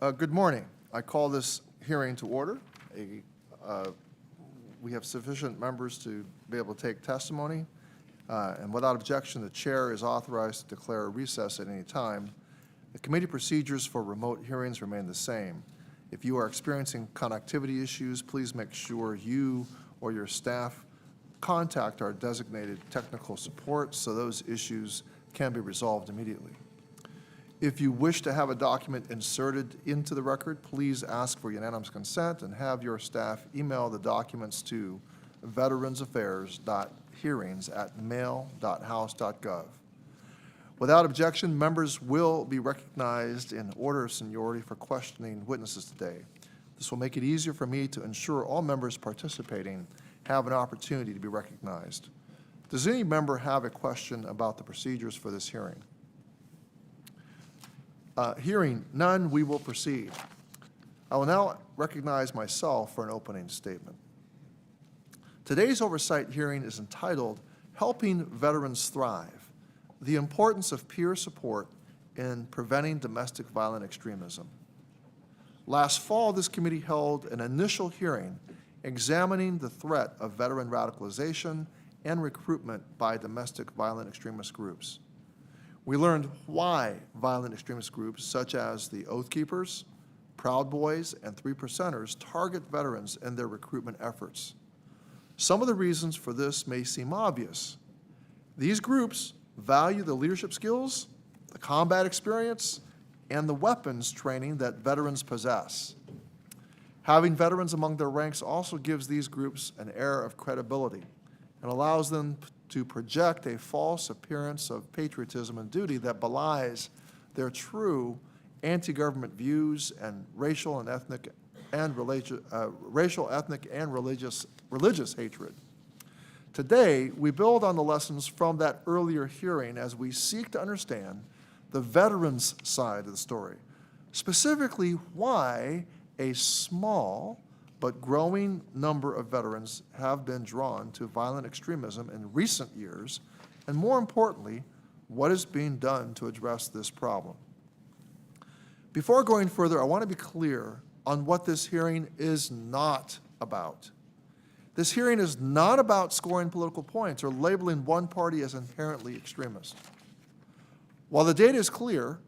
Good morning. I call this hearing to order. We have sufficient members to be able to take testimony, and without objection, the chair is authorized to declare a recess at any time. The committee procedures for remote hearings remain the same. If you are experiencing connectivity issues, please make sure you or your staff contact our designated technical support so those issues can be resolved immediately. If you wish to have a document inserted into the record, please ask for unanimous consent and have your staff email the documents to veteransaffairs.hearings@mail.house.gov. Without objection, members will be recognized in order of seniority for questioning witnesses today. This will make it easier for me to ensure all members participating have an opportunity to be recognized. Does any member have a question about the procedures for this hearing? Hearing none, we will proceed. I will now recognize myself for an opening statement. Today's oversight hearing is entitled Helping Veterans Thrive: The Importance of Peer Support in Preventing Domestic Violent Extremism. Last fall, this committee held an initial hearing examining the threat of veteran radicalization and recruitment by domestic violent extremist groups. We learned why violent extremist groups such as the Oath Keepers, Proud Boys, and 3%ers target veterans in their recruitment efforts. Some of the reasons for this may seem obvious. These groups value the leadership skills, the combat experience, and the weapons training that veterans possess. Having veterans among their ranks also gives these groups an air of credibility and allows them to project a false appearance of patriotism and duty that belies their true anti-government views and racial, ethnic, and religious hatred. Today, we build on the lessons from that earlier hearing as we seek to understand the veterans' side of the story, specifically why a small but growing number of veterans have been drawn to violent extremism in recent years, and more importantly, what is being done to address this problem. Before going further, I want to be clear on what this hearing is not about. This hearing is not about scoring political points or labeling one party as inherently extremist. While the data is clear,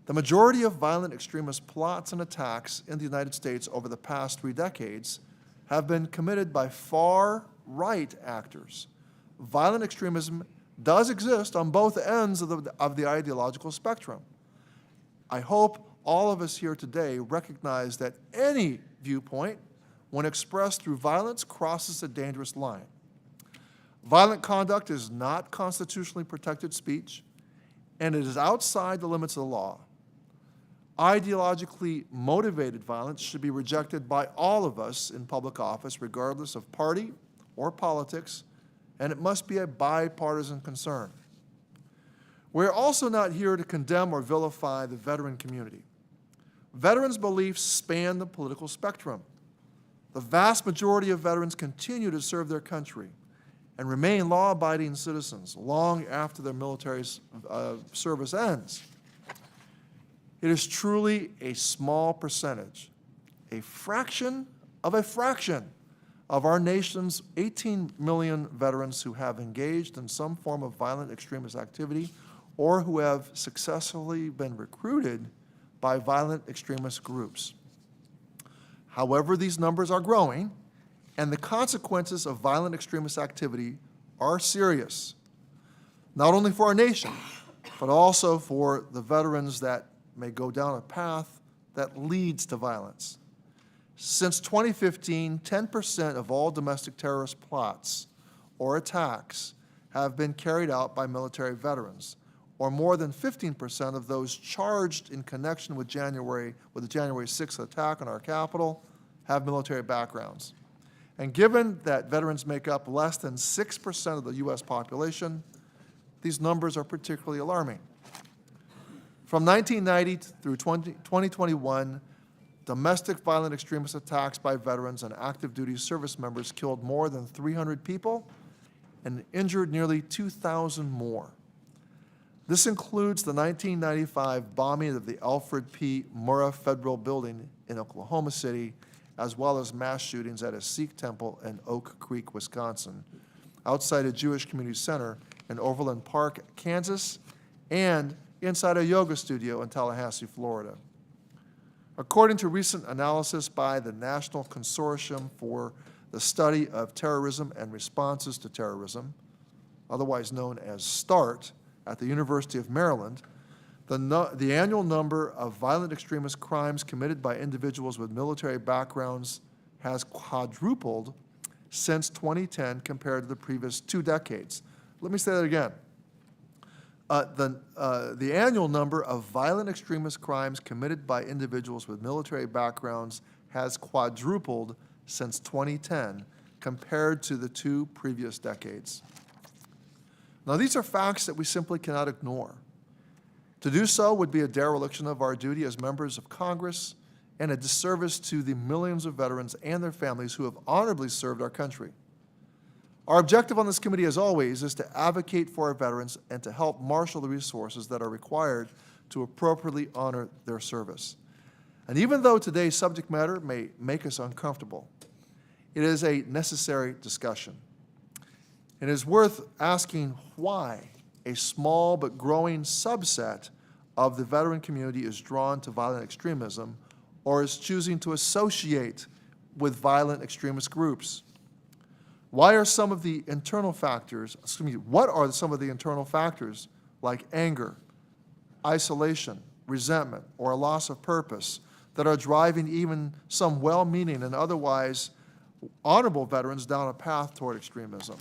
the majority of violent extremist plots and attacks in the United States over the past 3 decades have been committed by far-right actors. Violent extremism does exist on both ends of the ideological spectrum. I hope all of us here today recognize that any viewpoint, when expressed through violence, crosses a dangerous line. Violent conduct is not constitutionally protected speech, and it is outside the limits of the law. Ideologically motivated violence should be rejected by all of us in public office, regardless of party or politics, and it must be a bipartisan concern. We're also not here to condemn or vilify the veteran community. Veterans' beliefs span the political spectrum. The vast majority of veterans continue to serve their country and remain law-abiding citizens long after their military service ends. It is truly a small percentage, a fraction of our nation's 18 million veterans who have engaged in some form of violent extremist activity or who have successfully been recruited by violent extremist groups. However, these numbers are growing, and the consequences of violent extremist activity are serious, not only for our nation, but also for the veterans that may go down a path that leads to violence. Since 2015, 10% of all domestic terrorist plots or attacks have been carried out by military veterans, or more than 15% of those charged in connection with the January 6th attack on our Capitol have military backgrounds. And given that veterans make up less than 6% of the U.S. population, these numbers are particularly alarming. From 1990 through 2021, domestic violent extremist attacks by veterans and active duty service members killed more than 300 people and injured nearly 2,000 more. This includes the 1995 bombing of the Alfred P. Murrah Federal Building in Oklahoma City, as well as mass shootings at a Sikh temple in Oak Creek, Wisconsin, outside a Jewish community center in Overland Park, Kansas, and inside a yoga studio in Tallahassee, Florida. According to recent analysis by the National Consortium for the Study of Terrorism and Responses to Terrorism, otherwise known as START, at the University of Maryland, the annual number of violent extremist crimes committed by individuals with military backgrounds has quadrupled since 2010 compared to the previous 2 decades. Let me say that again. The annual number of violent extremist crimes committed by individuals with military backgrounds has quadrupled since 2010 compared to the 2 previous decades. Now, these are facts that we simply cannot ignore. To do so would be a dereliction of our duty as members of Congress and a disservice to the millions of veterans and their families who have honorably served our country. Our objective on this committee, as always, is to advocate for our veterans and to help marshal the resources that are required to appropriately honor their service. And even though today's subject matter may make us uncomfortable, it is a necessary discussion. It is worth asking why a small but growing subset of the veteran community is drawn to violent extremism or is choosing to associate with violent extremist groups. What are some of the internal factors like anger, isolation, resentment, or a loss of purpose that are driving even some well-meaning and otherwise honorable veterans down a path toward extremism?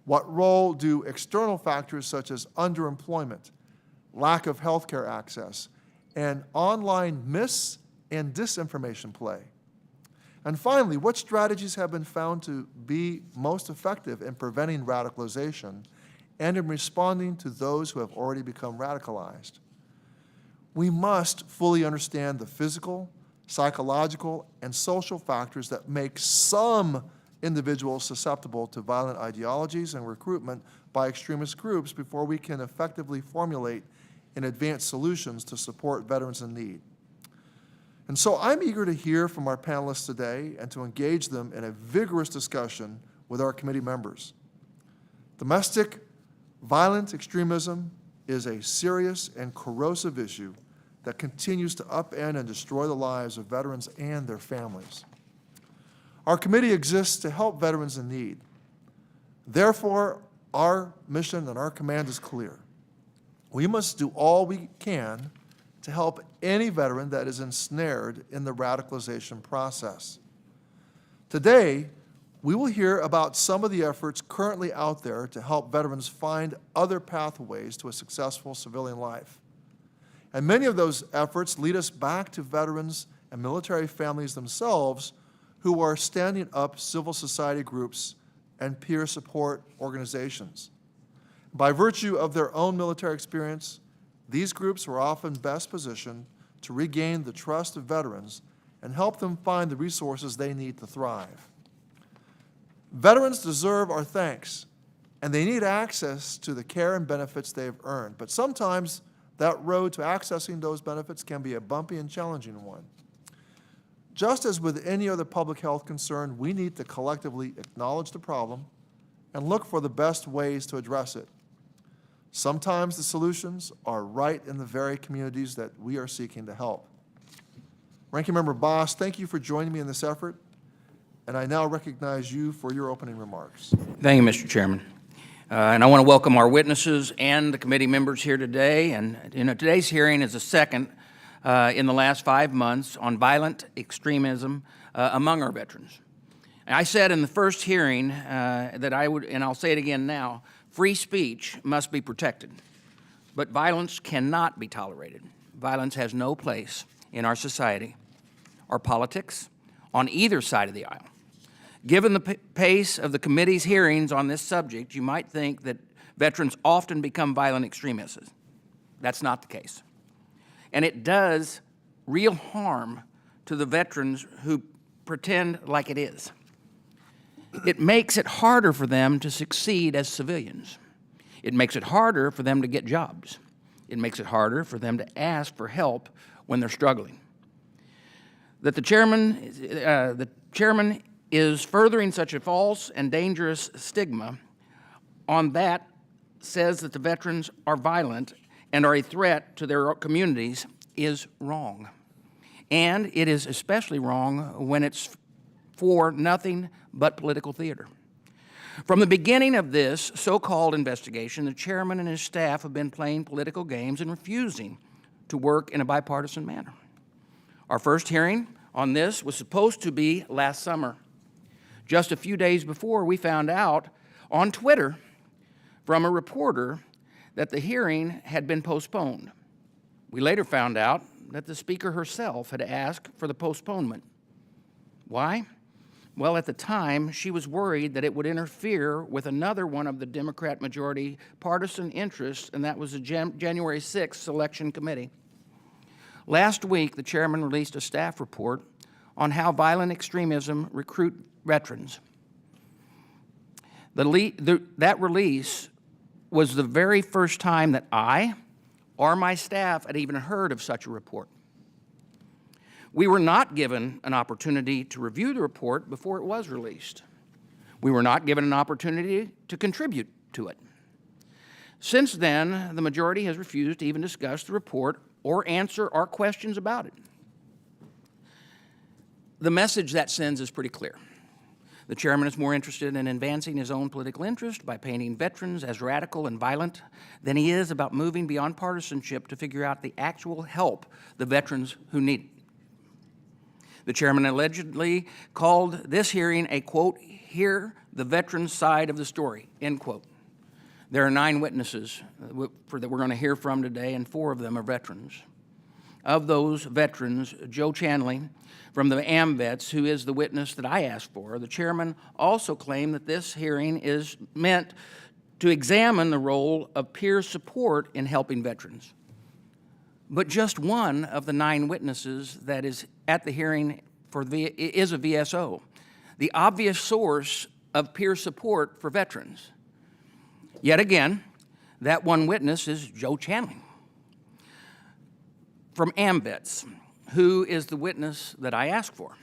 What role do external factors such as underemployment, lack of health care access, and online mis- and disinformation play? And finally, what strategies have been found to be most effective in preventing radicalization and in responding to those who have already become radicalized? We must fully understand the physical, psychological, and social factors that make some individuals susceptible to violent ideologies and recruitment by extremist groups before we can effectively formulate and advance solutions to support veterans in need. And so I'm eager to hear from our panelists today and to engage them in a vigorous discussion with our committee members. Domestic violent extremism is a serious and corrosive issue that continues to upend and destroy the lives of veterans and their families. Our committee exists to help veterans in need. Therefore, our mission and our command is clear. We must do all we can to help any veteran that is ensnared in the radicalization process. Today, we will hear about some of the efforts currently out there to help veterans find other pathways to a successful civilian life. And many of those efforts lead us back to veterans and military families themselves who are standing up civil society groups and peer support organizations. By virtue of their own military experience, these groups are often best positioned to regain the trust of veterans and help them find the resources they need to thrive. Veterans deserve our thanks, and they need access to the care and benefits they have earned. But sometimes that road to accessing those benefits can be a bumpy and challenging one. Just as with any other public health concern, we need to collectively acknowledge the problem and look for the best ways to address it. Sometimes the solutions are right in the very communities that we are seeking to help. Ranking Member Boss, thank you for joining me in this effort, and I now recognize you for your opening remarks. Thank you, Mr. Chairman. And I want to welcome our witnesses and the committee members here today. And today's hearing is the second in the last 5 months on violent extremism among our veterans. And I said in the first hearing that I would, and I'll say it again now, free speech must be protected, but violence cannot be tolerated. Violence has no place in our society or politics on either side of the aisle. Given the pace of the committee's hearings on this subject, you might think that veterans often become violent extremists. That's not the case. And it does real harm to the veterans who pretend like it is. It makes it harder for them to succeed as civilians. It makes it harder for them to get jobs. It makes it harder for them to ask for help when they're struggling. That the chairman is furthering such a false and dangerous stigma on that says that the veterans are violent and are a threat to their communities is wrong. And it is especially wrong when it's for nothing but political theater. From the beginning of this so-called investigation, the chairman and his staff have been playing political games and refusing to work in a bipartisan manner. Our first hearing on this was supposed to be last summer. Just a few days before, we found out on Twitter from a reporter that the hearing had been postponed. We later found out that the speaker herself had asked for the postponement. Why? Well, at the time, she was worried that it would interfere with another one of the Democrat majority partisan interests, and that was the January 6th Selection Committee. Last week, the chairman released a staff report on how violent extremism recruit veterans. That release was the very first time that I or my staff had even heard of such a report. We were not given an opportunity to review the report before it was released. We were not given an opportunity to contribute to it. Since then, the majority has refused to even discuss the report or answer our questions about it. The message that sends is pretty clear. The chairman is more interested in advancing his own political interest by painting veterans as radical and violent than he is about moving beyond partisanship to figure out the actual help the veterans who need it. The chairman allegedly called this hearing a, quote, hear the veterans' side of the story, end quote. There are 9 witnesses that we're going to hear from today, and 4 of them are veterans. Of those veterans, Joe Chanley from the AMVETS, who is the witness that I asked for, the chairman also claimed that this hearing is meant to examine the role of peer support in helping veterans. But just one of the 9 witnesses that is at the hearing is a VSO, the obvious source of peer support for veterans. Yet again, that one witness is Joe Chanley from AMVETS, who is the witness that I asked for.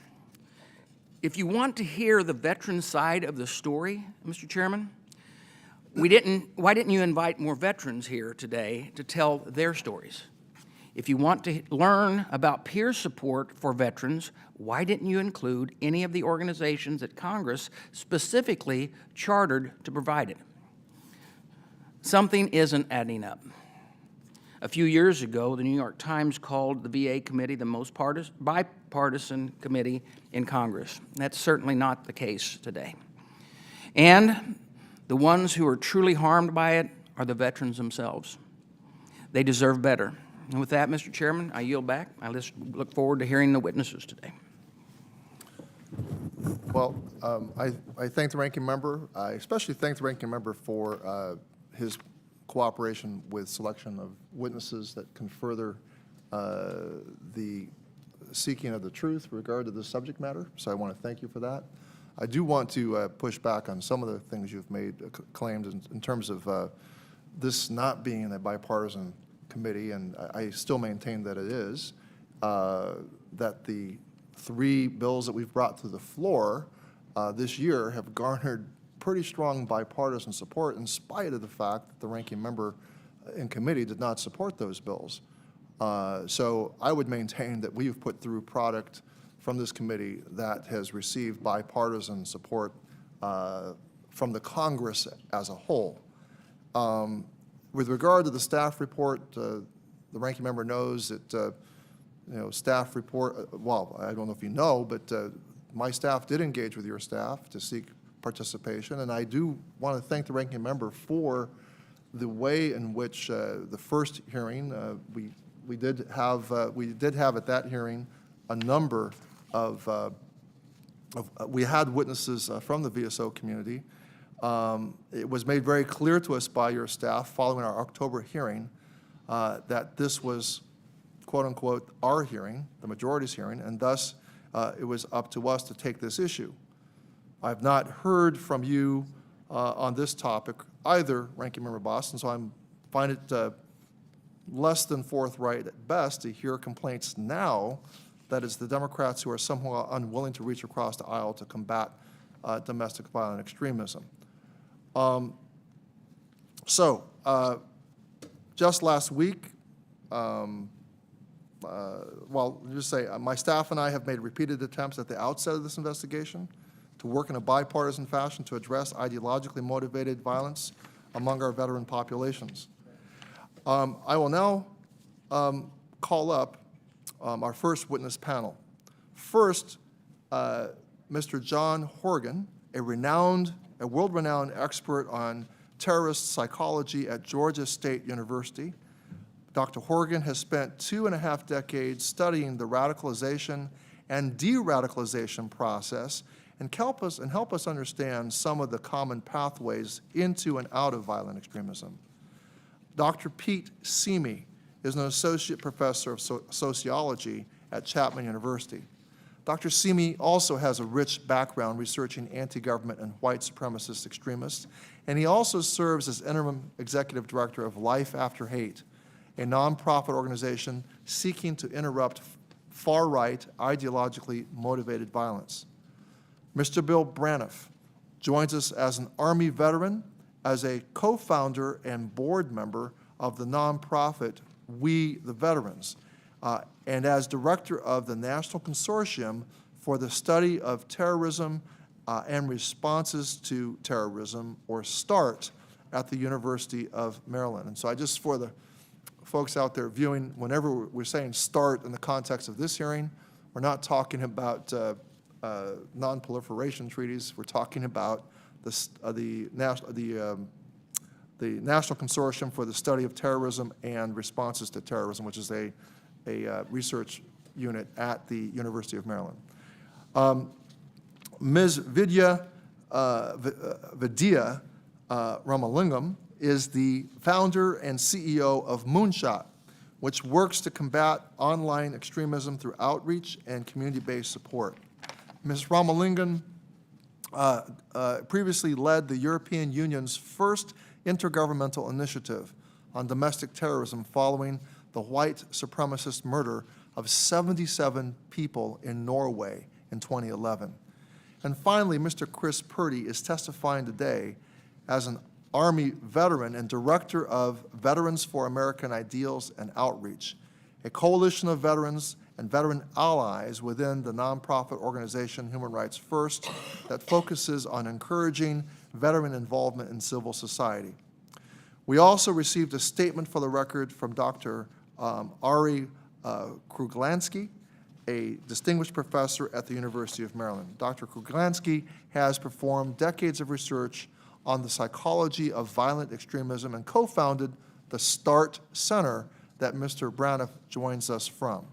If you want to hear the veteran side of the story, Mr. Chairman, why didn't you invite more veterans here today to tell their stories? If you want to learn about peer support for veterans, why didn't you include any of the organizations that Congress specifically chartered to provide it? Something isn't adding up. A few years ago, the New York Times called the VA committee the most bipartisan committee in Congress. That's certainly not the case today. And the ones who are truly harmed by it are the veterans themselves. They deserve better. And with that, Mr. Chairman, I yield back. I look forward to hearing the witnesses today. Well, I thank the ranking member. I especially thank the ranking member for his cooperation with selection of witnesses that can further the seeking of the truth with regard to this subject matter. So I want to thank you for that. I do want to push back on some of the things you've made claims in terms of this not being a bipartisan committee, and I still maintain that it is, that the 3 bills that we've brought to the floor this year have garnered pretty strong bipartisan support in spite of the fact that the ranking member in committee did not support those bills. So I would maintain that we've put through product from this committee that has received bipartisan support from the Congress as a whole. With regard to the staff report, the ranking member knows that staff report, well, I don't know if you know, but my staff did engage with your staff to seek participation, and I do want to thank the ranking member for the way in which the first hearing, we did have at that hearing a number of we had witnesses from the VSO community. It was made very clear to us by your staff following our October hearing that this was, quote unquote, our hearing, the majority's hearing, and thus it was up to us to take this issue. I've not heard from you on this topic either Ranking Member Boss, and so I find it less than forthright at best to hear complaints now that it's the Democrats who are somehow unwilling to reach across the aisle to combat domestic violent extremism. Just last week, my staff and I have made repeated attempts at the outset of this investigation to work in a bipartisan fashion to address ideologically motivated violence among our veteran populations. I will now call up our first witness panel. First, Mr. John Horgan, a world-renowned expert on terrorist psychology at Georgia State University. Dr. Horgan has spent 2.5 decades studying the radicalization and de-radicalization process and help us understand some of the common pathways into and out of violent extremism. Dr. Pete Simi is an associate professor of sociology at Chapman University. Dr. Simi also has a rich background researching anti-government and white supremacist extremists, and he also serves as interim executive director of Life After Hate, a nonprofit organization seeking to interrupt far-right, ideologically motivated violence. Mr. Bill Braniff joins us as an Army veteran, as a co-founder and board member of the nonprofit We the Veterans, and as director of the National Consortium for the Study of Terrorism and Responses to Terrorism, or START, at the University of Maryland. And so I just, for the folks out there viewing, whenever we're saying START in the context of this hearing, we're not talking about non-proliferation treaties. We're talking about the National Consortium for the Study of Terrorism and Responses to Terrorism, which is a research unit at the University of Maryland. Ms. Vidya Ramalingam is the founder and CEO of Moonshot, which works to combat online extremism through outreach and community-based support. Ms. Ramalingam previously led the European Union's first intergovernmental initiative on domestic terrorism following the white supremacist murder of 77 people in Norway in 2011. And finally, Mr. Chris Purdy is testifying today as an Army veteran and director of Veterans for American Ideals and Outreach, a coalition of veterans and veteran allies within the nonprofit organization Human Rights First that focuses on encouraging veteran involvement in civil society. We also received a statement for the record from Dr. Ari Kruglansky, a distinguished professor at the University of Maryland. Dr. Kruglansky has performed decades of research on the psychology of violent extremism and co-founded the START Center that Mr. Braniff joins us from.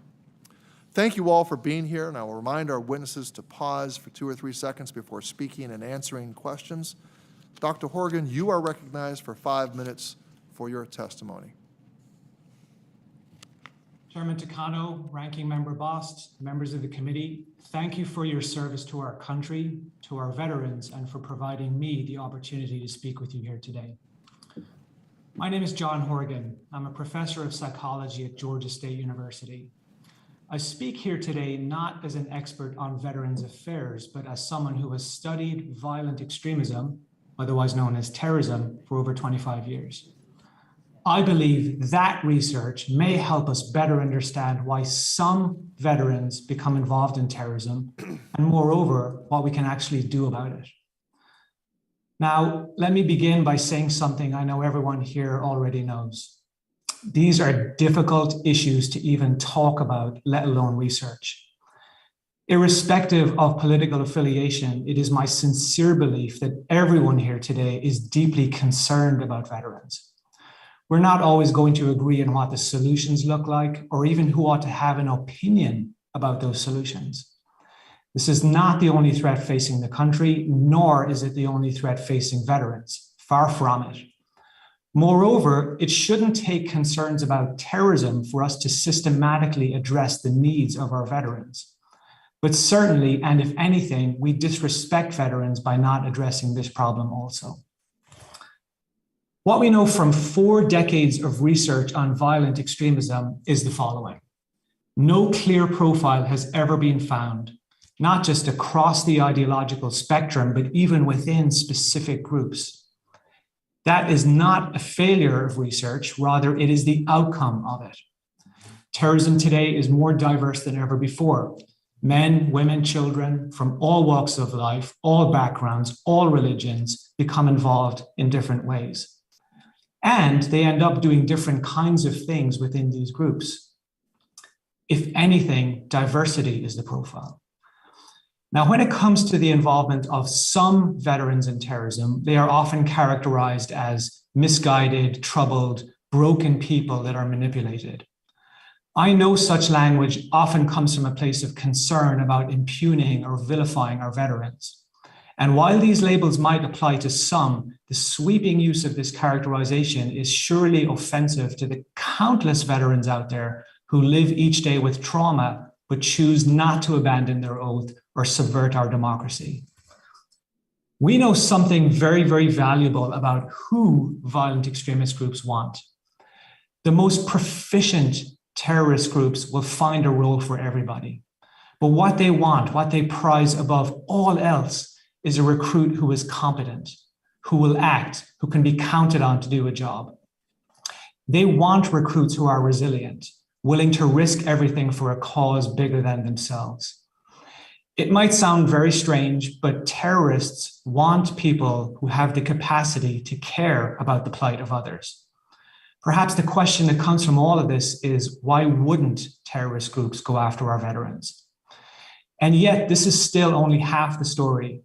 Thank you all for being here, and I will remind our witnesses to pause for 2 or 3 seconds before speaking and answering questions. Dr. Horgan, you are recognized for 5 minutes for your testimony. Chairman Takano, Ranking Member Bost, members of the committee, thank you for your service to our country, to our veterans, and for providing me the opportunity to speak with you here today. My name is John Horgan. I'm a professor of psychology at Georgia State University. I speak here today not as an expert on veterans affairs, but as someone who has studied violent extremism, otherwise known as terrorism, for over 25 years. I believe that research may help us better understand why some veterans become involved in terrorism, and moreover, what we can actually do about it. Now, let me begin by saying something I know everyone here already knows. These are difficult issues to even talk about, let alone research. Irrespective of political affiliation, it is my sincere belief that everyone here today is deeply concerned about veterans. We're not always going to agree on what the solutions look like, or even who ought to have an opinion about those solutions. This is not the only threat facing the country, nor is it the only threat facing veterans. Far from it. Moreover, it shouldn't take concerns about terrorism for us to systematically address the needs of our veterans. But certainly, and if anything, we disrespect veterans by not addressing this problem also. What we know from 4 decades of research on violent extremism is the following. No clear profile has ever been found, not just across the ideological spectrum, but even within specific groups. That is not a failure of research, rather it is the outcome of it. Terrorism today is more diverse than ever before. Men, women, children from all walks of life, all backgrounds, all religions become involved in different ways. And they end up doing different kinds of things within these groups. If anything, diversity is the profile. Now, when it comes to the involvement of some veterans in terrorism, they are often characterized as misguided, troubled, broken people that are manipulated. I know such language often comes from a place of concern about impugning or vilifying our veterans. And while these labels might apply to some, the sweeping use of this characterization is surely offensive to the countless veterans out there who live each day with trauma, but choose not to abandon their oath or subvert our democracy. We know something very, very valuable about who violent extremist groups want. The most proficient terrorist groups will find a role for everybody. But what they want, what they prize above all else, is a recruit who is competent, who will act, who can be counted on to do a job. They want recruits who are resilient, willing to risk everything for a cause bigger than themselves. It might sound very strange, but terrorists want people who have the capacity to care about the plight of others. Perhaps the question that comes from all of this is, why wouldn't terrorist groups go after our veterans? And yet, this is still only half the story.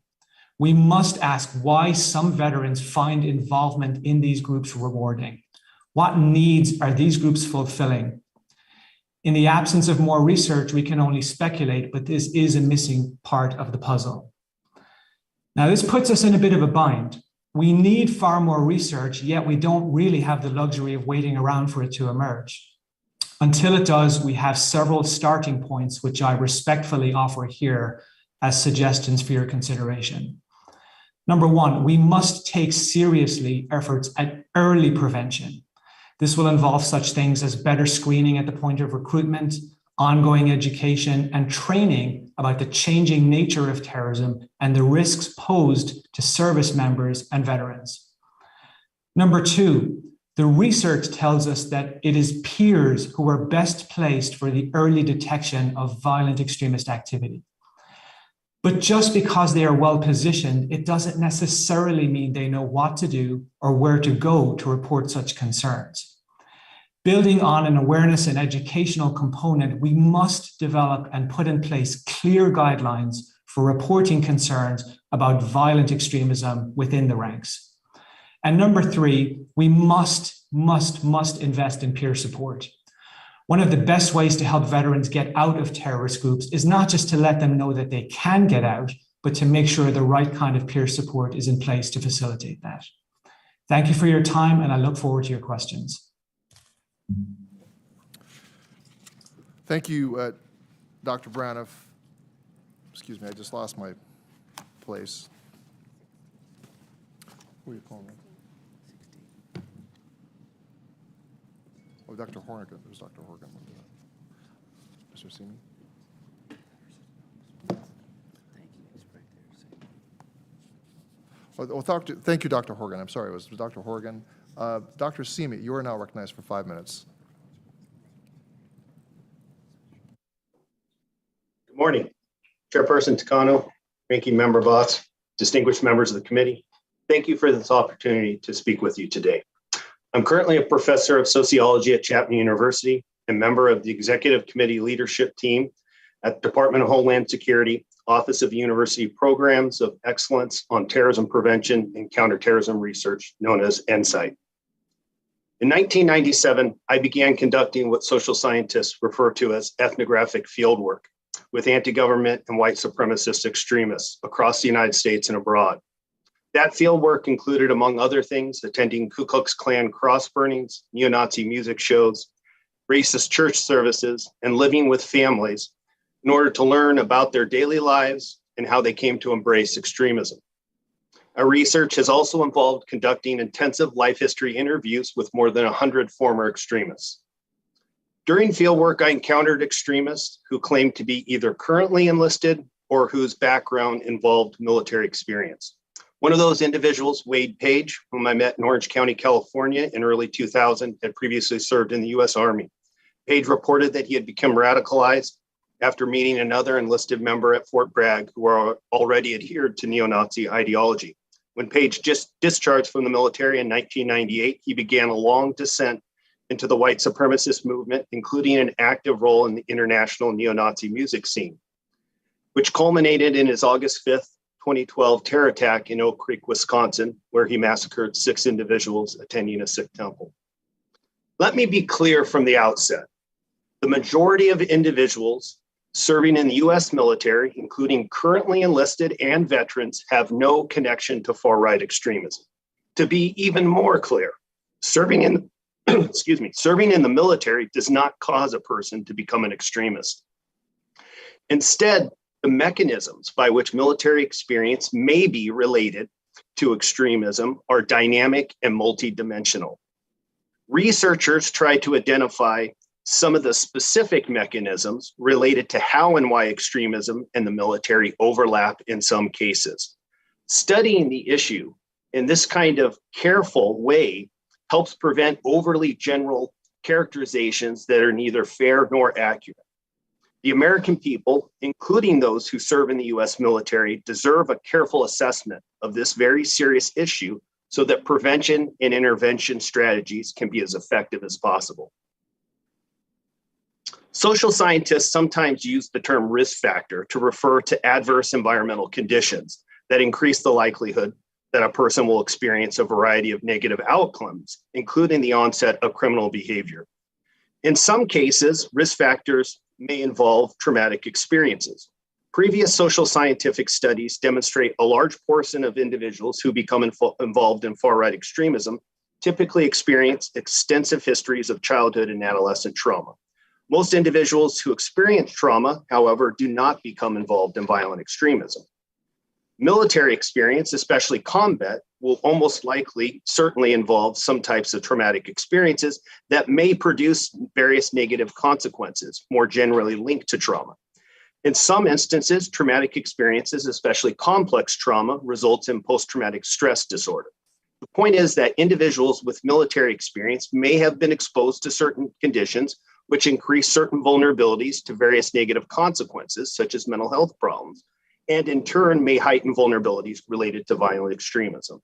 We must ask why some veterans find involvement in these groups rewarding. What needs are these groups fulfilling? In the absence of more research, we can only speculate, but this is a missing part of the puzzle. Now, this puts us in a bit of a bind. We need far more research, yet we don't really have the luxury of waiting around for it to emerge. Until it does, we have several starting points, which I respectfully offer here as suggestions for your consideration. Number one, we must take seriously efforts at early prevention. This will involve such things as better screening at the point of recruitment, ongoing education, and training about the changing nature of terrorism and the risks posed to service members and veterans. Number two, the research tells us that it is peers who are best placed for the early detection of violent extremist activity. But just because they are well positioned, it doesn't necessarily mean they know what to do or where to go to report such concerns. Building on an awareness and educational component, we must develop and put in place clear guidelines for reporting concerns about violent extremism within the ranks. And number three, we must invest in peer support. One of the best ways to help veterans get out of terrorist groups is not just to let them know that they can get out, but to make sure the right kind of peer support is in place to facilitate that. Thank you for your time, and I look forward to your questions. Thank you, Dr. Braniff. Excuse me, I just lost my place. Who are you calling? Oh, Dr. Horgan. There's Dr. Horgan. Mr. Simi? Thank you, Dr. Horgan. I'm sorry, it was Dr. Horgan. Dr. Simi, you are now recognized for 5 minutes. Good morning, Chairperson Takano, Ranking Member Boss, distinguished members of the committee. Thank you for this opportunity to speak with you today. I'm currently a professor of sociology at Chapman University and member of the Executive Committee Leadership Team at the Department of Homeland Security, Office of University Programs of Excellence on Terrorism Prevention and Counterterrorism Research, known as ENSITE. In 1997, I began conducting what social scientists refer to as ethnographic fieldwork with anti-government and white supremacist extremists across the United States and abroad. That fieldwork included, among other things, attending Ku Klux Klan cross burnings, neo-Nazi music shows, racist church services, and living with families in order to learn about their daily lives and how they came to embrace extremism. Our research has also involved conducting intensive life history interviews with more than 100 former extremists. During fieldwork, I encountered extremists who claimed to be either currently enlisted or whose background involved military experience. One of those individuals, Wade Page, whom I met in Orange County, California in early 2000, had previously served in the US Army. Page reported that he had become radicalized after meeting another enlisted member at Fort Bragg who already adhered to neo-Nazi ideology. When Page just discharged from the military in 1998, he began a long descent into the white supremacist movement, including an active role in the international neo-Nazi music scene, which culminated in his August 5th, 2012 terror attack in Oak Creek, Wisconsin, where he massacred 6 individuals attending a Sikh temple. Let me be clear from the outset. The majority of individuals serving in the US military, including currently enlisted and veterans, have no connection to far-right extremism. To be even more clear, serving in the military does not cause a person to become an extremist. Instead, the mechanisms by which military experience may be related to extremism are dynamic and multidimensional. Researchers try to identify some of the specific mechanisms related to how and why extremism and the military overlap in some cases. Studying the issue in this kind of careful way helps prevent overly general characterizations that are neither fair nor accurate. The American people, including those who serve in the US military, deserve a careful assessment of this very serious issue so that prevention and intervention strategies can be as effective as possible. Social scientists sometimes use the term risk factor to refer to adverse environmental conditions that increase the likelihood that a person will experience a variety of negative outcomes, including the onset of criminal behavior. In some cases, risk factors may involve traumatic experiences. Previous social scientific studies demonstrate a large portion of individuals who become involved in far-right extremism typically experience extensive histories of childhood and adolescent trauma. Most individuals who experience trauma, however, do not become involved in violent extremism. Military experience, especially combat, will almost likely certainly involve some types of traumatic experiences that may produce various negative consequences, more generally linked to trauma. In some instances, traumatic experiences, especially complex trauma, results in post-traumatic stress disorder. The point is that individuals with military experience may have been exposed to certain conditions which increase certain vulnerabilities to various negative consequences, such as mental health problems, and in turn may heighten vulnerabilities related to violent extremism.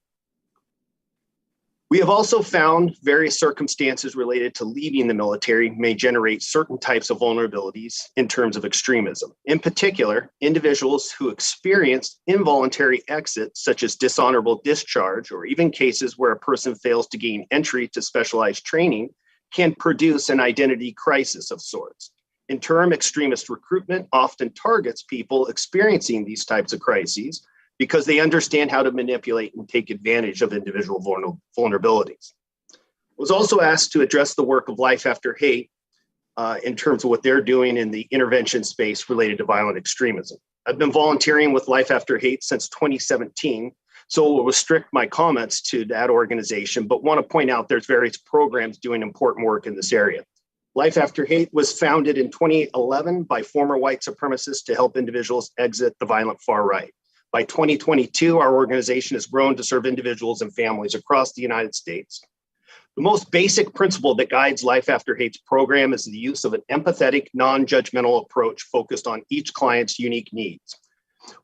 We have also found various circumstances related to leaving the military may generate certain types of vulnerabilities in terms of extremism. In particular, individuals who experience involuntary exits, such as dishonorable discharge, or even cases where a person fails to gain entry to specialized training, can produce an identity crisis of sorts. In turn, extremist recruitment often targets people experiencing these types of crises because they understand how to manipulate and take advantage of individual vulnerabilities. I was also asked to address the work of Life After Hate in terms of what they're doing in the intervention space related to violent extremism. I've been volunteering with Life After Hate since 2017, so we'll restrict my comments to that organization, but want to point out there's various programs doing important work in this area. Life After Hate was founded in 2011 by former white supremacists to help individuals exit the violent far right. By 2022, our organization has grown to serve individuals and families across the United States. The most basic principle that guides Life After Hate's program is the use of an empathetic, non-judgmental approach focused on each client's unique needs.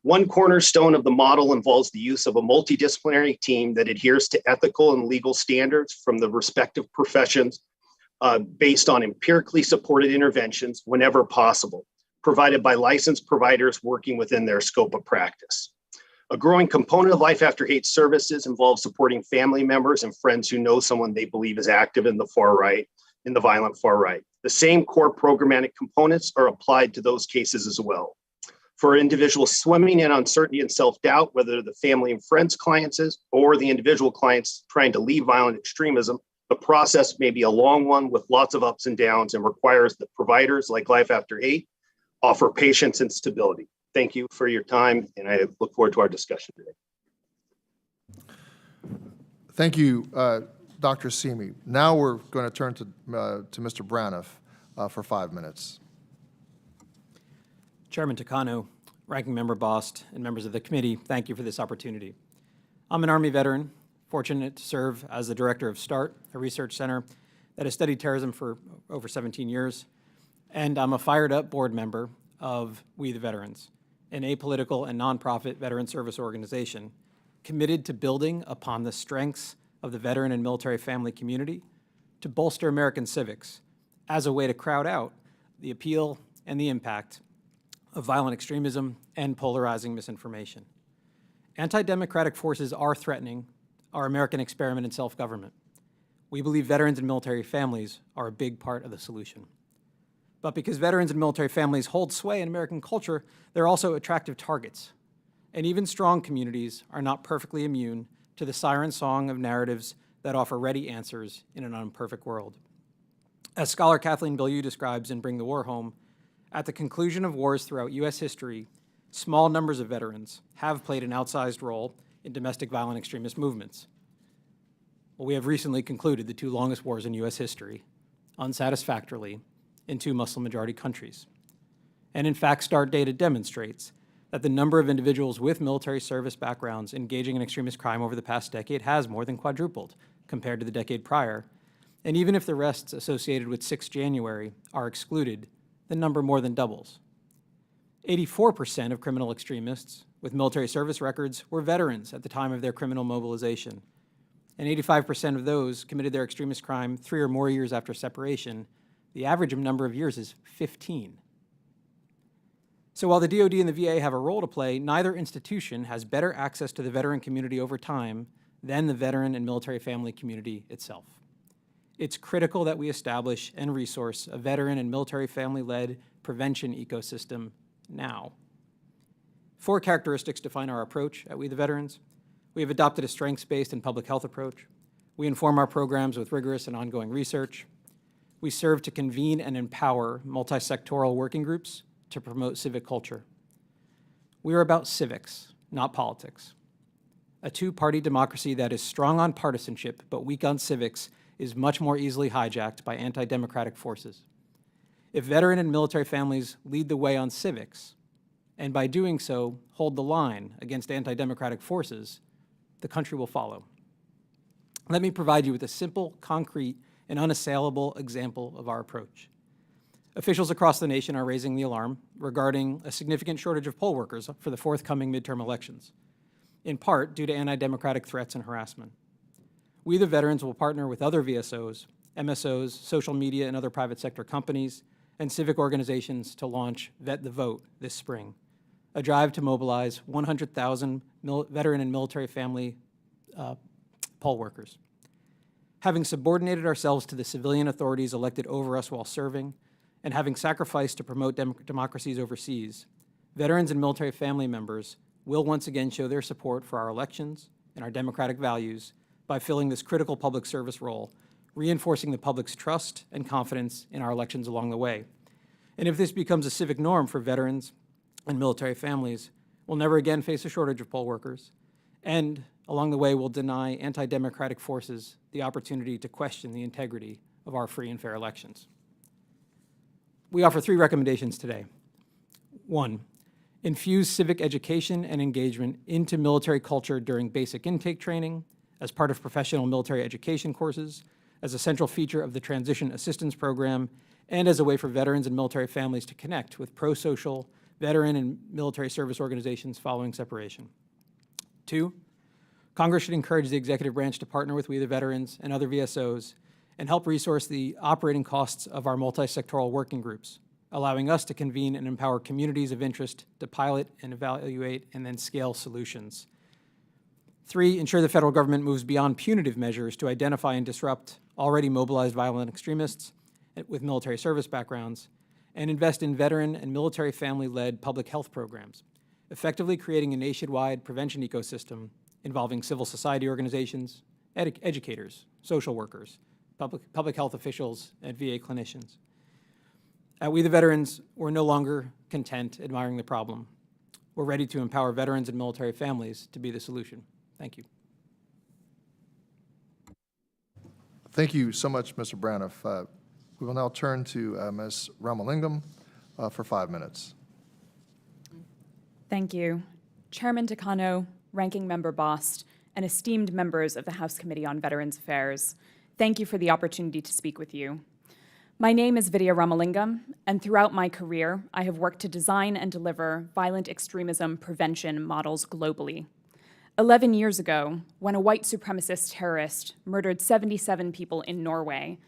One cornerstone of the model involves the use of a multidisciplinary team that adheres to ethical and legal standards from the respective professions based on empirically supported interventions whenever possible, provided by licensed providers working within their scope of practice. A growing component of Life After Hate services involves supporting family members and friends who know someone they believe is active in the far right, in the violent far right. The same core programmatic components are applied to those cases as well. For individuals swimming in uncertainty and self-doubt, whether the family and friends clients is or the individual clients trying to leave violent extremism, the process may be a long one with lots of ups and downs and requires that providers like Life After Hate offer patience and stability. Thank you for your time, and I look forward to our discussion today. Thank you, Dr. Simi. Now we're going to turn to Mr. Braniff for 5 minutes. Chairman Takano, Ranking Member Bost, and members of the committee, thank you for this opportunity. I'm an Army veteran, fortunate to serve as the director of START, a research center that has studied terrorism for over 17 years, and I'm a fired-up board member of We the Veterans, an apolitical and nonprofit veteran service organization committed to building upon the strengths of the veteran and military family community to bolster American civics as a way to crowd out the appeal and the impact of violent extremism and polarizing misinformation. Anti-democratic forces are threatening our American experiment in self-government. We believe veterans and military families are a big part of the solution. But because veterans and military families hold sway in American culture, they're also attractive targets. And even strong communities are not perfectly immune to the siren song of narratives that offer ready answers in an imperfect world. As scholar Kathleen Bellew describes in Bring the War Home, at the conclusion of wars throughout U.S. history, small numbers of veterans have played an outsized role in domestic violent extremist movements. Well, we have recently concluded the 2 longest wars in U.S. history, unsatisfactorily, in 2 Muslim-majority countries. And in fact, START data demonstrates that the number of individuals with military service backgrounds engaging in extremist crime over the past decade has more than quadrupled compared to the decade prior. And even if the arrests associated with 6 January are excluded, the number more than doubles. 84% of criminal extremists with military service records were veterans at the time of their criminal mobilization. And 85% of those committed their extremist crime 3 or more years after separation. The average number of years is 15. So while the DoD and the VA have a role to play, neither institution has better access to the veteran community over time than the veteran and military family community itself. It's critical that we establish and resource a veteran and military family-led prevention ecosystem now. 4 characteristics define our approach at We the Veterans. We have adopted a strengths-based and public health approach. We inform our programs with rigorous and ongoing research. We serve to convene and empower multi-sectoral working groups to promote civic culture. We are about civics, not politics. A 2-party democracy that is strong on partisanship but weak on civics is much more easily hijacked by anti-democratic forces. If veteran and military families lead the way on civics, and by doing so hold the line against anti-democratic forces, the country will follow. Let me provide you with a simple, concrete, and unassailable example of our approach. Officials across the nation are raising the alarm regarding a significant shortage of poll workers for the forthcoming midterm elections, in part due to anti-democratic threats and harassment. We the Veterans will partner with other VSOs, MSOs, social media, and other private sector companies and civic organizations to launch Vet the Vote this spring, a drive to mobilize 100,000 veteran and military family poll workers. Having subordinated ourselves to the civilian authorities elected over us while serving, and having sacrificed to promote democracies overseas, veterans and military family members will once again show their support for our elections and our democratic values by filling this critical public service role, reinforcing the public's trust and confidence in our elections along the way. And if this becomes a civic norm for veterans and military families, we'll never again face a shortage of poll workers, and along the way we'll deny anti-democratic forces the opportunity to question the integrity of our free and fair elections. We offer 3 recommendations today. 1, infuse civic education and engagement into military culture during basic intake training, as part of professional military education courses, as a central feature of the Transition Assistance Program, and as a way for veterans and military families to connect with pro-social, veteran and military service organizations following separation. 2, Congress should encourage the executive branch to partner with We the Veterans and other VSOs and help resource the operating costs of our multi-sectoral working groups, allowing us to convene and empower communities of interest to pilot and evaluate and then scale solutions. 3, ensure the federal government moves beyond punitive measures to identify and disrupt already mobilized violent extremists with military service backgrounds, and invest in veteran and military family-led public health programs, effectively creating a nationwide prevention ecosystem involving civil society organizations, educators, social workers, public health officials, and VA clinicians. At We the Veterans, we're no longer content admiring the problem. We're ready to empower veterans and military families to be the solution. Thank you. Thank you so much, Mr. Braniff. We will now turn to Ms. Ramalingam for 5 minutes. Thank you. Chairman Takano, Ranking Member Bost, and esteemed members of the House Committee on Veterans Affairs, thank you for the opportunity to speak with you. My name is Vidya Ramalingam, and throughout my career, I have worked to design and deliver violent extremism prevention models globally. 11 years ago, when a white supremacist terrorist murdered 77 people in Norway,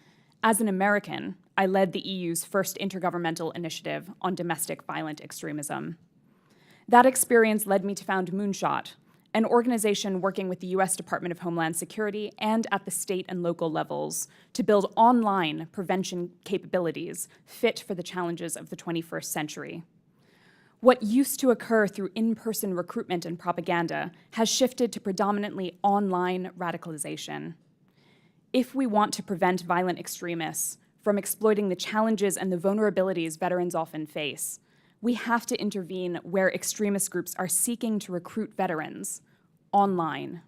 as an American, I led the EU's first intergovernmental initiative on domestic violent extremism. That experience led me to found Moonshot, an organization working with the US Department of Homeland Security and at the state and local levels to build online prevention capabilities fit for the challenges of the 21st century. What used to occur through in-person recruitment and propaganda has shifted to predominantly online radicalization. If we want to prevent violent extremists from exploiting the challenges and the vulnerabilities veterans often face, we have to intervene where extremist groups are seeking to recruit veterans, online.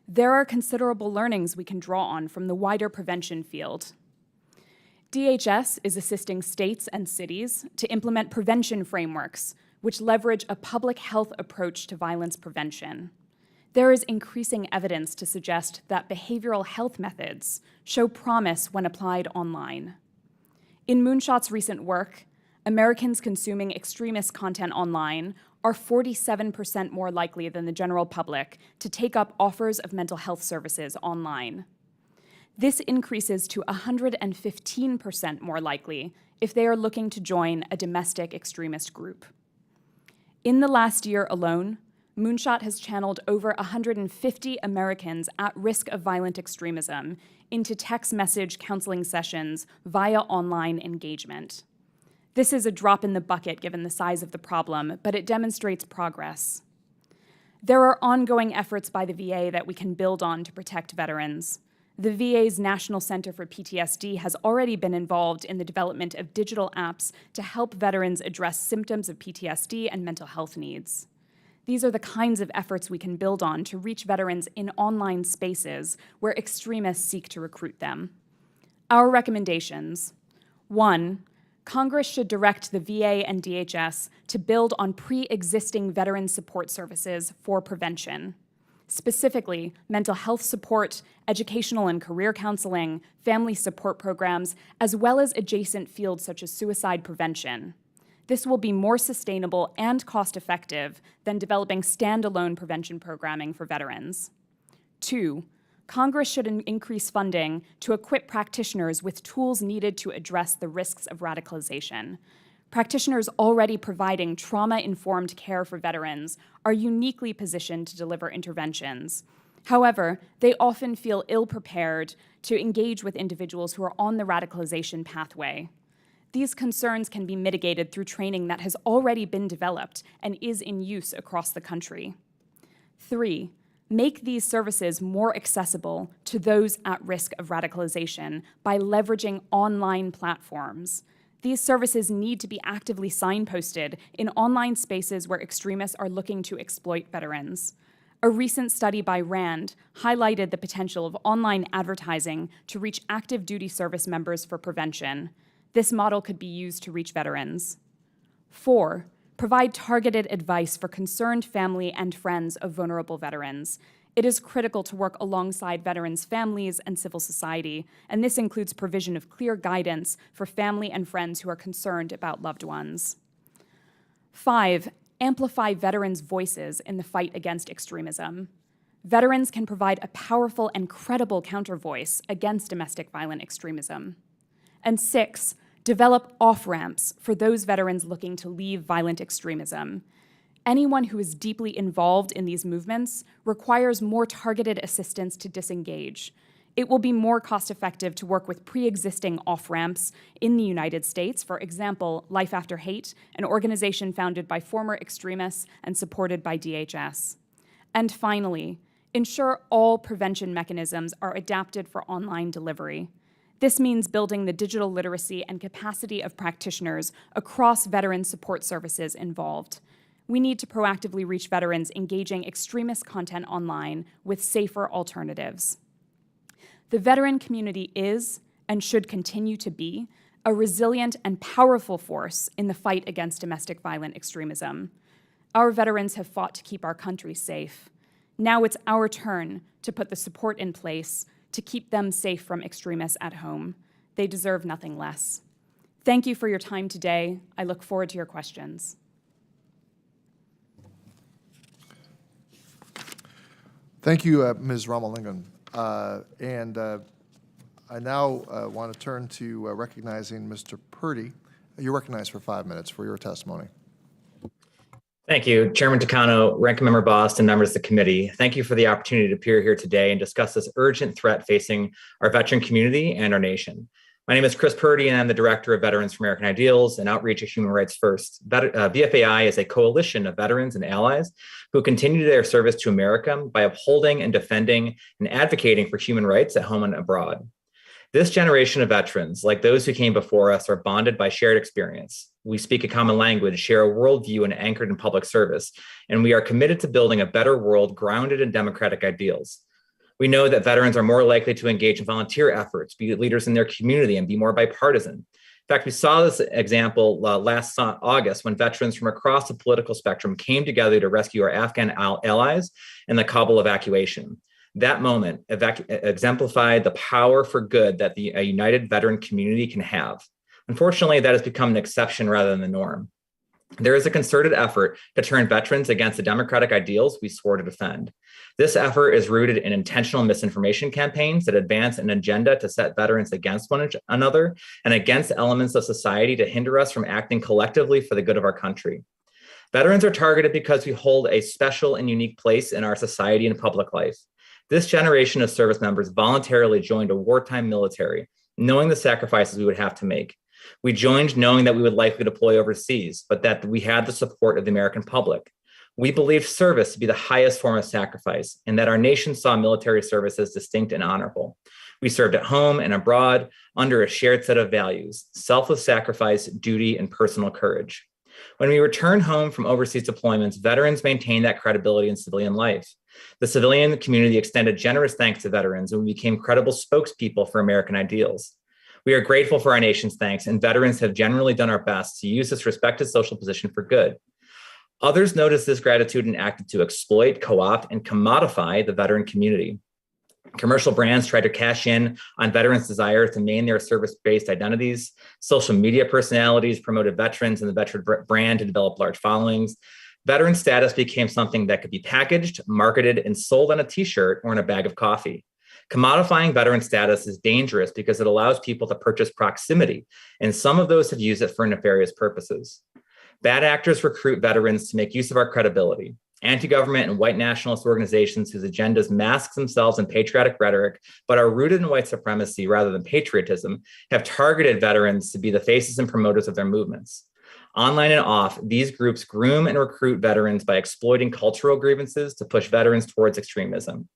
There are considerable learnings we can draw on from the wider prevention field. DHS is assisting states and cities to implement prevention frameworks which leverage a public health approach to violence prevention. There is increasing evidence to suggest that behavioral health methods show promise when applied online. In Moonshot's recent work, Americans consuming extremist content online are 47% more likely than the general public to take up offers of mental health services online. This increases to 115% more likely if they are looking to join a domestic extremist group. In the last year alone, Moonshot has channeled over 150 Americans at risk of violent extremism into text message counseling sessions via online engagement. This is a drop in the bucket given the size of the problem, but it demonstrates progress. There are ongoing efforts by the VA that we can build on to protect veterans. The VA's National Center for PTSD has already been involved in the development of digital apps to help veterans address symptoms of PTSD and mental health needs. These are the kinds of efforts we can build on to reach veterans in online spaces where extremists seek to recruit them. Our recommendations: 1, Congress should direct the VA and DHS to build on pre-existing veteran support services for prevention, specifically mental health support, educational and career counseling, family support programs, as well as adjacent fields such as suicide prevention. This will be more sustainable and cost-effective than developing standalone prevention programming for veterans. 2, Congress should increase funding to equip practitioners with tools needed to address the risks of radicalization. Practitioners already providing trauma-informed care for veterans are uniquely positioned to deliver interventions. However, they often feel ill-prepared to engage with individuals who are on the radicalization pathway. These concerns can be mitigated through training that has already been developed and is in use across the country. 3, make these services more accessible to those at risk of radicalization by leveraging online platforms. These services need to be actively signposted in online spaces where extremists are looking to exploit veterans. A recent study by RAND highlighted the potential of online advertising to reach active duty service members for prevention. This model could be used to reach veterans. 4, provide targeted advice for concerned family and friends of vulnerable veterans. It is critical to work alongside veterans' families and civil society, and this includes provision of clear guidance for family and friends who are concerned about loved ones. 5, amplify veterans' voices in the fight against extremism. Veterans can provide a powerful and credible countervoice against domestic violent extremism. And 6, develop off-ramps for those veterans looking to leave violent extremism. Anyone who is deeply involved in these movements requires more targeted assistance to disengage. It will be more cost-effective to work with pre-existing off-ramps in the United States, for example, Life After Hate, an organization founded by former extremists and supported by DHS. And finally, ensure all prevention mechanisms are adapted for online delivery. This means building the digital literacy and capacity of practitioners across veteran support services involved. We need to proactively reach veterans engaging extremist content online with safer alternatives. The veteran community is, and should continue to be, a resilient and powerful force in the fight against domestic violent extremism. Our veterans have fought to keep our country safe. Now it's our turn to put the support in place to keep them safe from extremists at home. They deserve nothing less. Thank you for your time today. I look forward to your questions. Thank you, Ms. Ramalingam. I now want to turn to recognizing Mr. Purdy. You're recognized for 5 minutes for your testimony. Thank you, Chairman Takano, Ranking Member Bost, and members of the committee. Thank you for the opportunity to appear here today and discuss this urgent threat facing our veteran community and our nation. My name is Chris Purdy, and I'm the Director of Veterans for American Ideals and Outreach at Human Rights First. VFAI is a coalition of veterans and allies who continue their service to America by upholding and defending and advocating for human rights at home and abroad. This generation of veterans, like those who came before us, are bonded by shared experience. We speak a common language, share a worldview, and anchored in public service, and we are committed to building a better world grounded in democratic ideals. We know that veterans are more likely to engage in volunteer efforts, be leaders in their community, and be more bipartisan. In fact, we saw this example last August when veterans from across the political spectrum came together to rescue our Afghan allies in the Kabul evacuation. That moment exemplified the power for good that a united veteran community can have. Unfortunately, that has become an exception rather than the norm. There is a concerted effort to turn veterans against the democratic ideals we swore to defend. This effort is rooted in intentional misinformation campaigns that advance an agenda to set veterans against one another and against elements of society to hinder us from acting collectively for the good of our country. Veterans are targeted because we hold a special and unique place in our society and public life. This generation of service members voluntarily joined a wartime military, knowing the sacrifices we would have to make. We joined knowing that we would likely deploy overseas, but that we had the support of the American public. We believed service to be the highest form of sacrifice, and that our nation saw military service as distinct and honorable. We served at home and abroad under a shared set of values: selfless sacrifice, duty, and personal courage. When we returned home from overseas deployments, veterans maintained that credibility in civilian life. The civilian community extended generous thanks to veterans, and we became credible spokespeople for American ideals. We are grateful for our nation's thanks, and veterans have generally done our best to use this respected social position for good. Others noticed this gratitude and acted to exploit, co-opt, and commodify the veteran community. Commercial brands tried to cash in on veterans' desire to maintain their service-based identities. Social media personalities promoted veterans and the veteran brand to develop large followings. Veteran status became something that could be packaged, marketed, and sold on a t-shirt or in a bag of coffee. Commodifying veteran status is dangerous because it allows people to purchase proximity, and some of those have used it for nefarious purposes. Bad actors recruit veterans to make use of our credibility. Anti-government and white nationalist organizations whose agendas mask themselves in patriotic rhetoric, but are rooted in white supremacy rather than patriotism, have targeted veterans to be the faces and promoters of their movements. Online and off, these groups groom and recruit veterans by exploiting cultural grievances to push veterans towards extremism.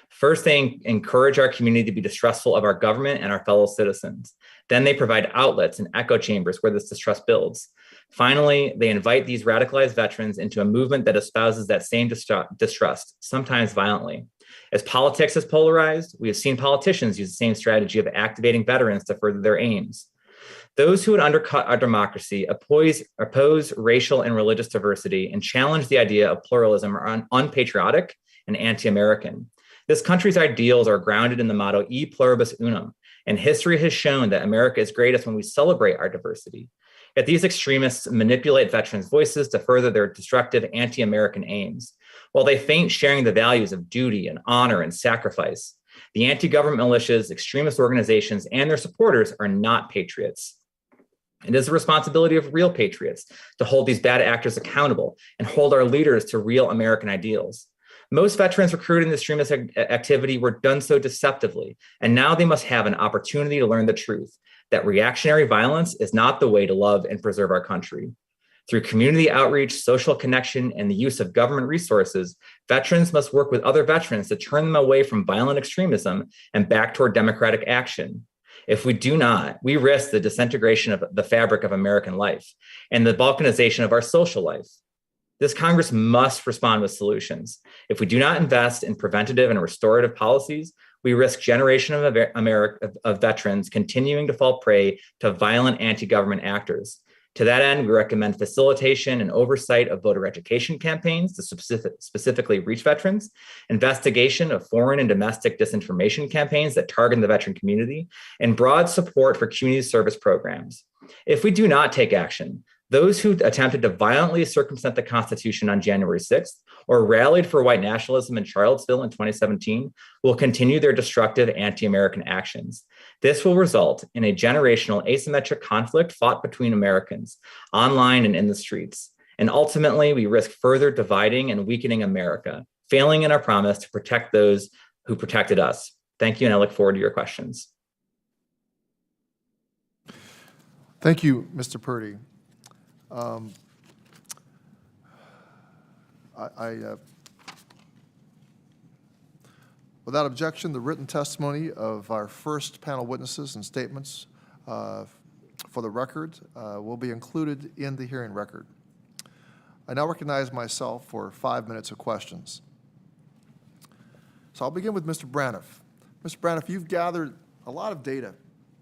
First, they encourage our community to be distrustful of our government and our fellow citizens. Then they provide outlets and echo chambers where this distrust builds. Finally, they invite these radicalized veterans into a movement that espouses that same distrust, sometimes violently. As politics has polarized, we have seen politicians use the same strategy of activating veterans to further their aims. Those who would undercut our democracy oppose racial and religious diversity and challenge the idea of pluralism are unpatriotic and anti-American. This country's ideals are grounded in the motto E pluribus unum, and history has shown that America is greatest when we celebrate our diversity. Yet these extremists manipulate veterans' voices to further their destructive anti-American aims. While they feign sharing the values of duty and honor and sacrifice, the anti-government militias, extremist organizations, and their supporters are not patriots. It is the responsibility of real patriots to hold these bad actors accountable and hold our leaders to real American ideals. Most veterans recruited in extremist activity were done so deceptively, and now they must have an opportunity to learn the truth, that reactionary violence is not the way to love and preserve our country. Through community outreach, social connection, and the use of government resources, veterans must work with other veterans to turn them away from violent extremism and back toward democratic action. If we do not, we risk the disintegration of the fabric of American life and the balkanization of our social life. This Congress must respond with solutions. If we do not invest in preventative and restorative policies, we risk generation of veterans continuing to fall prey to violent anti-government actors. To that end, we recommend facilitation and oversight of voter education campaigns to specifically reach veterans, investigation of foreign and domestic disinformation campaigns that target the veteran community, and broad support for community service programs. If we do not take action, those who attempted to violently circumvent the Constitution on January 6th or rallied for white nationalism in Charlottesville in 2017 will continue their destructive anti-American actions. This will result in a generational asymmetric conflict fought between Americans, online and in the streets. And ultimately, we risk further dividing and weakening America, failing in our promise to protect those who protected us. Thank you, and I look forward to your questions. Thank you, Mr. Purdy. Without objection, the written testimony of our first panel witnesses and statements for the record will be included in the hearing record. I now recognize myself for 5 minutes of questions. So I'll begin with Mr. Braniff. Mr. Braniff, you've gathered a lot of data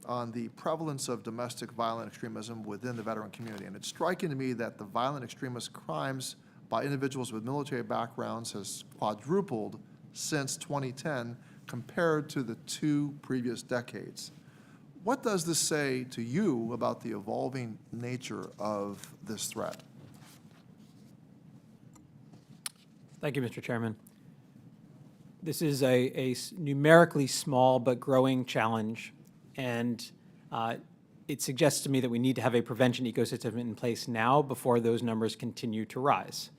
on the prevalence of domestic violent extremism within the veteran community. And it's striking to me that the violent extremist crimes by individuals with military backgrounds has quadrupled since 2010 compared to the 2 previous decades. What does this say to you about the evolving nature of this threat? Thank you, Mr. Chairman. This is a numerically small but growing challenge, and it suggests to me that we need to have a prevention ecosystem in place now before those numbers continue to rise.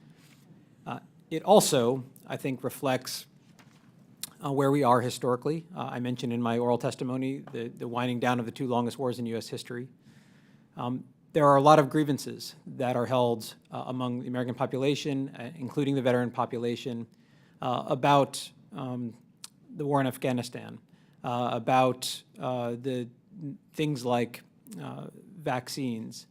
It also, I think, reflects where we are historically. I mentioned in my oral testimony the winding down of the 2 longest wars in U.S. history. There are a lot of grievances that are held among the American population, including the veteran population, about the war in Afghanistan, about the things like vaccines.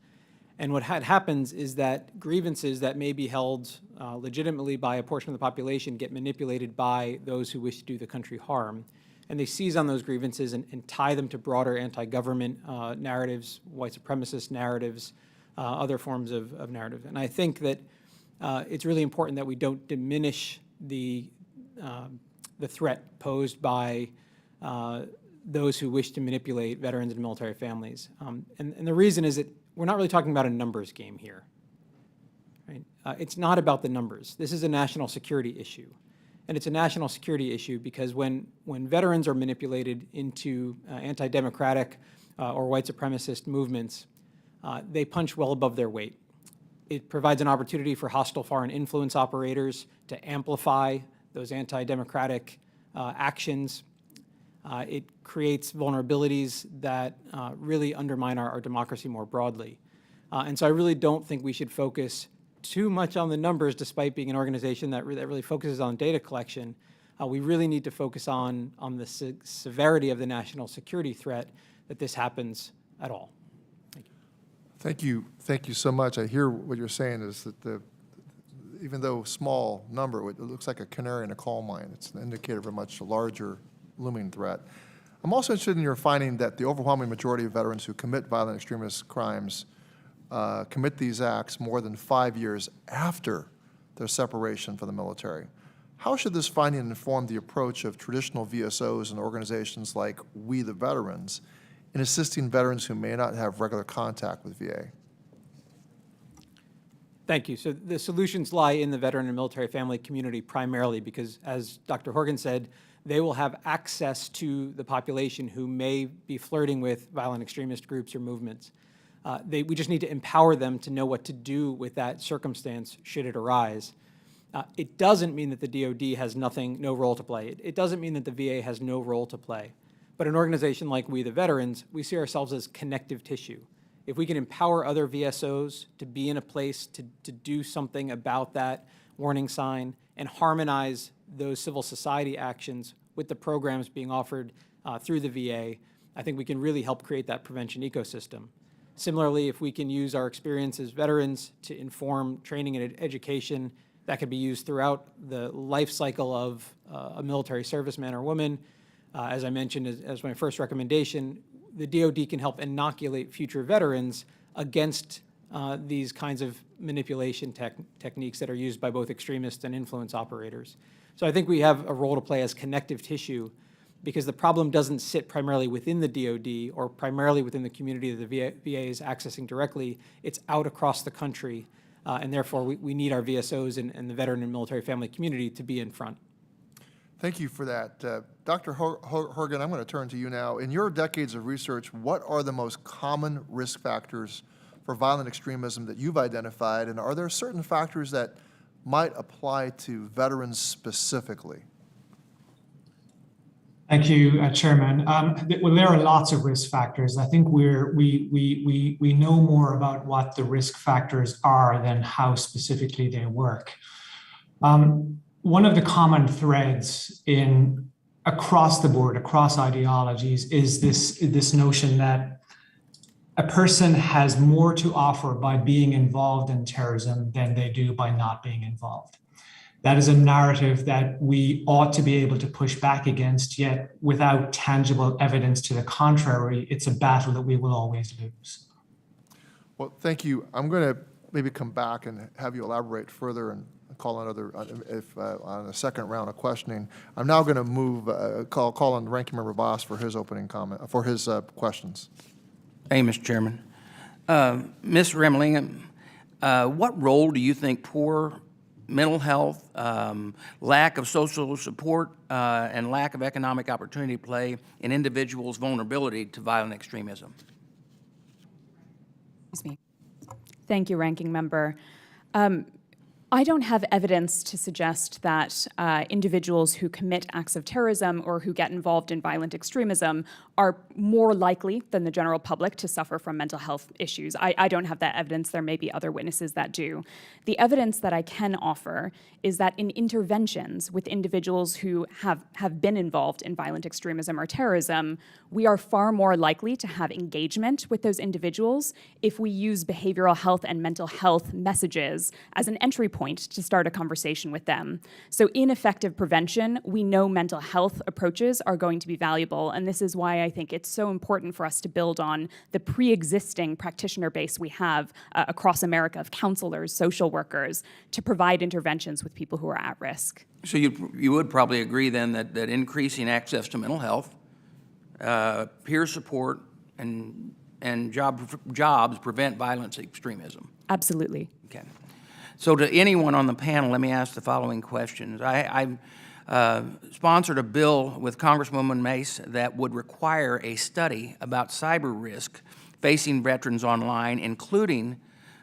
And what happens is that grievances that may be held legitimately by a portion of the population get manipulated by those who wish to do the country harm. And they seize on those grievances and tie them to broader anti-government narratives, white supremacist narratives, other forms of narrative. And I think that it's really important that we don't diminish the threat posed by those who wish to manipulate veterans and military families. And the reason is that we're not really talking about a numbers game here. Right? It's not about the numbers. This is a national security issue. And it's a national security issue because when veterans are manipulated into anti-democratic or white supremacist movements, they punch well above their weight. It provides an opportunity for hostile foreign influence operators to amplify those anti-democratic actions. It creates vulnerabilities that really undermine our democracy more broadly. And so I really don't think we should focus too much on the numbers, despite being an organization that really focuses on data collection. We really need to focus on the severity of the national security threat that this happens at all. Thank you. Thank you so much. I hear what you're saying is that even though small number, it looks like a canary in a coal mine. It's an indicator of a much larger looming threat. I'm also interested in your finding that the overwhelming majority of veterans who commit violent extremist crimes commit these acts more than 5 years after their separation from the military. How should this finding inform the approach of traditional VSOs and organizations like We the Veterans in assisting veterans who may not have regular contact with VA? Thank you. So the solutions lie in the veteran and military family community primarily because, as Dr. Horgan said, they will have access to the population who may be flirting with violent extremist groups or movements. We just need to empower them to know what to do with that circumstance should it arise. It doesn't mean that the DoD has no role to play. It doesn't mean that the VA has no role to play. But an organization like We the Veterans, we see ourselves as connective tissue. If we can empower other VSOs to be in a place to do something about that warning sign and harmonize those civil society actions with the programs being offered through the VA, I think we can really help create that prevention ecosystem. Similarly, if we can use our experience as veterans to inform training and education, that could be used throughout the life cycle of a military serviceman or woman. As I mentioned as my first recommendation, the DoD can help inoculate future veterans against these kinds of manipulation techniques that are used by both extremists and influence operators. So I think we have a role to play as connective tissue, because the problem doesn't sit primarily within the DoD or primarily within the community that the VA is accessing directly. It's out across the country, and therefore we need our VSOs and the veteran and military family community to be in front. Thank you for that. Dr. Horgan, I'm going to turn to you now. In your decades of research, what are the most common risk factors for violent extremism that you've identified, and are there certain factors that might apply to veterans specifically? Thank you, Chairman. Well, there are lots of risk factors. I think we know more about what the risk factors are than how specifically they work. One of the common threads across the board, across ideologies, is this notion that a person has more to offer by being involved in terrorism than they do by not being involved. That is a narrative that we ought to be able to push back against, yet without tangible evidence to the contrary, it's a battle that we will always lose. Well, thank you. I'm going to maybe come back and have you elaborate further and call on on a second round of questioning. I'm now going to call on Ranking Member Boss for his opening comment, for his questions. Hey, Mr. Chairman. Ms. Remlingham, what role do you think poor mental health, lack of social support, and lack of economic opportunity play in individuals' vulnerability to violent extremism? Excuse me. Thank you, Ranking Member. I don't have evidence to suggest that individuals who commit acts of terrorism or who get involved in violent extremism are more likely than the general public to suffer from mental health issues. I don't have that evidence. There may be other witnesses that do. The evidence that I can offer is that in interventions with individuals who have been involved in violent extremism or terrorism, we are far more likely to have engagement with those individuals if we use behavioral health and mental health messages as an entry point to start a conversation with them. So in effective prevention, we know mental health approaches are going to be valuable, and this is why I think it's so important for us to build on the pre-existing practitioner base we have across America of counselors, social workers, to provide interventions with people who are at risk. So you would probably agree then that increasing access to mental health, peer support, and jobs prevent violent extremism? Absolutely. Okay. So to anyone on the panel, let me ask the following questions. I sponsored a bill with Congresswoman Mace that would require a study about cyber risk facing veterans online, including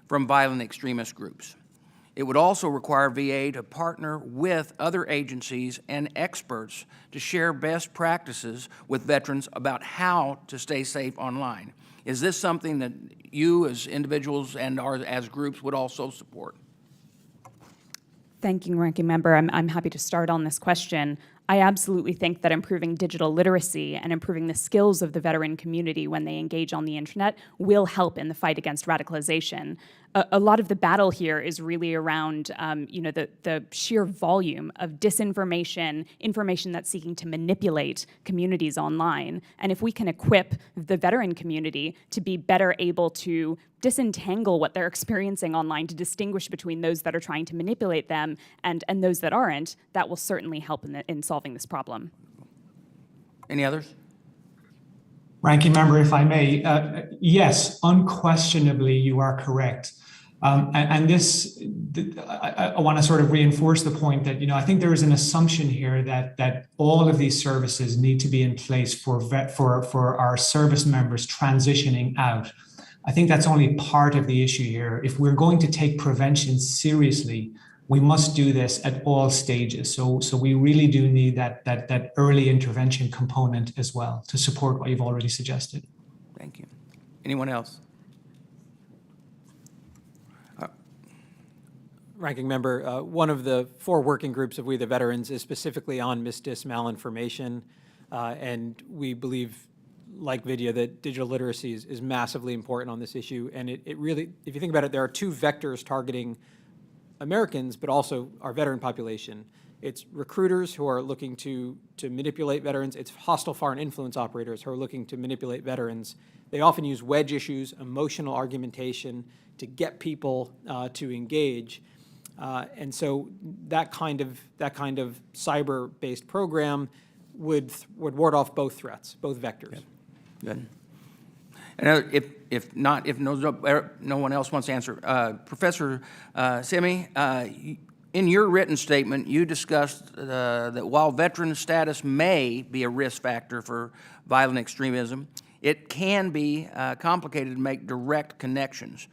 from violent extremist groups. It would also require VA to partner with other agencies and experts to share best practices with veterans about how to stay safe online. Is this something that you as individuals and as groups would also support? Thank you, Ranking Member. I'm happy to start on this question. I absolutely think that improving digital literacy and improving the skills of the veteran community when they engage on the internet will help in the fight against radicalization. A lot of the battle here is really around the sheer volume of disinformation, information that's seeking to manipulate communities online. And if we can equip the veteran community to be better able to disentangle what they're experiencing online, to distinguish between those that are trying to manipulate them and those that aren't, that will certainly help in solving this problem. Any others? Ranking Member, if I may, yes, unquestionably you are correct. I want to sort of reinforce the point that, I think there is an assumption here that all of these services need to be in place for our service members transitioning out. I think that's only part of the issue here. If we're going to take prevention seriously, we must do this at all stages. So we really do need that early intervention component as well to support what you've already suggested. Thank you. Anyone else? Ranking Member, one of the 4 working groups of We the Veterans is specifically on misdis malinformation, and we believe, like Vidya, that digital literacy is massively important on this issue. And it really, if you think about it, there are 2 vectors targeting Americans, but also our veteran population. It's recruiters who are looking to manipulate veterans. It's hostile foreign influence operators who are looking to manipulate veterans. They often use wedge issues, emotional argumentation to get people to engage. And so that kind of cyber-based program would ward off both threats, both vectors. Good. And if no one else wants to answer, Professor Simi, in your written statement, you discussed that while veteran status may be a risk factor for violent extremism, it can be complicated to make direct connections.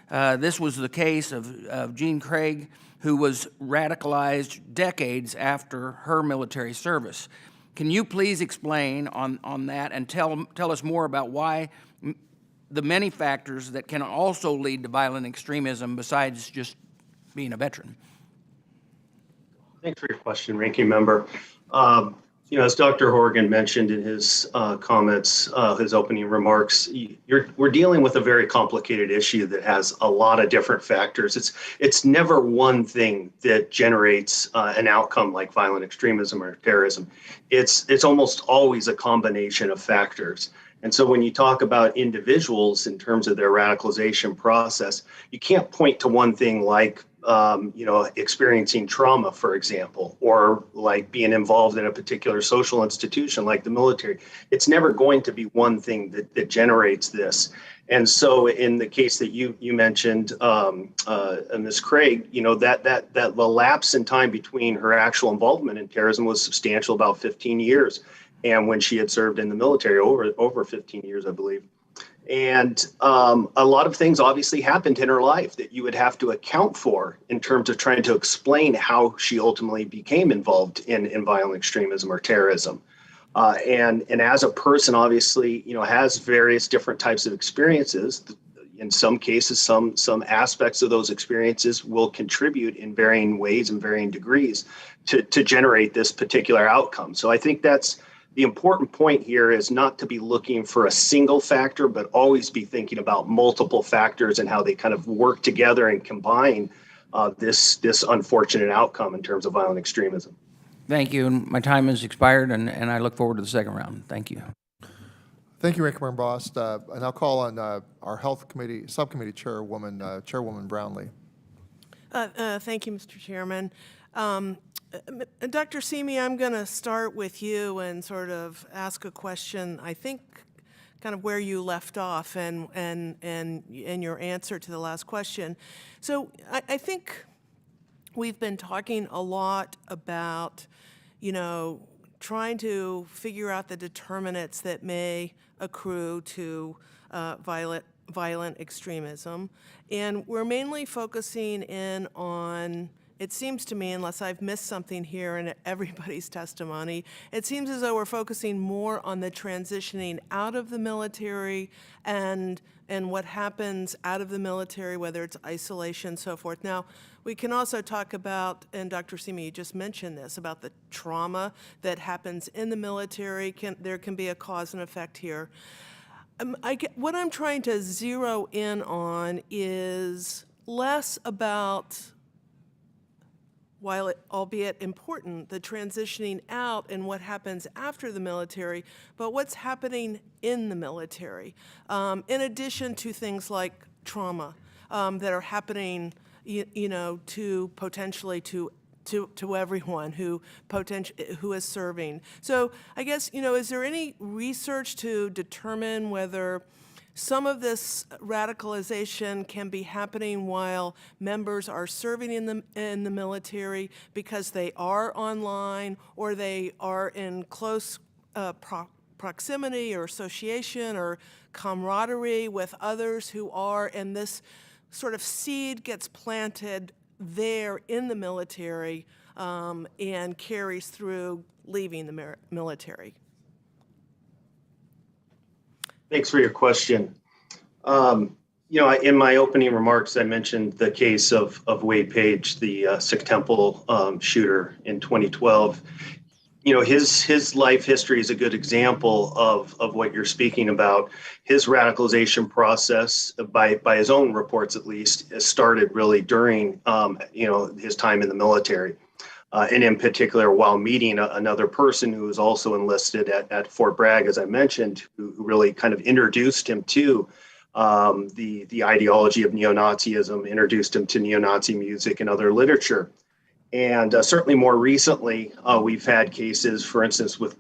This was the case of Jean Craig, who was radicalized decades after her military service. Can you please explain on that and tell us more about why the many factors that can also lead to violent extremism besides just being a veteran? Thanks for your question, Ranking Member. As Dr. Horgan mentioned in his comments, his opening remarks, we're dealing with a very complicated issue that has a lot of different factors. It's never one thing that generates an outcome like violent extremism or terrorism. It's almost always a combination of factors. And so when you talk about individuals in terms of their radicalization process, you can't point to one thing like experiencing trauma, for example, or like being involved in a particular social institution like the military. It's never going to be one thing that generates this. And so in the case that you mentioned, Ms. Craig, that the lapse in time between her actual involvement in terrorism was substantial, about 15 years. And when she had served in the military, over 15 years, I believe. And a lot of things obviously happened in her life that you would have to account for in terms of trying to explain how she ultimately became involved in violent extremism or terrorism. And as a person, obviously, has various different types of experiences. In some cases, some aspects of those experiences will contribute in varying ways and varying degrees to generate this particular outcome. So I think that's the important point here, is not to be looking for a single factor, but always be thinking about multiple factors and how they kind of work together and combine this unfortunate outcome in terms of violent extremism. Thank you. And my time has expired, and I look forward to the second round. Thank you. Thank you, Ranking Member Bost. And I'll call on our Health Committee Subcommittee Chairwoman, Chairwoman Brownlee. Thank you, Mr. Chairman. Dr. Simi, I'm going to start with you and sort of ask a question, I think, kind of where you left off and your answer to the last question. So I think we've been talking a lot about, trying to figure out the determinants that may accrue to violent extremism. And we're mainly focusing in on, it seems to me, unless I've missed something here in everybody's testimony, it seems as though we're focusing more on the transitioning out of the military and what happens out of the military, whether it's isolation, so forth. Now, we can also talk about, and Dr. Simi, you just mentioned this, about the trauma that happens in the military. There can be a cause and effect here. What I'm trying to zero in on is less about, while it, albeit important, the transitioning out and what happens after the military, but what's happening in the military, in addition to things like trauma that are happening, to potentially to everyone who is serving. So I guess, is there any research to determine whether some of this radicalization can be happening while members are serving in the military because they are online or they are in close proximity or association or camaraderie with others who are, and this sort of seed gets planted there in the military and carries through leaving the military? Thanks for your question. In my opening remarks, I mentioned the case of Wade Page, the Sikh Temple shooter in 2012. His life history is a good example of what you're speaking about. His radicalization process, by his own reports at least, started really during his time in the military. And in particular, while meeting another person who was also enlisted at Fort Bragg, as I mentioned, who really kind of introduced him to the ideology of neo-Nazism, introduced him to neo-Nazi music and other literature. And certainly more recently, we've had cases, for instance, with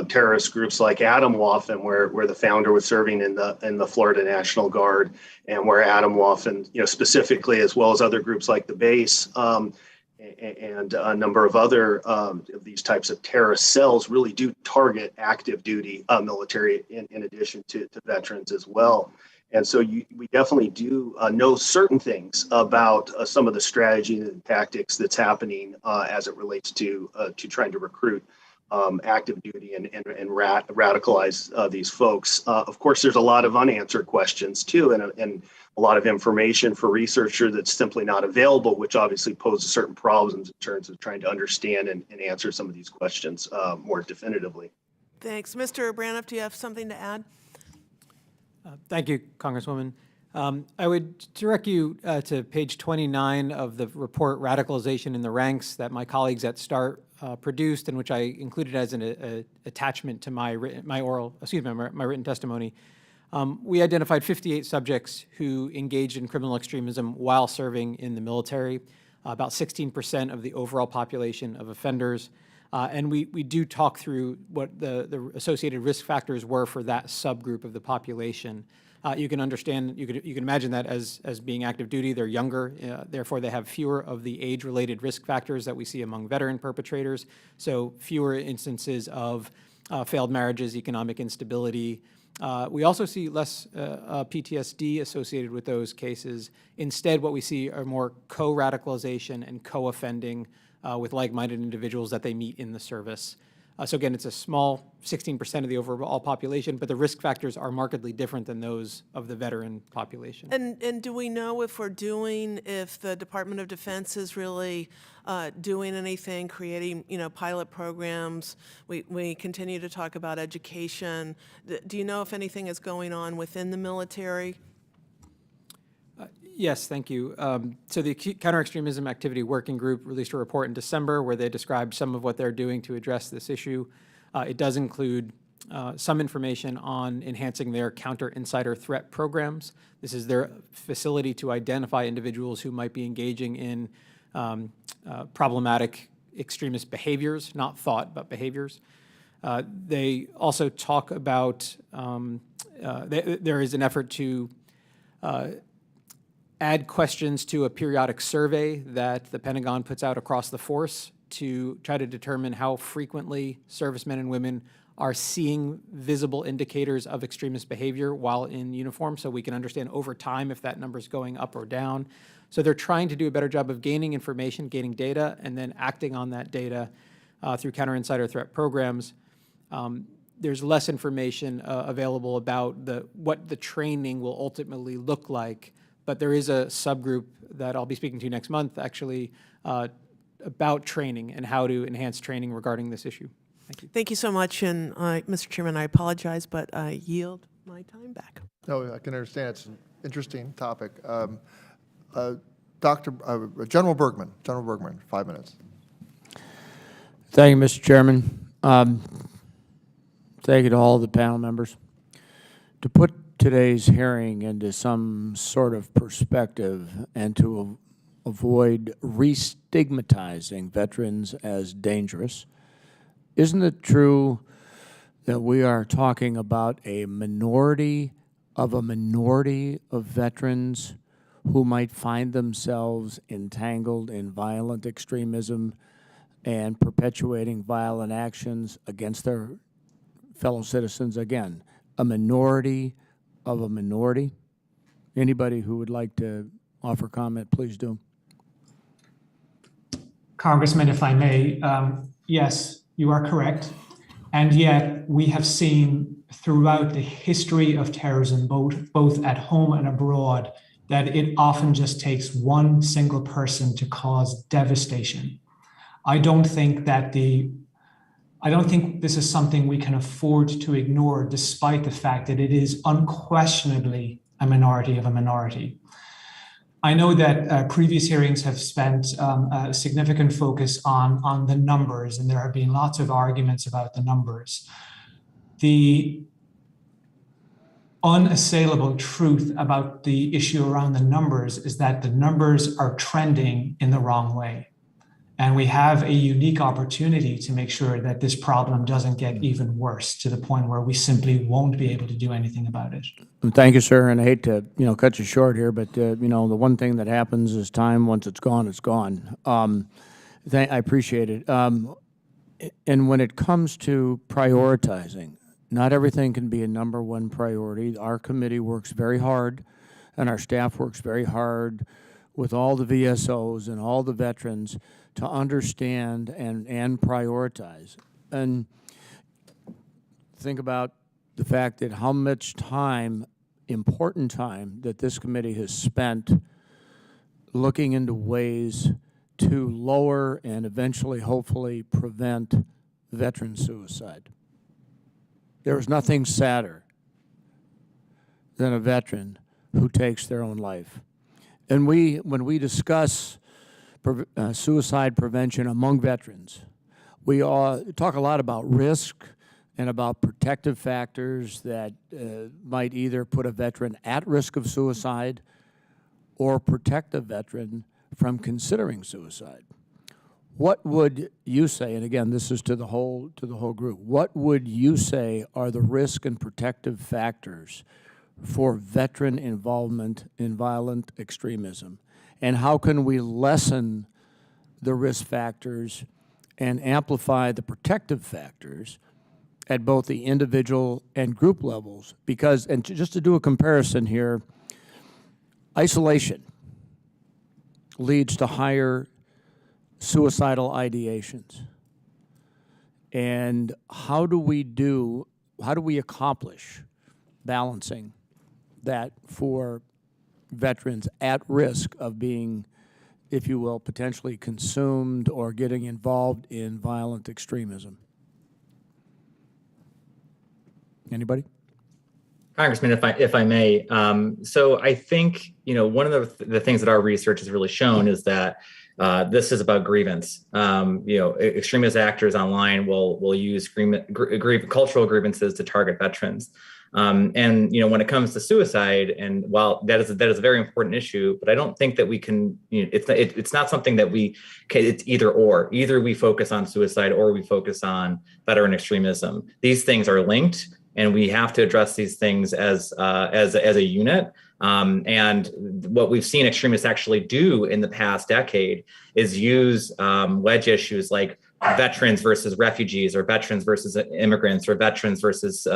terrorist groups like Atomwaffen, where the founder was serving in the Florida National Guard, and where Atomwaffen, specifically, as well as other groups like the Base and a number of other of these types of terrorist cells, really do target active duty military in addition to veterans as well. And so we definitely do know certain things about some of the strategy and tactics that's happening as it relates to trying to recruit active duty and radicalize these folks. Of course, there's a lot of unanswered questions too, and a lot of information for researcher that's simply not available, which obviously poses certain problems in terms of trying to understand and answer some of these questions more definitively. Thanks. Mr. Braniff, do you have something to add? Thank you, Congresswoman. I would direct you to page 29 of the report, Radicalization in the Ranks, that my colleagues at START produced, and which I included as an attachment to my written testimony. We identified 58 subjects who engaged in criminal extremism while serving in the military, about 16% of the overall population of offenders. And we do talk through what the associated risk factors were for that subgroup of the population. You can understand, you can imagine that as being active duty, they're younger, therefore they have fewer of the age-related risk factors that we see among veteran perpetrators, so fewer instances of failed marriages, economic instability. We also see less PTSD associated with those cases. Instead, what we see are more co-radicalization and co-offending with like-minded individuals that they meet in the service. So again, it's a small 16% of the overall population, but the risk factors are markedly different than those of the veteran population. And do we know if the Department of Defense is really doing anything, creating, pilot programs? We continue to talk about education. Do you know if anything is going on within the military? Yes, thank you. So the Counter-Extremism Activity Working Group released a report in December where they described some of what they're doing to address this issue. It does include some information on enhancing their counter-insider threat programs. This is their facility to identify individuals who might be engaging in problematic extremist behaviors, not thought, but behaviors. They also talk about, there is an effort to add questions to a periodic survey that the Pentagon puts out across the force to try to determine how frequently servicemen and women are seeing visible indicators of extremist behavior while in uniform, so we can understand over time if that number is going up or down. So they're trying to do a better job of gaining information, gaining data, and then acting on that data through counter-insider threat programs. There's less information available about what the training will ultimately look like, but there is a subgroup that I'll be speaking to next month, actually, about training and how to enhance training regarding this issue. Thank you. Thank you so much, and Mr. Chairman, I apologize, but I yield my time back. No, I can understand. It's an interesting topic. General Bergman, 5 minutes. Thank you, Mr. Chairman. Thank you to all the panel members. To put today's hearing into some sort of perspective and to avoid re-stigmatizing veterans as dangerous, isn't it true that we are talking about a minority of veterans who might find themselves entangled in violent extremism and perpetuating violent actions against their fellow citizens? Again, a minority of a minority. Anybody who would like to offer comment, please do. Congressman, if I may, yes, you are correct. And yet we have seen throughout the history of terrorism, both at home and abroad, that it often just takes one single person to cause devastation. I don't think this is something we can afford to ignore, despite the fact that it is unquestionably a minority of a minority. I know that previous hearings have spent a significant focus on the numbers, and there have been lots of arguments about the numbers. The unassailable truth about the issue around the numbers is that the numbers are trending in the wrong way. And we have a unique opportunity to make sure that this problem doesn't get even worse to the point where we simply won't be able to do anything about it. Thank you, sir. And I hate to, cut you short here, but, the one thing that happens is time, once it's gone, it's gone. I appreciate it. And when it comes to prioritizing, not everything can be a number one priority. Our committee works very hard, and our staff works very hard with all the VSOs and all the veterans to understand and prioritize. And think about the fact that how much time, important time, that this committee has spent looking into ways to lower and eventually, hopefully, prevent veteran suicide. There is nothing sadder than a veteran who takes their own life. And when we discuss suicide prevention among veterans, we talk a lot about risk and about protective factors that might either put a veteran at risk of suicide or protect a veteran from considering suicide. What would you say, and again, this is to the whole group, what would you say are the risk and protective factors for veteran involvement in violent extremism? And how can we lessen the risk factors and amplify the protective factors at both the individual and group levels? Because, and just to do a comparison here, isolation leads to higher suicidal ideations. And how do we accomplish balancing that for veterans at risk of being, if you will, potentially consumed or getting involved in violent extremism? Anybody? Congressman, if I may, so I think one of the things that our research has really shown is that this is about grievance. Extremist actors online will use cultural grievances to target veterans. And when it comes to suicide, and while that is a very important issue, but I don't think that we can. It's not something that we can. It's either or. Either we focus on suicide or we focus on veteran extremism. These things are linked, and we have to address these things as a unit. And what we've seen extremists actually do in the past decade is use wedge issues like veterans versus refugees, or veterans versus immigrants, or veterans versus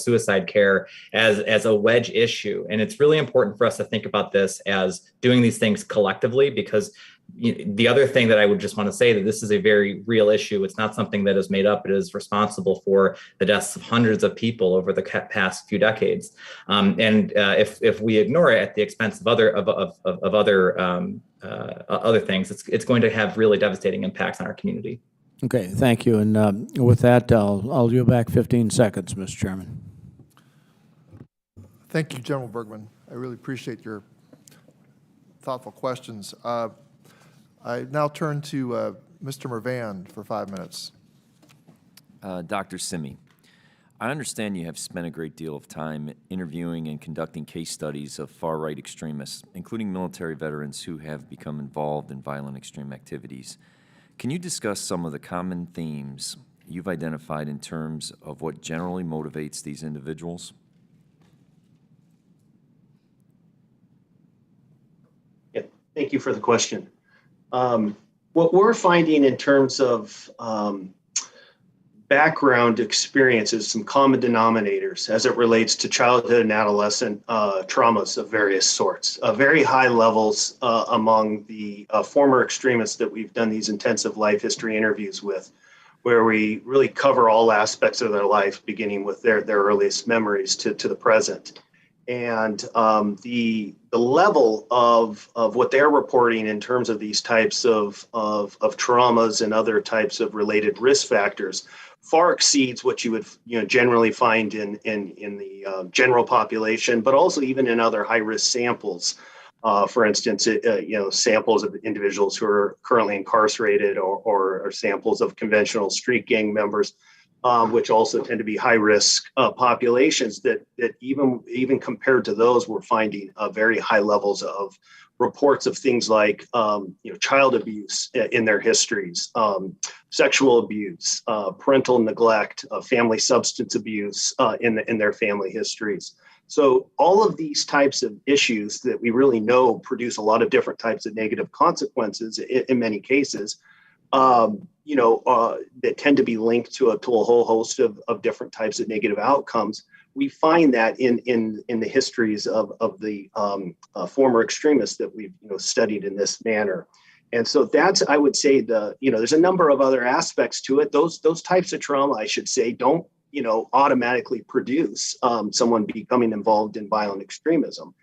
suicide care as a wedge issue. And it's really important for us to think about this as doing these things collectively, because the other thing that I would just want to say that this is a very real issue. It's not something that is made up. It is responsible for the deaths of hundreds of people over the past few decades. And if we ignore it at the expense of other things, it's going to have really devastating impacts on our community. Okay, thank you. And with that, I'll yield back 15 seconds, Mr. Chairman. Thank you, General Bergman. I really appreciate your thoughtful questions. I now turn to Mr. Mervan for 5 minutes. Dr. Simi, I understand you have spent a great deal of time interviewing and conducting case studies of far-right extremists, including military veterans who have become involved in violent extreme activities. Can you discuss some of the common themes you've identified in terms of what generally motivates these individuals? Yeah, thank you for the question. What we're finding in terms of background experiences, some common denominators as it relates to childhood and adolescent traumas of various sorts, very high levels among the former extremists that we've done these intensive life history interviews with, where we really cover all aspects of their life, beginning with their earliest memories to the present. And the level of what they're reporting in terms of these types of traumas and other types of related risk factors far exceeds what you would generally find in the general population, but also even in other high risk samples For instance, samples of individuals who are currently incarcerated or samples of conventional street gang members, which also tend to be high risk populations that even compared to those, we're finding very high levels of reports of things like child abuse in their histories, sexual abuse, parental neglect, family substance abuse in their family histories. So all of these types of issues that we really know produce a lot of different types of negative consequences in many cases, that tend to be linked to a whole host of different types of negative outcomes. We find that in the histories of the former extremists that we've studied in this manner. And so that's, I would say, there's a number of other aspects to it. Those types of trauma, I should say, don't automatically produce someone becoming involved in violent extremism.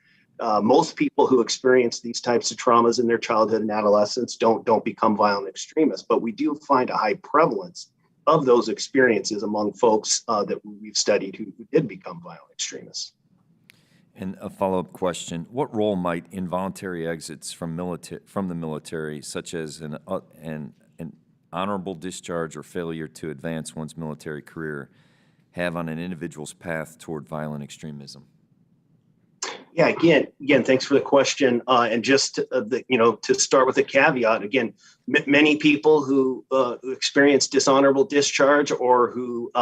Most people who experience these types of traumas in their childhood and adolescence don't become violent extremists, but we do find a high prevalence of those experiences among folks that we've studied who did become violent extremists. And a follow-up question: what role might involuntary exits from the military, such as an honorable discharge or failure to advance one's military career, have on an individual's path toward violent extremism? Yeah, again, thanks for the question. And just to start with a caveat, again, many people who experience dishonorable discharge or who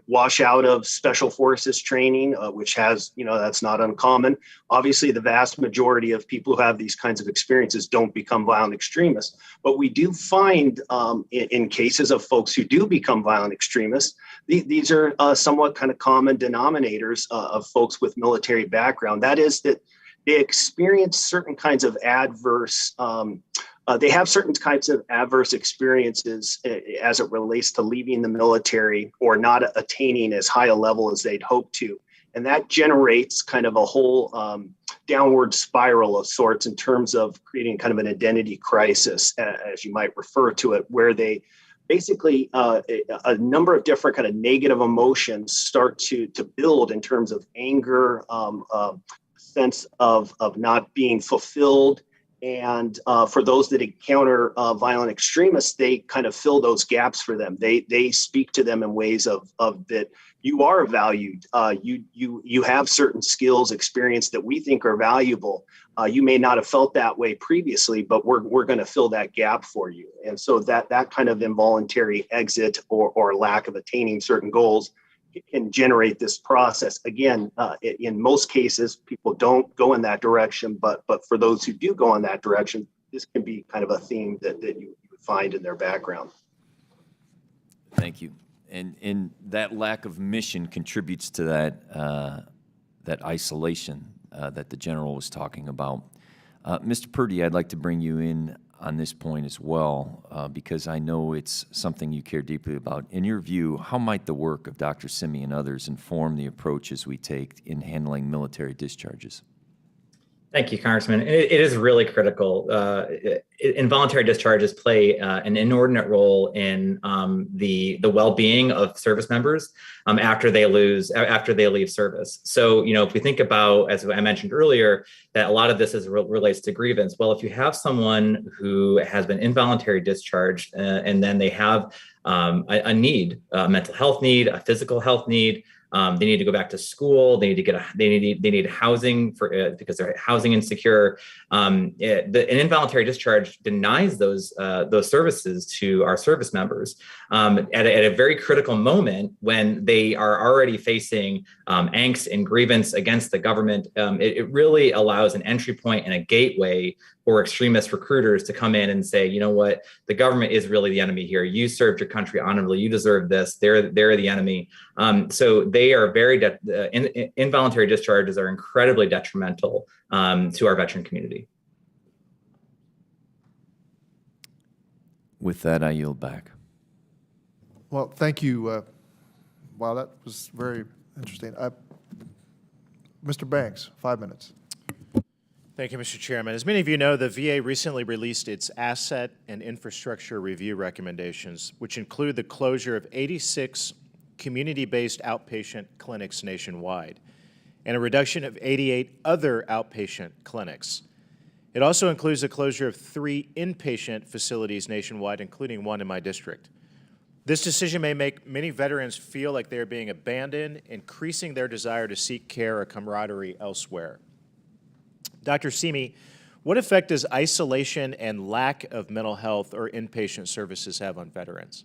wash out of special forces training, which has that's not uncommon. Obviously, the vast majority of people who have these kinds of experiences don't become violent extremists. But we do find in cases of folks who do become violent extremists, these are somewhat kind of common denominators of folks with military background. That is that they experience certain kinds of adverse, they have certain kinds of adverse experiences as it relates to leaving the military or not attaining as high a level as they'd hoped to. And that generates kind of a whole downward spiral of sorts in terms of creating kind of an identity crisis, as you might refer to it, where they basically a number of different kind of negative emotions start to build in terms of anger, sense of not being fulfilled. And for those that encounter violent extremists, they kind of fill those gaps for them. They speak to them in ways of that you are valued. You have certain skills, experience that we think are valuable. You may not have felt that way previously, but we're going to fill that gap for you. And so that kind of involuntary exit or lack of attaining certain goals can generate this process. Again, in most cases, people don't go in that direction, but for those who do go in that direction, this can be kind of a theme that you would find in their background. Thank you. And that lack of mission contributes to that isolation that the general was talking about. Mr. Purdy, I'd like to bring you in on this point as well, because I know it's something you care deeply about. In your view, how might the work of Dr. Simi and others inform the approaches we take in handling military discharges? Thank you, Congressman. It is really critical. Involuntary discharges play an inordinate role in the well-being of service members after they leave service. So, if we think about, as I mentioned earlier, that a lot of this relates to grievance. Well, if you have someone who has been involuntary discharged and then they have a need, a mental health need, a physical health need. They need to go back to school. They need housing because they're housing insecure. An involuntary discharge denies those services to our service members at a very critical moment when they are already facing angst and grievance against the government. It really allows an entry point and a gateway for extremist recruiters to come in and say, you know what, the government is really the enemy here. You served your country honorably. You deserve this. They're the enemy. So they are involuntary discharges are incredibly detrimental to our veteran community. With that, I yield back. Well, thank you. Wow, that was very interesting. Mr. Banks, 5 minutes. Thank you, Mr. Chairman. As many of you know, the VA recently released its asset and infrastructure review recommendations, which include the closure of 86 community-based outpatient clinics nationwide and a reduction of 88 other outpatient clinics. It also includes the closure of 3 inpatient facilities nationwide, including one in my district. This decision may make many veterans feel like they are being abandoned, increasing their desire to seek care or camaraderie elsewhere. Dr. Simi, what effect does isolation and lack of mental health or inpatient services have on veterans?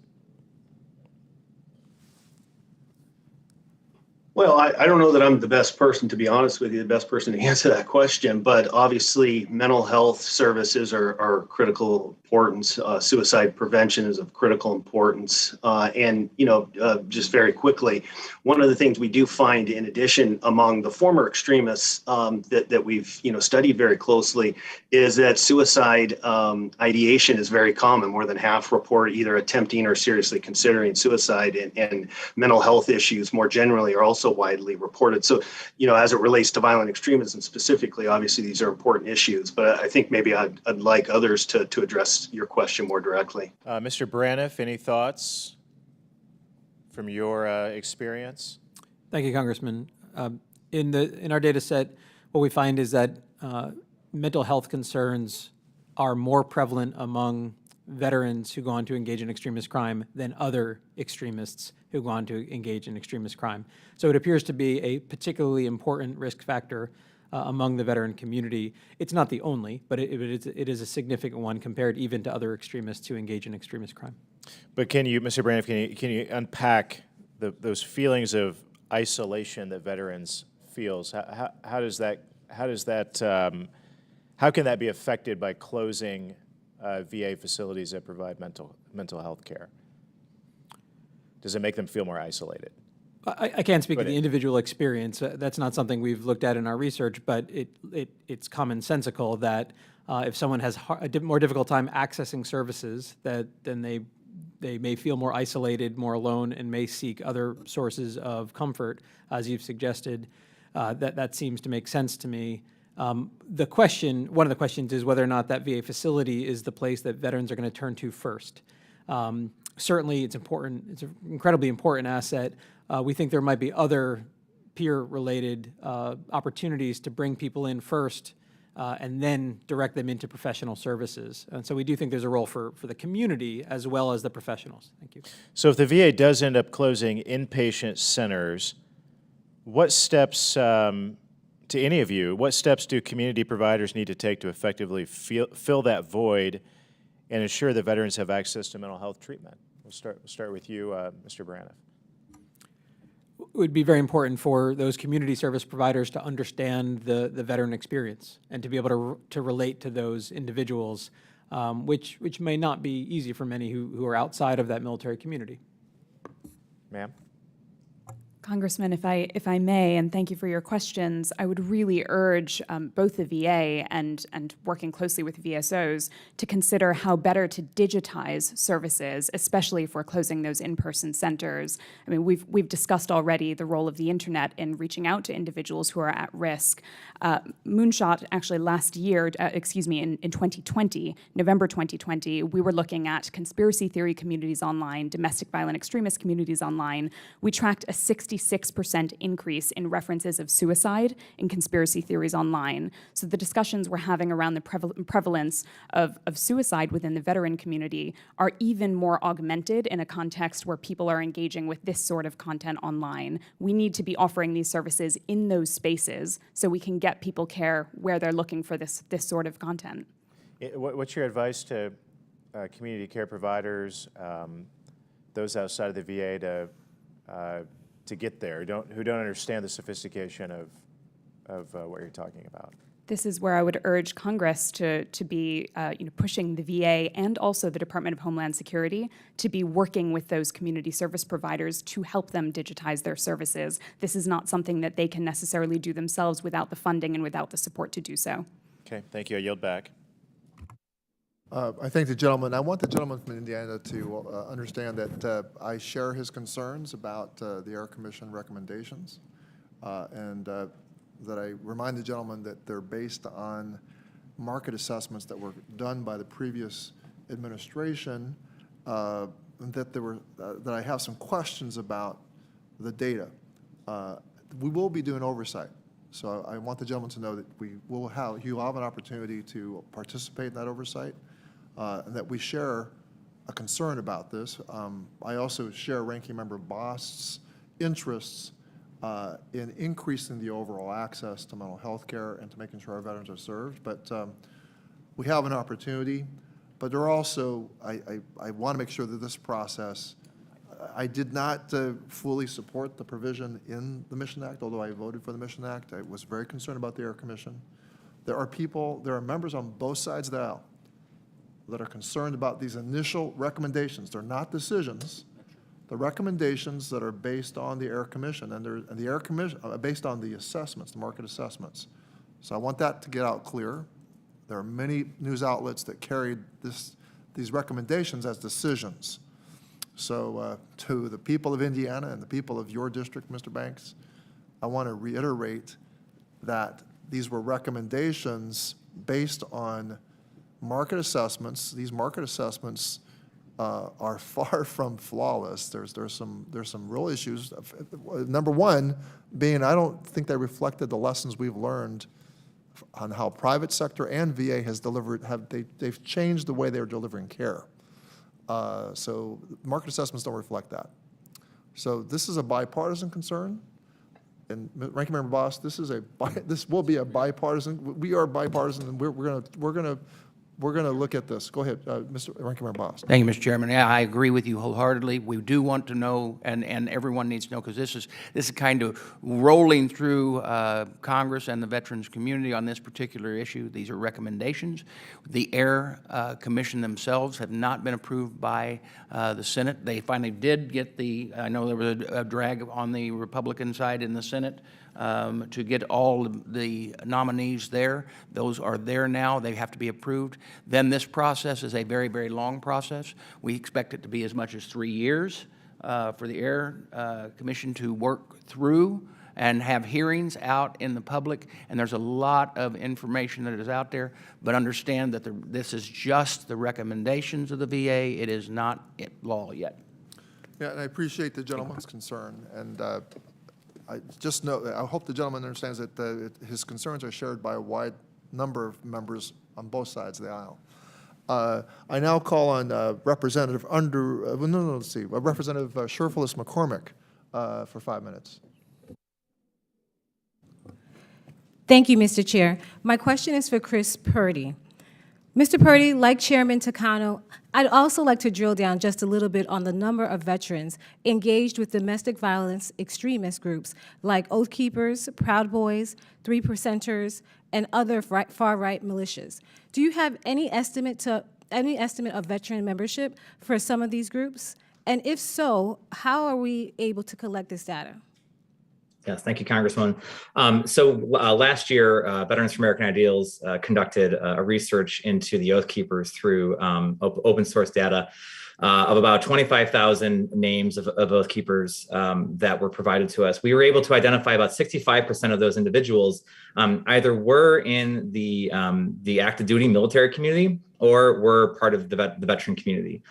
Well, I don't know that I'm the best person, to be honest with you, the best person to answer that question, but obviously mental health services are critical importance. Suicide prevention is of critical importance. And, just very quickly, one of the things we do find in addition among the former extremists that we've, studied very closely is that suicide ideation is very common. More than half report either attempting or seriously considering suicide, and mental health issues more generally are also widely reported. So, as it relates to violent extremism specifically, obviously these are important issues, but I think maybe I'd like others to address your question more directly. Mr. Braniff, any thoughts from your experience? Thank you, Congressman. In our data set, what we find is that mental health concerns are more prevalent among veterans who go on to engage in extremist crime than other extremists who go on to engage in extremist crime. So it appears to be a particularly important risk factor among the veteran community. It's not the only, but it is a significant one compared even to other extremists who engage in extremist crime. But can you, Mr. Braniff, can you unpack those feelings of isolation that veterans feels? How can that be affected by closing VA facilities that provide mental health care? Does it make them feel more isolated? I can't speak to the individual experience. That's not something we've looked at in our research, but it's commonsensical that if someone has a more difficult time accessing services, then they may feel more isolated, more alone, and may seek other sources of comfort, as you've suggested. That seems to make sense to me. One of the questions is whether or not that VA facility is the place that veterans are going to turn to first. Certainly, it's important. It's an incredibly important asset. We think there might be other peer-related opportunities to bring people in first and then direct them into professional services. And so we do think there's a role for the community as well as the professionals. Thank you. So if the VA does end up closing inpatient centers, what steps, to any of you, what steps do community providers need to take to effectively fill that void and ensure that veterans have access to mental health treatment? We'll start with you, Mr. Braniff. It would be very important for those community service providers to understand the veteran experience and to be able to relate to those individuals, which may not be easy for many who are outside of that military community. Ma'am? Congressman, if I may, and thank you for your questions, I would really urge both the VA and working closely with VSOs to consider how better to digitize services, especially if we're closing those in-person centers. I mean, we've discussed already the role of the internet in reaching out to individuals who are at risk. Moonshot, actually last year, in 2020, November 2020, we were looking at conspiracy theory communities online, domestic violent extremist communities online. We tracked a 66% increase in references of suicide in conspiracy theories online. So the discussions we're having around the prevalence of suicide within the veteran community are even more augmented in a context where people are engaging with this sort of content online. We need to be offering these services in those spaces so we can get people care where they're looking for this sort of content. What's your advice to community care providers, those outside of the VA to get there, who don't understand the sophistication of what you're talking about? This is where I would urge Congress to be pushing the VA and also the Department of Homeland Security to be working with those community service providers to help them digitize their services. This is not something that they can necessarily do themselves without the funding and without the support to do so. Okay, thank you. I yield back. I thank the gentleman. I want the gentleman from Indiana to understand that I share his concerns about the Air Commission recommendations, and that I remind the gentleman that they're based on market assessments that were done by the previous administration, and that I have some questions about the data. We will be doing oversight So I want the gentleman to know that you'll have an opportunity to participate in that oversight, and that we share a concern about this. I also share Ranking Member Bost's interests in increasing the overall access to mental health care and to making sure our veterans are served. But we have an opportunity, but there are also, I want to make sure that this process, I did not fully support the provision in the Mission Act, although I voted for the Mission Act. I was very concerned about the Air Commission. There are members on both sides of the aisle that are concerned about these initial recommendations. They're not decisions. The recommendations that are based on the Air Commission, and the Air Commission based on the assessments, the market assessments. So I want that to get out clear. There are many news outlets that carried these recommendations as decisions. So to the people of Indiana and the people of your district, Mr. Banks, I want to reiterate that these were recommendations based on market assessments. These market assessments are far from flawless. There's some real issues. Number one being, I don't think they reflected the lessons we've learned on how private sector and VA has delivered. They've changed the way they're delivering care. So market assessments don't reflect that. So this is a bipartisan concern. And Ranking Member Boss, this will be a bipartisan. We are bipartisan, and we're gonna look at this. Go ahead, Mr. Ranking Member Boss. Thank you, Mr. Chairman. Yeah, I agree with you wholeheartedly. We do want to know, and everyone needs to know, because this is kind of rolling through Congress and the veterans community on this particular issue. These are recommendations. The Air Commission themselves have not been approved by the Senate. They finally did get I know there was a drag on the Republican side in the Senate to get all the nominees there. Those are there now. They have to be approved. Then this process is a very, very long process. We expect it to be as much as 3 years for the Air Commission to work through and have hearings out in the public. And there's a lot of information that is out there, but understand that this is just the recommendations of the VA. It is not law yet. Yeah, and I appreciate the gentleman's concern. And I hope the gentleman understands that his concerns are shared by a wide number of members on both sides of the aisle. I now call on Representative Representative Sherfilis McCormick for 5 minutes. Thank you, Mr. Chair. My question is for Chris Purdy. Mr. Purdy, like Chairman Takano, I'd also like to drill down just a little bit on the number of veterans engaged with domestic violence extremist groups like Oath Keepers, Proud Boys, 3%ers, and other far-right militias. Do you have any estimate of veteran membership for some of these groups? And if so, how are we able to collect this data? Yes, thank you, Congresswoman. Last year, Veterans for American Ideals conducted a research into the Oath Keepers through open source data of about 25,000 names of Oath Keepers that were provided to us. We were able to identify about 65% of those individuals either were in the active duty military community or were part of the veteran community.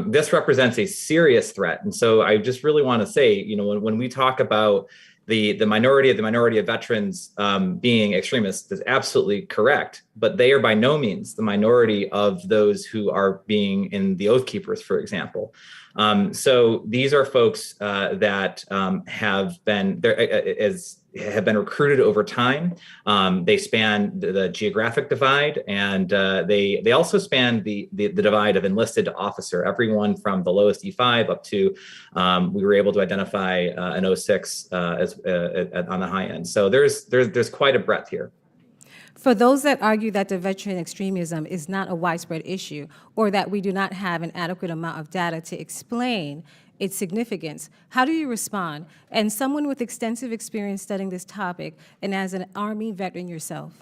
This represents a serious threat. And so I just really want to say, when we talk about the minority of veterans being extremists is absolutely correct, but they are by no means the minority of those who are being in the Oath Keepers, for example. So these are folks that have been recruited over time. They span the geographic divide, and they also span the divide of enlisted to officer, everyone from the lowest E5 up to, we were able to identify an 06 on the high end. So there's quite a breadth here. For those that argue that the veteran extremism is not a widespread issue or that we do not have an adequate amount of data to explain its significance, how do you respond? And someone with extensive experience studying this topic and as an Army veteran yourself.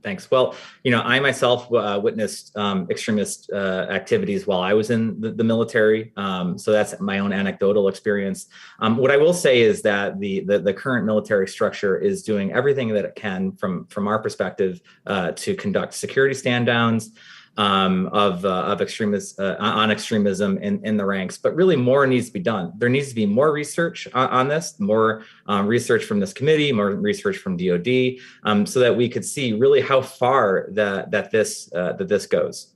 Thanks. Well, I myself witnessed extremist activities while I was in the military. So that's my own anecdotal experience. What I will say is that the current military structure is doing everything that it can from our perspective to conduct security stand downs, of extremism in the ranks. But really, more needs to be done. There needs to be more research on this, more research from this committee, more research from DoD, so that we could see really how far that this goes.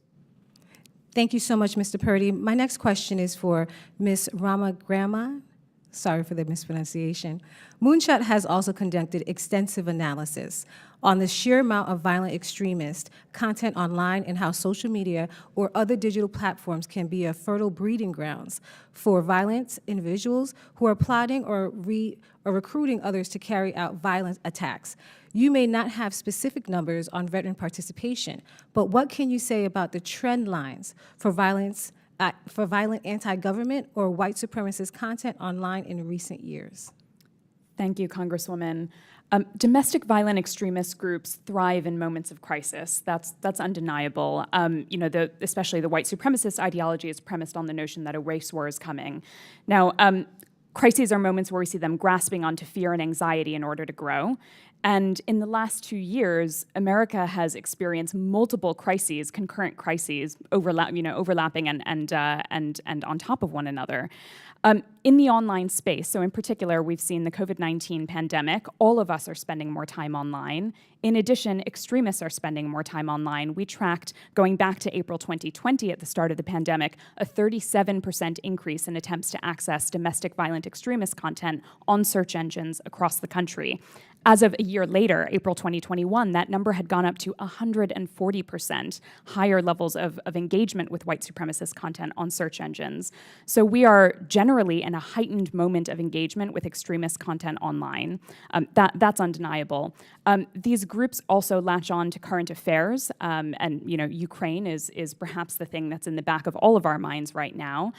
Thank you so much, Mr. Purdy. My next question is for Ms. Ramagrama. Sorry for the mispronunciation. Moonshot has also conducted extensive analysis on the sheer amount of violent extremist content online and how social media or other digital platforms can be a fertile breeding grounds for violent individuals who are plotting or recruiting others to carry out violent attacks. You may not have specific numbers on veteran participation, but what can you say about the trend lines for violent anti-government or white supremacist content online in recent years? Thank you, Congresswoman. Domestic violent extremist groups thrive in moments of crisis. That's undeniable. Especially the white supremacist ideology is premised on the notion that a race war is coming. Now, crises are moments where we see them grasping onto fear and anxiety in order to grow. And in the last 2 years, America has experienced multiple crises, concurrent crises, overlapping and on top of one another. In the online space, so in particular, we've seen the COVID-19 pandemic. All of us are spending more time online. In addition, extremists are spending more time online. We tracked, going back to April 2020 at the start of the pandemic, a 37% increase in attempts to access domestic violent extremist content on search engines across the country. As of a year later, April 2021, that number had gone up to 140% higher levels of engagement with white supremacist content on search engines. So we are generally in a heightened moment of engagement with extremist content online. That's undeniable. These groups also latch on to current affairs, and Ukraine is perhaps the thing that's in the back of all of our minds right now.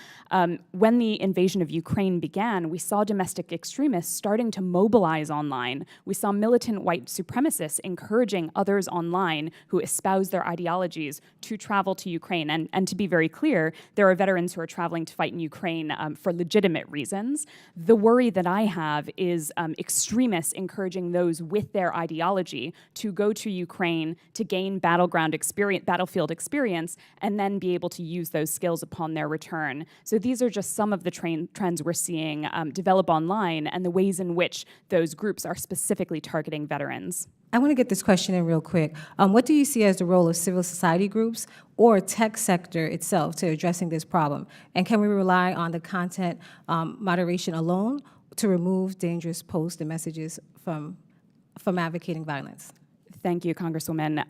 When the invasion of Ukraine began, we saw domestic extremists starting to mobilize online. We saw militant white supremacists encouraging others online who espouse their ideologies to travel to Ukraine. And to be very clear, there are veterans who are traveling to fight in Ukraine for legitimate reasons. The worry that I have is extremists encouraging those with their ideology to go to Ukraine to gain battlefield experience, and then be able to use those skills upon their return. So these are just some of the trends we're seeing develop online and the ways in which those groups are specifically targeting veterans. I want to get this question in real quick. What do you see as the role of civil society groups or tech sector itself to addressing this problem? And can we rely on the content moderation alone to remove dangerous posts and messages from advocating violence? Thank you, Congresswoman.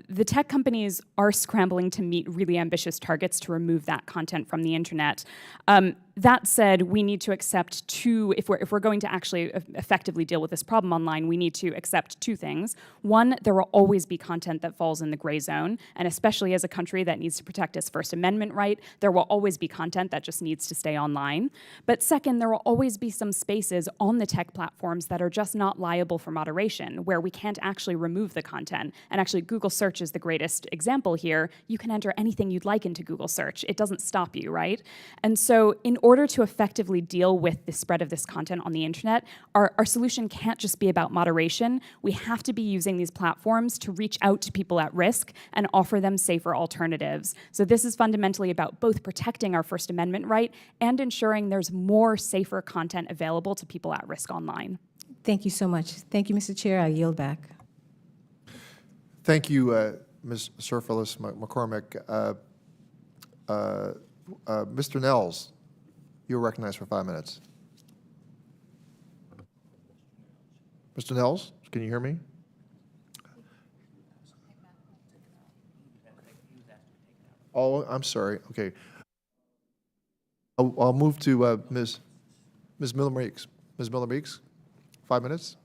The tech companies are scrambling to meet really ambitious targets to remove that content from the internet. That said, we need to accept if we're going to actually effectively deal with this problem online, we need to accept two things. One, there will always be content that falls in the gray zone, and especially as a country that needs to protect its First Amendment right, there will always be content that just needs to stay online. But second, there will always be some spaces on the tech platforms that are just not liable for moderation, where we can't actually remove the content. And actually, Google search is the greatest example here. You can enter anything you'd like into Google search. It doesn't stop you, right? And so in order to effectively deal with the spread of this content on the internet, our solution can't just be about moderation. We have to be using these platforms to reach out to people at risk and offer them safer alternatives. So this is fundamentally about both protecting our First Amendment right and ensuring there's more safer content available to people at risk online. Thank you so much. Thank you, Mr. Chair. I yield back. Thank you, Ms. Sir Phyllis McCormick. Mr. Nels, you're recognized for 5 minutes. Mr. Nels, can you hear me? Oh, I'm sorry. Okay. I'll move to Ms. Miller-Meeks. Ms. Miller-Meeks, 5 minutes.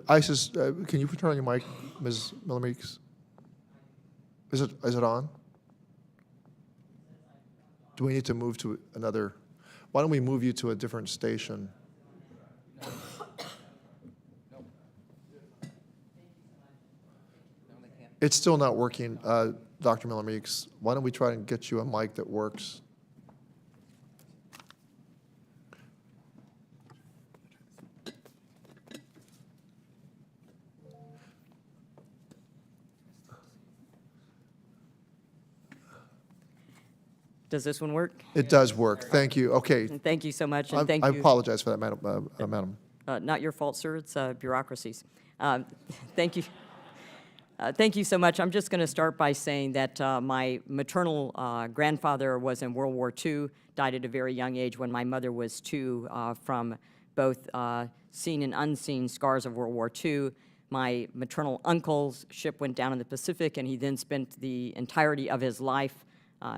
Isis, can you turn on your mic, Ms. Miller-Meeks? Is it on? Do we need to move to another? Why don't we move you to a different station? It's still not working, Dr. Miller-Meeks. Why don't we try and get you a mic that works? Does this one work? It does work. Thank you. Okay. Thank you so much, and thank I you. apologize for that, Madam. Not your fault, sir. It's bureaucracies. Thank you. Thank you so much. I'm just going to start by saying that my maternal grandfather was in World War II, died at a very young age when my mother was 2 from both seen and unseen scars of World War II. My maternal uncle's ship went down in the Pacific, and he then spent the entirety of his life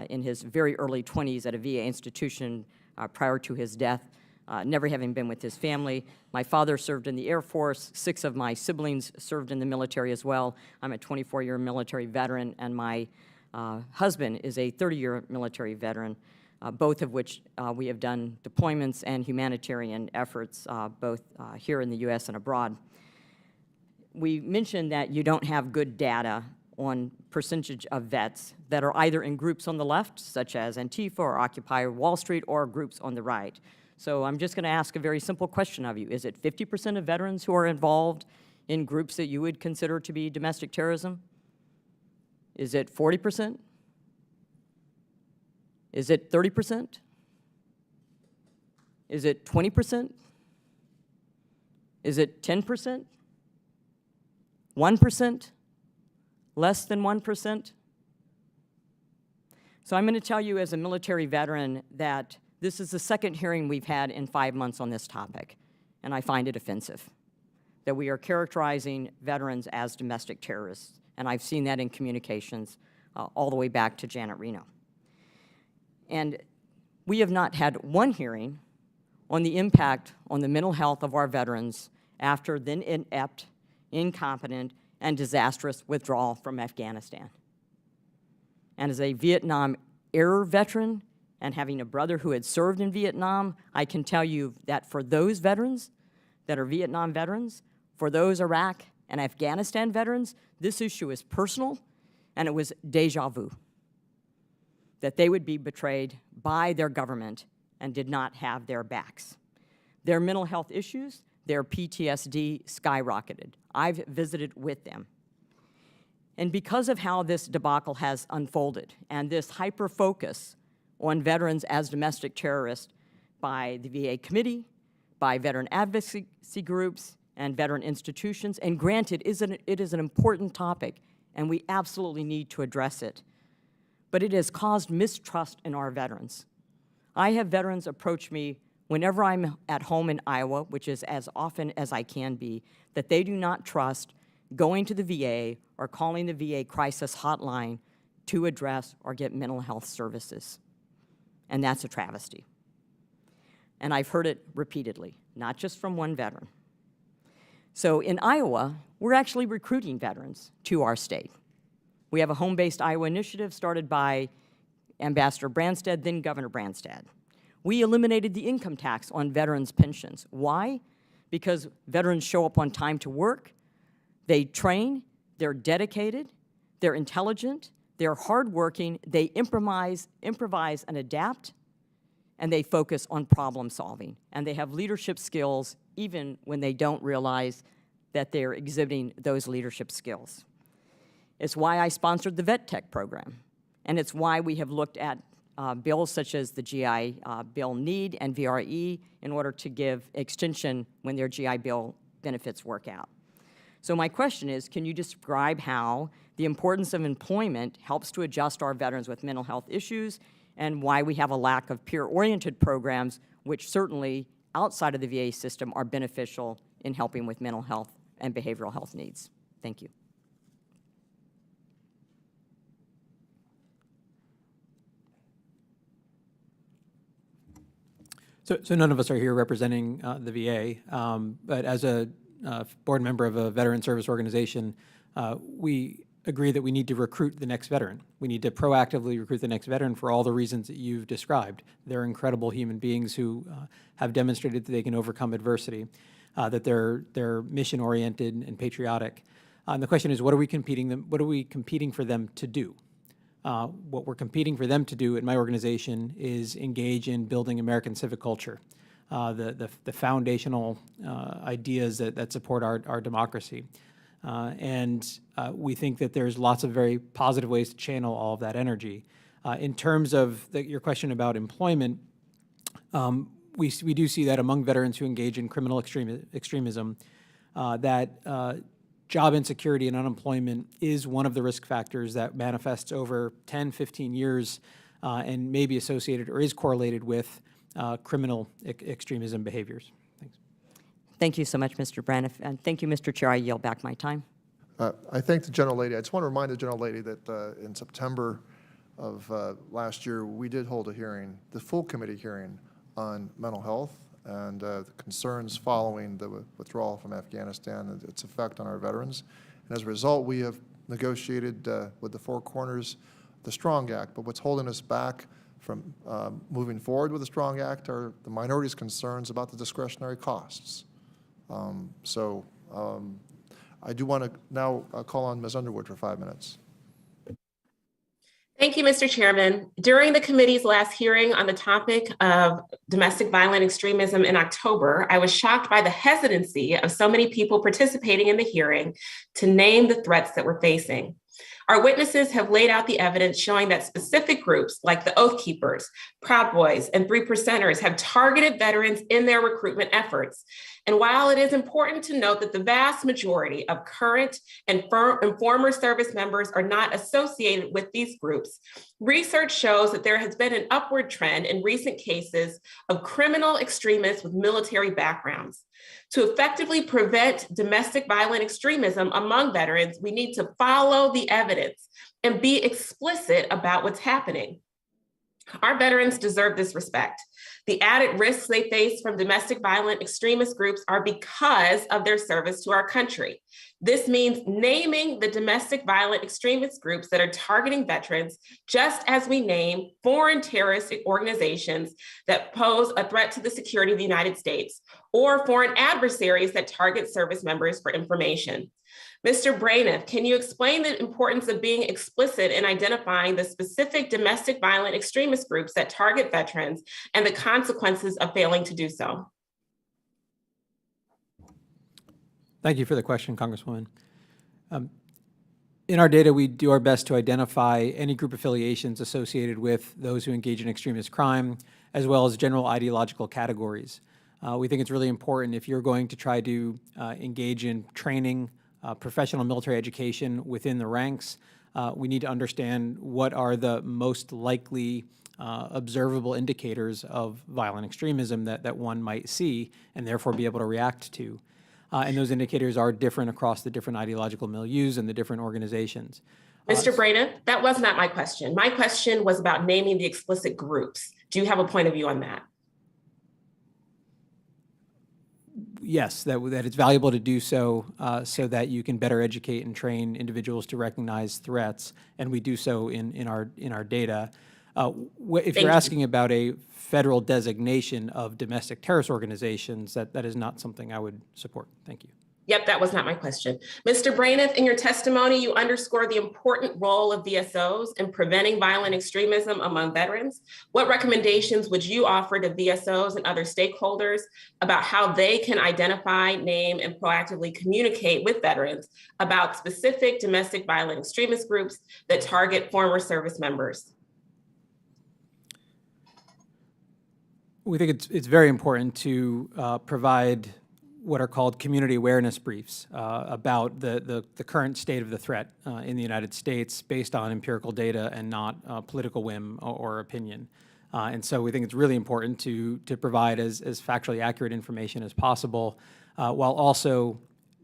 in his very early 20s at a VA institution prior to his death, never having been with his family. My father served in the Air Force. 6 of my siblings served in the military as well. I'm a 24-year military veteran, and my husband is a 30-year military veteran, both of which we have done deployments and humanitarian efforts, both here in the U.S. and abroad. We mentioned that you don't have good data on percentage of vets that are either in groups on the left, such as Antifa or Occupy Wall Street, or groups on the right. So I'm just going to ask a very simple question of you. Is it 50% of veterans who are involved in groups that you would consider to be domestic terrorism? Is it 40%? Is it 30%? Is it 20%? Is it 10%? 1%? Less than 1%? So I'm going to tell you as a military veteran that this is the second hearing we've had in 5 months on this topic, and I find it offensive that we are characterizing veterans as domestic terrorists, and I've seen that in communications all the way back to Janet Reno. And we have not had one hearing on the impact on the mental health of our veterans after then inept, incompetent, and disastrous withdrawal from Afghanistan. And as a Vietnam-era veteran, and having a brother who had served in Vietnam, I can tell you that for those veterans that are Vietnam veterans, for those Iraq and Afghanistan veterans, this issue is personal, and it was deja vu, that they would be betrayed by their government and did not have their backs. Their mental health issues, their PTSD skyrocketed. I've visited with them. And because of how this debacle has unfolded and this hyper-focus on veterans as domestic terrorists by the VA committee, by veteran advocacy groups, and veteran institutions, and granted, it is an important topic, and we absolutely need to address it. But it has caused mistrust in our veterans. I have veterans approach me whenever I'm at home in Iowa, which is as often as I can be, that they do not trust going to the VA or calling the VA crisis hotline to address or get mental health services. And that's a travesty. And I've heard it repeatedly, not just from one veteran. So in Iowa, we're actually recruiting veterans to our state. We have a home-based Iowa initiative started by Ambassador Branstad, then Governor Branstad. We eliminated the income tax on veterans' pensions. Why? Because veterans show up on time to work, they train, they're dedicated, they're intelligent, they're hardworking, they improvise and adapt, and they focus on problem solving. And they have leadership skills even when they don't realize that they're exhibiting those leadership skills. It's why I sponsored the Vet Tech program, and it's why we have looked at bills such as the GI Bill need and VRE in order to give extension when their GI Bill benefits work out. So my question is, can you describe how the importance of employment helps to adjust our veterans with mental health issues, and why we have a lack of peer-oriented programs, which certainly outside of the VA system are beneficial in helping with mental health and behavioral health needs? Thank you. So none of us are here representing the VA, but as a board member of a veteran service organization, we agree that we need to recruit the next veteran. We need to proactively recruit the next veteran for all the reasons that you've described. They're incredible human beings who have demonstrated that they can overcome adversity, that they're mission-oriented and patriotic. And the question is, what are we competing for them to do? What we're competing for them to do at my organization is engage in building American civic culture, the foundational ideas that support our democracy. And we think that there's lots of very positive ways to channel all of that energy. In terms of your question about employment, we do see that among veterans who engage in criminal extremism, that job insecurity and unemployment is one of the risk factors that manifests over 10, 15 years and may be associated or is correlated with criminal extremism behaviors. Thanks. Thank you so much, Mr. Braniff, and thank you, Mr. Chair. I yield back my time. I thank the gentle lady. I just want to remind the gentle lady that in September of last year, we did hold a hearing, the full committee hearing on mental health and the concerns following the withdrawal from Afghanistan and its effect on our veterans. And as a result, we have negotiated with the four corners the Strong Act. But what's holding us back from moving forward with the Strong Act are the minorities' concerns about the discretionary costs. I do want to now call on Ms. Underwood for 5 minutes. Thank you, Mr. Chairman. During the committee's last hearing on the topic of domestic violent extremism in October, I was shocked by the hesitancy of so many people participating in the hearing to name the threats that we're facing. Our witnesses have laid out the evidence showing that specific groups like the Oath Keepers, Proud Boys, and 3%ers have targeted veterans in their recruitment efforts. And while it is important to note that the vast majority of current and former service members are not associated with these groups, research shows that there has been an upward trend in recent cases of criminal extremists with military backgrounds. To effectively prevent domestic violent extremism among veterans, we need to follow the evidence and be explicit about what's happening. Our veterans deserve this respect. The added risks they face from domestic violent extremist groups are because of their service to our country. This means naming the domestic violent extremist groups that are targeting veterans, just as we name foreign terrorist organizations that pose a threat to the security of the United States, or foreign adversaries that target service members for information. Mr. Braniff, can you explain the importance of being explicit in identifying the specific domestic violent extremist groups that target veterans and the consequences of failing to do so? Thank you for the question, Congresswoman. In our data, we do our best to identify any group affiliations associated with those who engage in extremist crime, as well as general ideological categories. We think it's really important if you're going to try to engage in training, professional military education within the ranks, we need to understand what are the most likely observable indicators of violent extremism that one might see and therefore be able to react to. And those indicators are different across the different ideological milieus and the different organizations. Mr. Braniff, that was not my question. My question was about naming the explicit groups. Do you have a point of view on that? Yes, that it's valuable to do so so that you can better educate and train individuals to recognize threats, and we do so in our data. If you're asking about a federal designation of domestic terrorist organizations, that is not something I would support. Thank you. Yep, that was not my question. Mr. Braniff, in your testimony, you underscore the important role of VSOs in preventing violent extremism among veterans. What recommendations would you offer to VSOs and other stakeholders about how they can identify, name, and proactively communicate with veterans about specific domestic violent extremist groups that target former service members? We think it's very important to provide what are called community awareness briefs about the current state of the threat in the United States based on empirical data and not political whim or opinion. And so we think it's really important to provide as factually accurate information as possible while also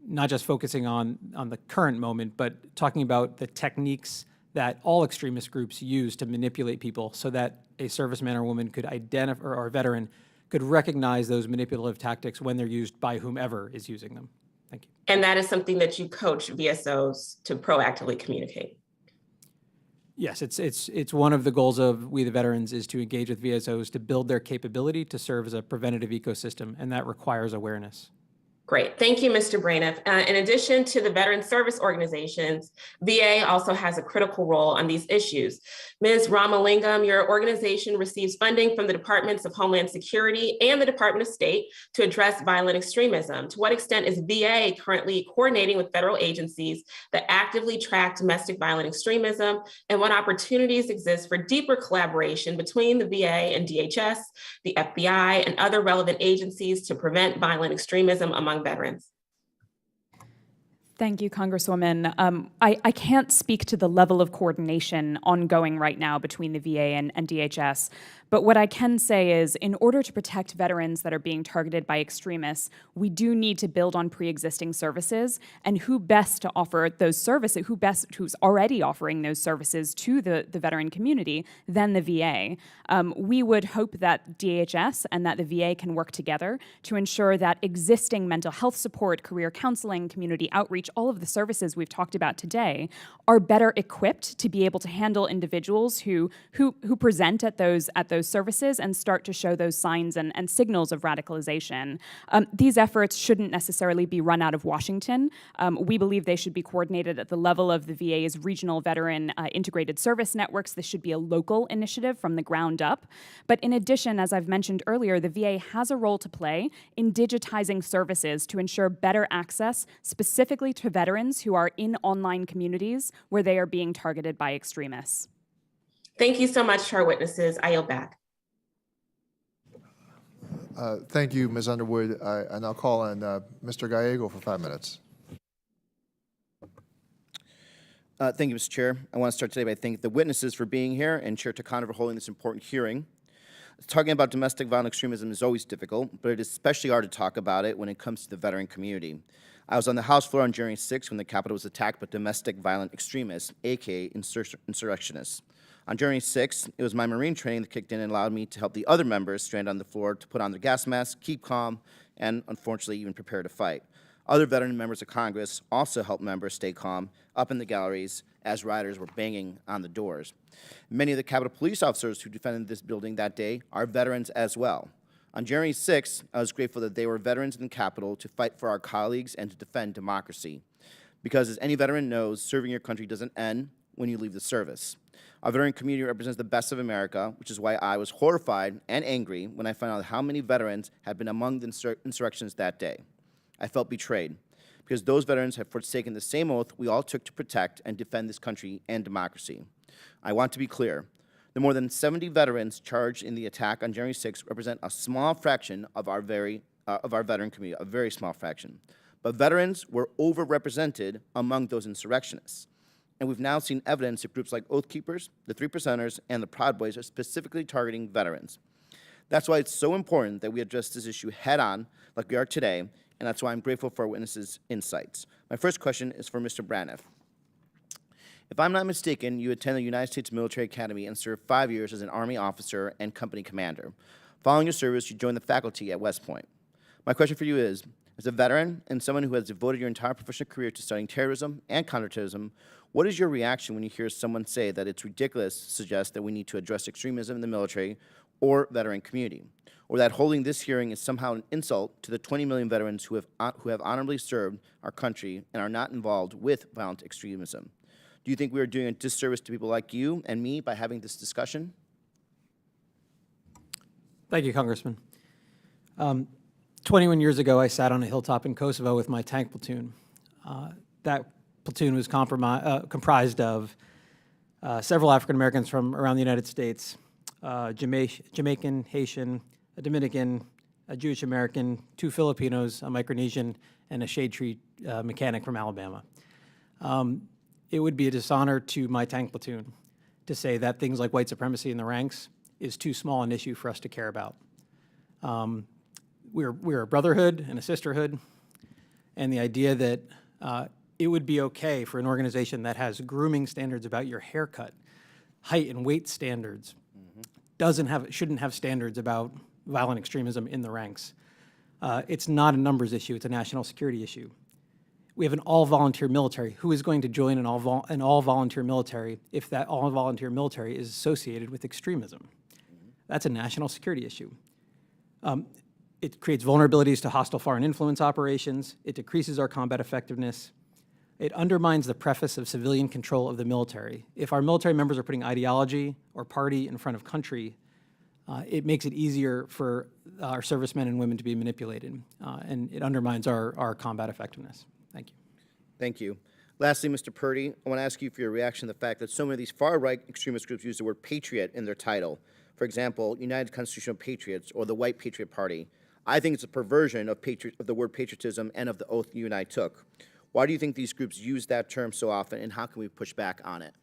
not just focusing on the current moment, but talking about the techniques that all extremist groups use to manipulate people so that a serviceman or woman could identify, or a veteran could recognize those manipulative tactics when they're used by whomever is using them. Thank you. And that is something that you coach VSOs to proactively communicate? Yes, it's one of the goals of We the Veterans is to engage with VSOs to build their capability to serve as a preventative ecosystem, and that requires awareness. Great. Thank you, Mr. Braniff. In addition to the veteran service organizations, VA also has a critical role on these issues. Ms. Ramalingam, your organization receives funding from the Departments of Homeland Security and the Department of State to address violent extremism. To what extent is VA currently coordinating with federal agencies that actively track domestic violent extremism, and what opportunities exist for deeper collaboration between the VA and DHS, the FBI, and other relevant agencies to prevent violent extremism among veterans? Thank you, Congresswoman. I can't speak to the level of coordination ongoing right now between the VA and DHS, but what I can say is in order to protect veterans that are being targeted by extremists, we do need to build on pre-existing services, and who best to offer those services, who's already offering those services to the veteran community than the VA. We would hope that DHS and that the VA can work together to ensure that existing mental health support, career counseling, community outreach, all of the services we've talked about today are better equipped to be able to handle individuals who present at those services and start to show those signs and signals of radicalization. These efforts shouldn't necessarily be run out of Washington. We believe they should be coordinated at the level of the VA's regional veteran integrated service networks. This should be a local initiative from the ground up. But in addition, as I've mentioned earlier, the VA has a role to play in digitizing services to ensure better access specifically to veterans who are in online communities where they are being targeted by extremists. Thank you so much to our witnesses. I yield back. Thank you, Ms. Underwood. And I'll call on Mr. Gallego for 5 minutes. Thank you, Mr. Chair. I want to start today by thanking the witnesses for being here and Chair Takano for holding this important hearing. Talking about domestic violent extremism is always difficult, but it is especially hard to talk about it when it comes to the veteran community. I was on the House floor on January 6th when the Capitol was attacked by domestic violent extremists, aka insurrectionists. On January 6th, it was my Marine training that kicked in and allowed me to help the other members stranded on the floor to put on their gas masks, keep calm, and unfortunately even prepare to fight. Other veteran members of Congress also helped members stay calm up in the galleries as rioters were banging on the doors. Many of the Capitol police officers who defended this building that day are veterans as well. On January 6th, I was grateful that they were veterans in the Capitol to fight for our colleagues and to defend democracy. Because as any veteran knows, serving your country doesn't end when you leave the service. Our veteran community represents the best of America, which is why I was horrified and angry when I found out how many veterans had been among the insurrections that day. I felt betrayed, because those veterans have forsaken the same oath we all took to protect and defend this country and democracy. I want to be clear. The more than 70 veterans charged in the attack on January 6th represent a small fraction of our veteran community, a very small fraction. But veterans were overrepresented among those insurrectionists. And we've now seen evidence that groups like Oath Keepers, the Three Percenters, and the Proud Boys are specifically targeting veterans. That's why it's so important that we address this issue head-on, like we are today, and that's why I'm grateful for our witnesses' insights. My first question is for Mr. Braniff. If I'm not mistaken, you attended the United States Military Academy and served 5 years as an Army officer and company commander. Following your service, you joined the faculty at West Point. My question for you is, as a veteran and someone who has devoted your entire professional career to studying terrorism and counterterrorism, what is your reaction when you hear someone say that it's ridiculous to suggest that we need to address extremism in the military or veteran community, or that holding this hearing is somehow an insult to the 20 million veterans who have honorably served our country and are not involved with violent extremism? Do you think we are doing a disservice to people like you and me by having this discussion? Thank you, Congressman. 21 years ago, I sat on a hilltop in Kosovo with my tank platoon. That platoon was comprised of several African Americans from around the United States, Jamaican, Haitian, a Dominican, a Jewish American, 2 Filipinos, a Micronesian, and a shade tree mechanic from Alabama. It would be a dishonor to my tank platoon to say that things like white supremacy in the ranks is too small an issue for us to care about. We're a brotherhood and a sisterhood, and the idea that it would be okay for an organization that has grooming standards about your haircut, height and weight standards, shouldn't have standards about violent extremism in the ranks. It's not a numbers issue, it's a national security issue. We have an all-volunteer military. Who is going to join an all-volunteer military if that all-volunteer military is associated with extremism? That's a national security issue. It creates vulnerabilities to hostile foreign influence operations. It decreases our combat effectiveness. It undermines the preface of civilian control of the military. If our military members are putting ideology or party in front of country, it makes it easier for our servicemen and women to be manipulated, and it undermines our combat effectiveness. Thank you. Thank you. Lastly, Mr. Purdy, I want to ask you for your reaction to the fact that so many of these far-right extremist groups use the word patriot in their title. For example, United Constitutional Patriots or the White Patriot Party. I think it's a perversion of the word patriotism and of the oath you and I took. Why do you think these groups use that term so often, and how can we push back on it?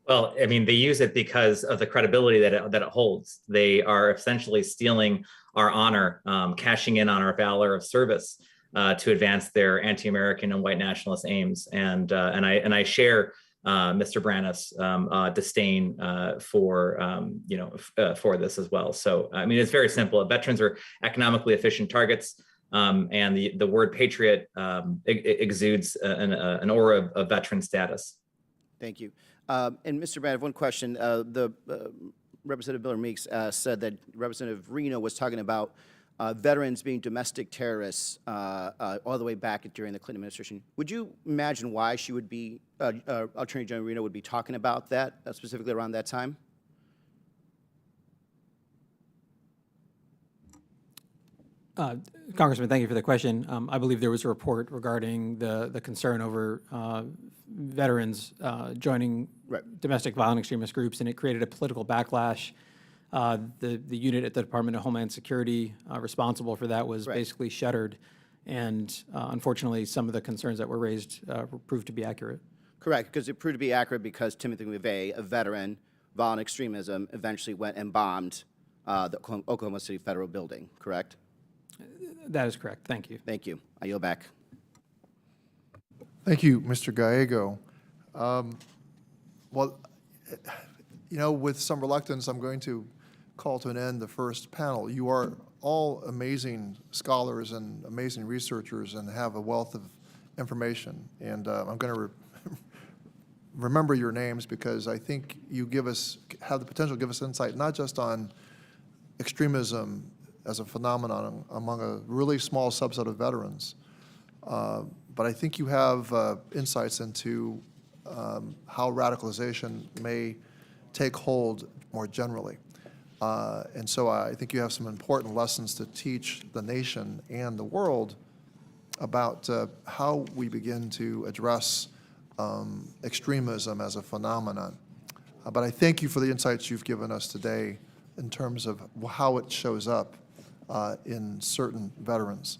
Well, I mean, they use it because of the credibility that it holds. They are essentially stealing our honor, cashing in on our valor of service to advance their anti-American and white nationalist aims. And I share Mr. Brannis' disdain for this as well. So, I mean, it's very simple. Veterans are economically efficient targets, and the word patriot exudes an aura of veteran status. Thank you. And Mr. Brand, I have one question. Representative Miller Meeks said that Representative Reno was talking about veterans being domestic terrorists all the way back during the Clinton administration. Would you imagine why she would be, Attorney General Reno would be talking about that specifically around that time? Congressman, thank you for the question. I believe there was a report regarding the concern over veterans joining domestic violent extremist groups, and it created a political backlash. The unit at the Department of Homeland Security responsible for that was basically shuttered, and unfortunately, some of the concerns that were raised proved to be accurate. Correct, because it proved to be accurate because Timothy McVeigh, a veteran, violent extremism, eventually went and bombed the Oklahoma City Federal Building, correct? That is correct. Thank you. Thank you. I yield back. Thank you, Mr. Gallego. Well, you know, with some reluctance, I'm going to call to an end the first panel. You are all amazing scholars and amazing researchers and have a wealth of information. And I'm going to remember your names because I think you have the potential to give us insight not just on extremism as a phenomenon among a really small subset of veterans, but I think you have insights into how radicalization may take hold more generally. And so I think you have some important lessons to teach the nation and the world about how we begin to address extremism as a phenomenon. But I thank you for the insights you've given us today in terms of how it shows up in certain veterans.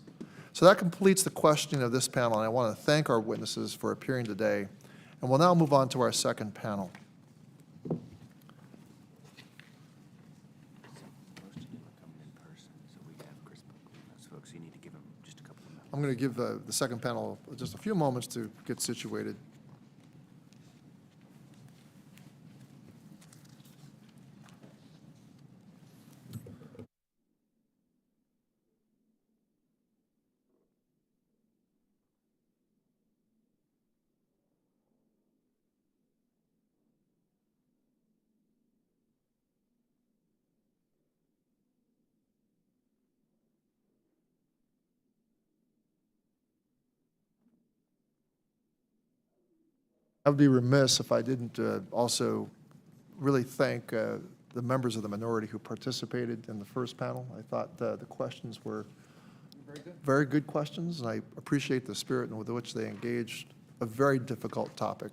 So that completes the questioning of this panel, and I want to thank our witnesses for appearing today. And we'll now move on to our second panel. I'm going to give the second panel just a few moments to get situated. I would be remiss if I didn't also really thank the members of the minority who participated in the first panel. I thought the questions were very good questions, and I appreciate the spirit with which they engaged a very difficult topic.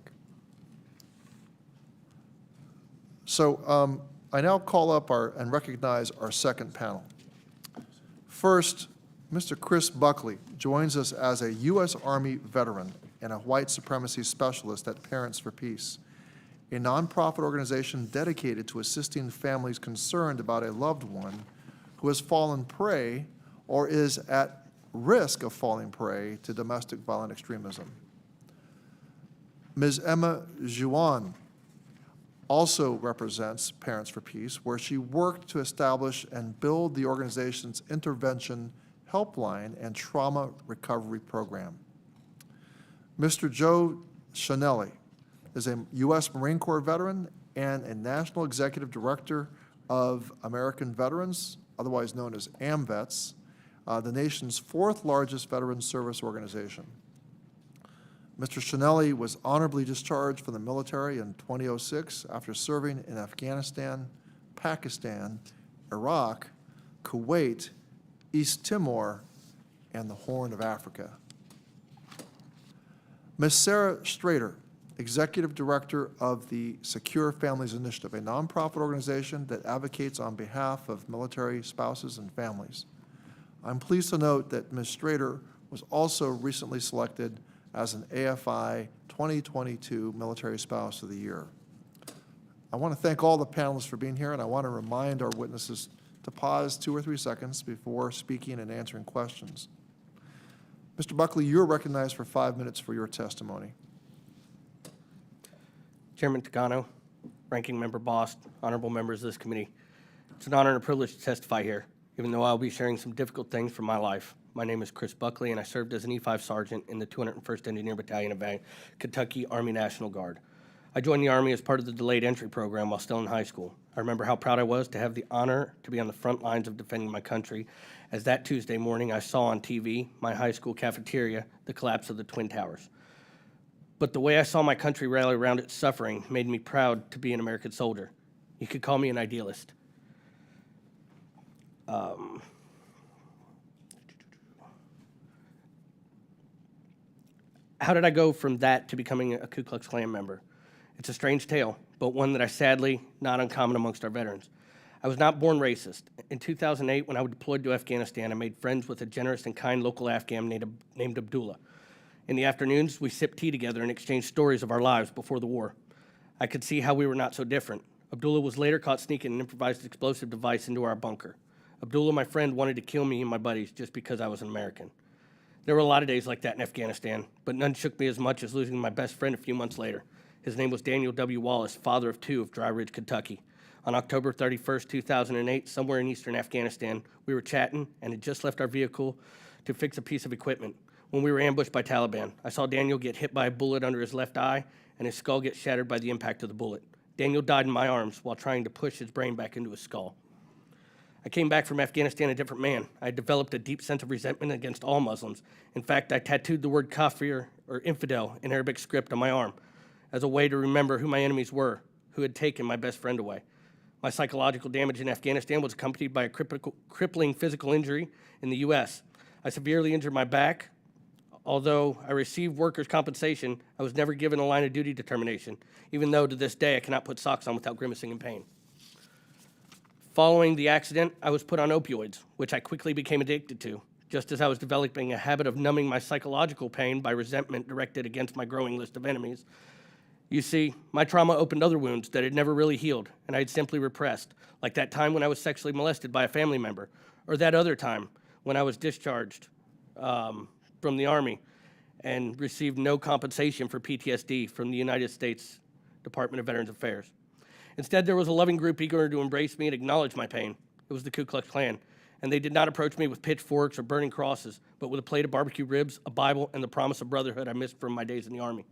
So I now call up and recognize our second panel. First, Mr. Chris Buckley joins us as a U.S. Army veteran and a white supremacy specialist at Parents for Peace, a nonprofit organization dedicated to assisting families concerned about a loved one who has fallen prey or is at risk of falling prey to domestic violent extremism. Ms. Emma Juan also represents Parents for Peace, where she worked to establish and build the organization's intervention helpline and trauma recovery program. Mr. Joe Chanelli is a U.S. Marine Corps veteran and a National Executive Director of American Veterans otherwise known as AMVETS, the nation's fourth largest veteran service organization. Mr. Shinelli was honorably discharged from the military in 2006 after serving in Afghanistan, Pakistan, Iraq, Kuwait, East Timor, and the Horn of Africa. Ms. Sarah Strader, Executive Director of the Secure Families Initiative, a nonprofit organization that advocates on behalf of military spouses and families. I'm pleased to note that Ms. Strader was also recently selected as an AFI 2022 Military Spouse of the Year. I want to thank all the panelists for being here, and I want to remind our witnesses to pause 2 or 3 seconds before speaking and answering questions. Mr. Buckley, you're recognized for 5 minutes for your testimony. Chairman Takano, Ranking Member Bost, honorable members of this committee, it's an honor and a privilege to testify here, even though I'll be sharing some difficult things from my life. My name is Chris Buckley, and I served as an E5 Sergeant in the 201st Engineer Battalion of Kentucky Army National Guard. I joined the Army as part of the delayed entry program while still in high school. I remember how proud I was to have the honor to be on the front lines of defending my country, as that Tuesday morning I saw on TV, my high school cafeteria, the collapse of the Twin Towers. But the way I saw my country rally around its suffering made me proud to be an American soldier. You could call me an idealist. How did I go from that to becoming a Ku Klux Klan member? It's a strange tale, but one that I sadly not uncommon amongst our veterans. I was not born racist. In 2008, when I was deployed to Afghanistan, I made friends with a generous and kind local Afghan named Abdullah. In the afternoons, we sipped tea together and exchanged stories of our lives before the war. I could see how we were not so different. Abdullah was later caught sneaking an improvised explosive device into our bunker. Abdullah, my friend, wanted to kill me and my buddies just because I was an American. There were a lot of days like that in Afghanistan, but none shook me as much as losing my best friend a few months later. His name was Daniel W. Wallace, father of 2 of Dry Ridge, Kentucky. On October 31st, 2008, somewhere in eastern Afghanistan, we were chatting and had just left our vehicle to fix a piece of equipment when we were ambushed by Taliban. I saw Daniel get hit by a bullet under his left eye and his skull get shattered by the impact of the bullet. Daniel died in my arms while trying to push his brain back into his skull. I came back from Afghanistan a different man. I had developed a deep sense of resentment against all Muslims. In fact, I tattooed the word kafir, or infidel, in Arabic script on my arm as a way to remember who my enemies were, who had taken my best friend away. My psychological damage in Afghanistan was accompanied by a crippling physical injury in the U.S. I severely injured my back. Although I received workers' compensation, I was never given a line of duty determination, even though to this day I cannot put socks on without grimacing in pain. Following the accident, I was put on opioids, which I quickly became addicted to, just as I was developing a habit of numbing my psychological pain by resentment directed against my growing list of enemies. You see, my trauma opened other wounds that had never really healed, and I had simply repressed, like that time when I was sexually molested by a family member, or that other time when I was discharged from the Army and received no compensation for PTSD from the United States Department of Veterans Affairs. Instead, there was a loving group eager to embrace me and acknowledge my pain. It was the Ku Klux Klan, and they did not approach me with pitchforks or burning crosses, but with a plate of barbecue ribs, a Bible, and the promise of brotherhood I missed from my days in the Army.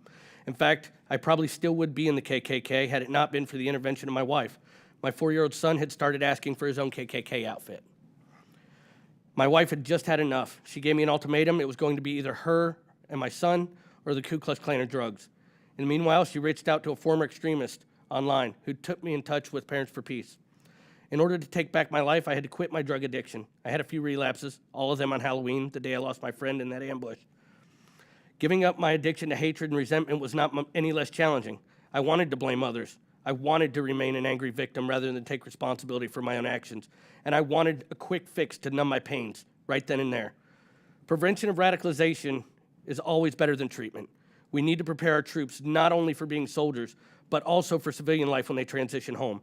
In fact, I probably still would be in the KKK had it not been for the intervention of my wife. My 4-year-old son had started asking for his own KKK outfit. My wife had just had enough. She gave me an ultimatum. It was going to be either her and my son or the Ku Klux Klan or drugs. In the meanwhile, she reached out to a former extremist online who took me in touch with Parents for Peace. In order to take back my life, I had to quit my drug addiction. I had a few relapses, all of them on Halloween, the day I lost my friend in that ambush. Giving up my addiction to hatred and resentment was not any less challenging. I wanted to blame others. I wanted to remain an angry victim rather than take responsibility for my own actions. And I wanted a quick fix to numb my pains right then and there. Prevention of radicalization is always better than treatment. We need to prepare our troops not only for being soldiers, but also for civilian life when they transition home.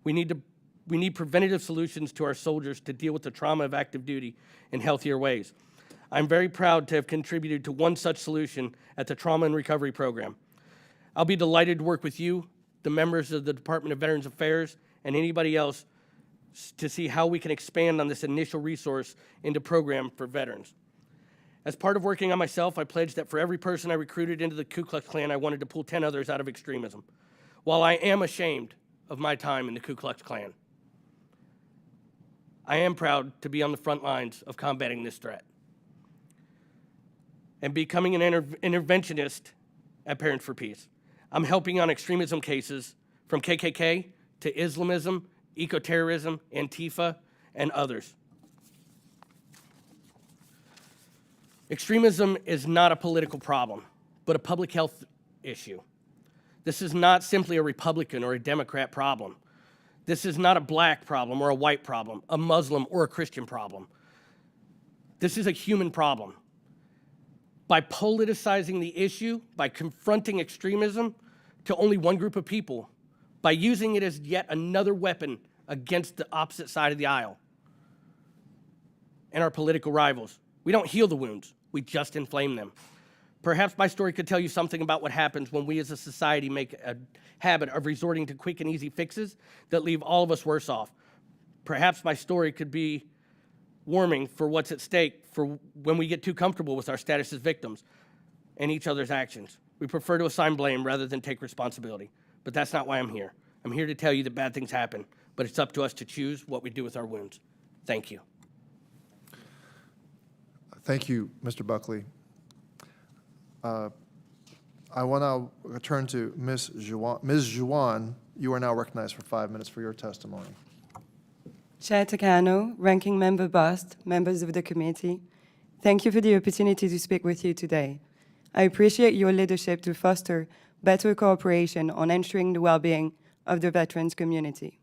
We need preventative solutions to our soldiers to deal with the trauma of active duty in healthier ways. I'm very proud to have contributed to one such solution at the Trauma and Recovery Program. I'll be delighted to work with you, the members of the Department of Veterans Affairs, and anybody else to see how we can expand on this initial resource into program for veterans. As part of working on myself, I pledged that for every person I recruited into the Ku Klux Klan, I wanted to pull 10 others out of extremism. While I am ashamed of my time in the Ku Klux Klan, I am proud to be on the front lines of combating this threat and becoming an interventionist at Parents for Peace. I'm helping on extremism cases from KKK to Islamism, eco-terrorism, Antifa, and others. Extremism is not a political problem, but a public health issue. This is not simply a Republican or a Democrat problem. This is not a black problem or a white problem, a Muslim or a Christian problem. This is a human problem. By politicizing the issue, by confronting extremism to only one group of people, by using it as yet another weapon against the opposite side of the aisle and our political rivals, we don't heal the wounds, we just inflame them. Perhaps my story could tell you something about what happens when we as a society make a habit of resorting to quick and easy fixes that leave all of us worse off. Perhaps my story could be warming for what's at stake for when we get too comfortable with our status as victims and each other's actions. We prefer to assign blame rather than take responsibility, but that's not why I'm here. I'm here to tell you that bad things happen, but it's up to us to choose what we do with our wounds. Thank you. Thank you, Mr. Buckley. I want to return to Ms. Juan. Ms. Juan, you are now recognized for 5 minutes for your testimony. Chair Takano, Ranking Member Bast, members of the committee, thank you for the opportunity to speak with you today. I appreciate your leadership to foster better cooperation on ensuring the well-being of the veterans community.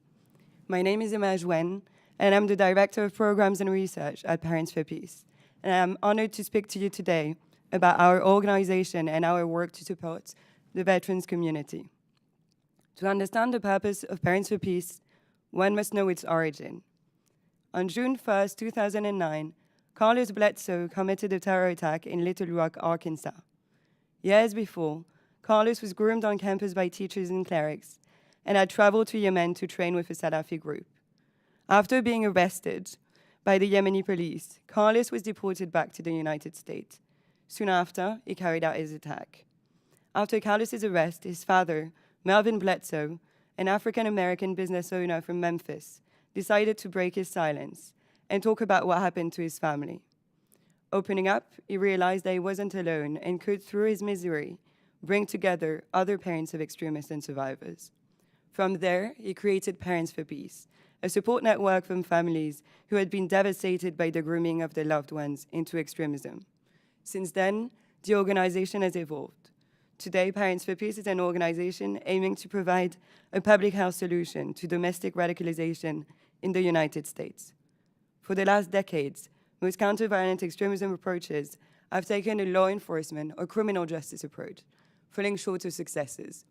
My name is Imaj Wen, and I'm the Director of Programs and Research at Parents for Peace. And I'm honored to speak to you today about our organization and our work to support the veterans community. To understand the purpose of Parents for Peace, one must know its origin. On June 1st, 2009, Carlos Bledsoe committed a terror attack in Little Rock, Arkansas. Years before, Carlos was groomed on campus by teachers and clerics and had traveled to Yemen to train with a Salafi group. After being arrested by the Yemeni police, Carlos was deported back to the United States. Soon after, he carried out his attack. After Carlos's arrest, his father, Melvin Bledsoe, an African-American business owner from Memphis, decided to break his silence and talk about what happened to his family. Opening up, he realized that he wasn't alone and could, through his misery, bring together other parents of extremists and survivors. From there, he created Parents for Peace, a support network from families who had been devastated by the grooming of their loved ones into extremism. Since then, the organization has evolved. Today, Parents for Peace is an organization aiming to provide a public health solution to domestic radicalization in the United States. For the last decades, most counter-violent extremism approaches have taken a law enforcement or criminal justice approach, falling short of successes.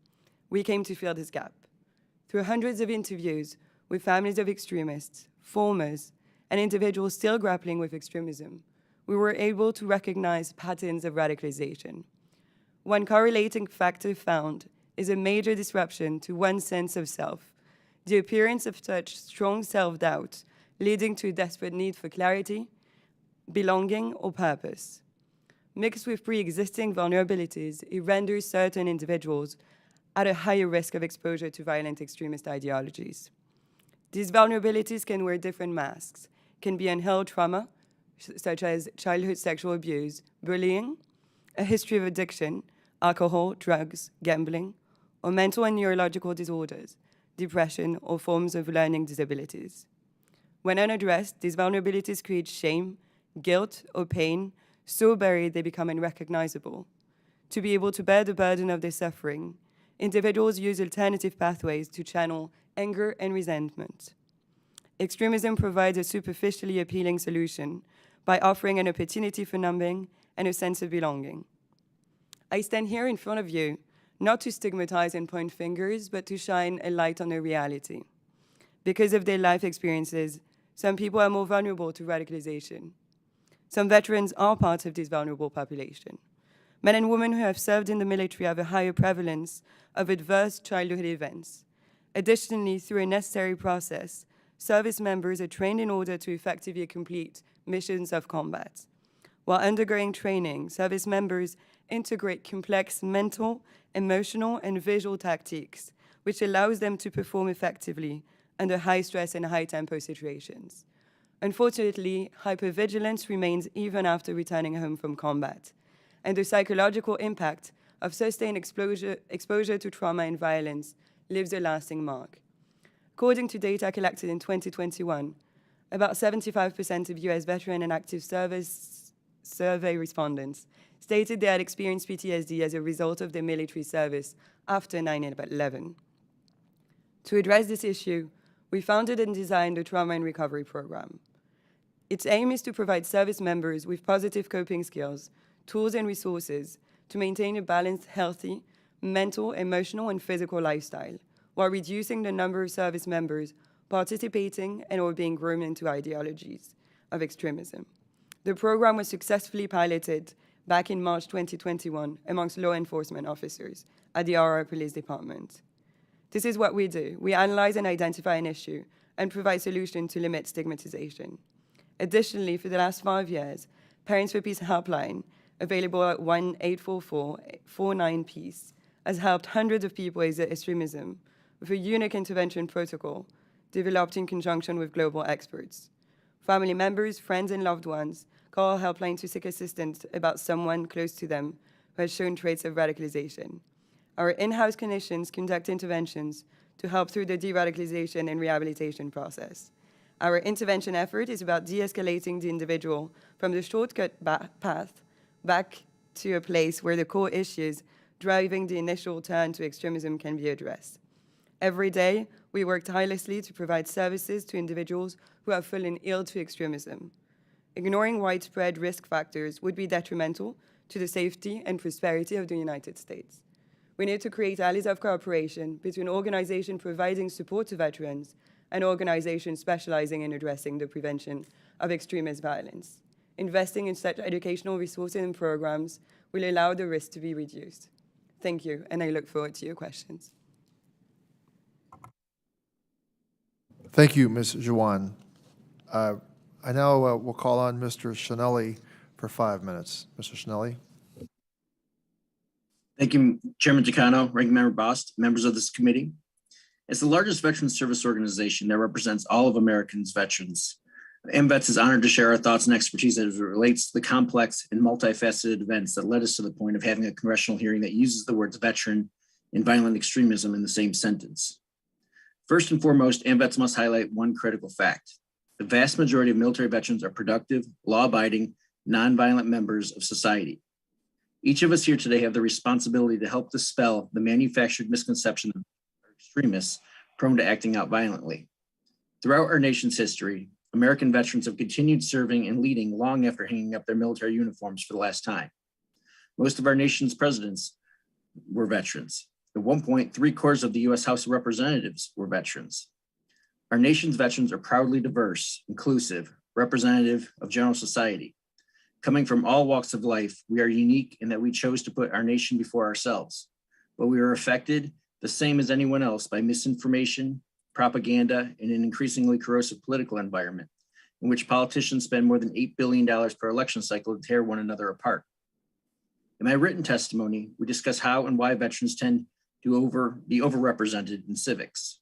We came to fill this gap. Through hundreds of interviews with families of extremists, formers, and individuals still grappling with extremism, we were able to recognize patterns of radicalization. One correlating factor found is a major disruption to one's sense of self, the appearance of such strong self-doubt, leading to a desperate need for clarity, belonging, or purpose. Mixed with pre-existing vulnerabilities, it renders certain individuals at a higher risk of exposure to violent extremist ideologies. These vulnerabilities can wear different masks, can be unhealed trauma, such as childhood sexual abuse, bullying, a history of addiction, alcohol, drugs, gambling, or mental and neurological disorders, depression, or forms of learning disabilities. When unaddressed, these vulnerabilities create shame, guilt, or pain, so buried they become unrecognizable. To be able to bear the burden of their suffering, individuals use alternative pathways to channel anger and resentment. Extremism provides a superficially appealing solution by offering an opportunity for numbing and a sense of belonging. I stand here in front of you not to stigmatize and point fingers, but to shine a light on their reality. Because of their life experiences, some people are more vulnerable to radicalization. Some veterans are part of this vulnerable population. Men and women who have served in the military have a higher prevalence of adverse childhood events. Additionally, through a necessary process, service members are trained in order to effectively complete missions of combat. While undergoing training, service members integrate complex mental, emotional, and visual tactics, which allows them to perform effectively under high stress and high tempo situations. Unfortunately, hypervigilance remains even after returning home from combat, and the psychological impact of sustained exposure to trauma and violence leaves a lasting mark. According to data collected in 2021, about 75% of US veteran and active service survey respondents stated they had experienced PTSD as a result of their military service after 9/11. To address this issue, we founded and designed the Trauma and Recovery Program. Its aim is to provide service members with positive coping skills, tools, and resources to maintain a balanced, healthy, mental, emotional, and physical lifestyle, while reducing the number of service members participating and or being groomed into ideologies of extremism. The program was successfully piloted back in March 2021 amongst law enforcement officers at the Aurora Police Department. This is what we do. We analyze and identify an issue and provide solutions to limit stigmatization. Additionally, for the last 5 years, Parents for Peace Helpline, available at 1-844-49-PEACE, has helped hundreds of people exit extremism with a unique intervention protocol developed in conjunction with global experts. Family members, friends, and loved ones call our helpline to seek assistance about someone close to them who has shown traits of radicalization. Our in-house clinicians conduct interventions to help through the de-radicalization and rehabilitation process. Our intervention effort is about de-escalating the individual from the shortcut path back to a place where the core issues driving the initial turn to extremism can be addressed. Every day, we work tirelessly to provide services to individuals who have fallen ill to extremism. Ignoring widespread risk factors would be detrimental to the safety and prosperity of the United States. We need to create alleys of cooperation between organizations providing support to veterans and organizations specializing in addressing the prevention of extremist violence. Investing in such educational resources and programs will allow the risk to be reduced. Thank you, and I look forward to your questions. Thank you, Ms. Juan. I now will call on Mr. Schinelli for 5 minutes. Mr. Schinelli. Thank you, Chairman Takano, Ranking Member Bost, members of this committee. As the largest veteran service organization that represents all of Americans' veterans, MVETS is honored to share our thoughts and expertise as it relates to the complex and multifaceted events that led us to the point of having a congressional hearing that uses the words veteran and violent extremism in the same sentence. First and foremost, MVETS must highlight one critical fact. The vast majority of military veterans are productive, law-abiding, nonviolent members of society. Each of us here today have the responsibility to help dispel the manufactured misconception of extremists prone to acting out violently. Throughout our nation's history, American veterans have continued serving and leading long after hanging up their military uniforms for the last time. Most of our nation's presidents were veterans. At one point, 3/4 of the U.S. House of Representatives were veterans. Our nation's veterans are proudly diverse, inclusive, representative of general society. Coming from all walks of life, we are unique in that we chose to put our nation before ourselves, but we are affected the same as anyone else by misinformation, propaganda, and an increasingly corrosive political environment in which politicians spend more than $8 billion per election cycle to tear one another apart. In my written testimony, we discuss how and why veterans tend to be overrepresented in civics,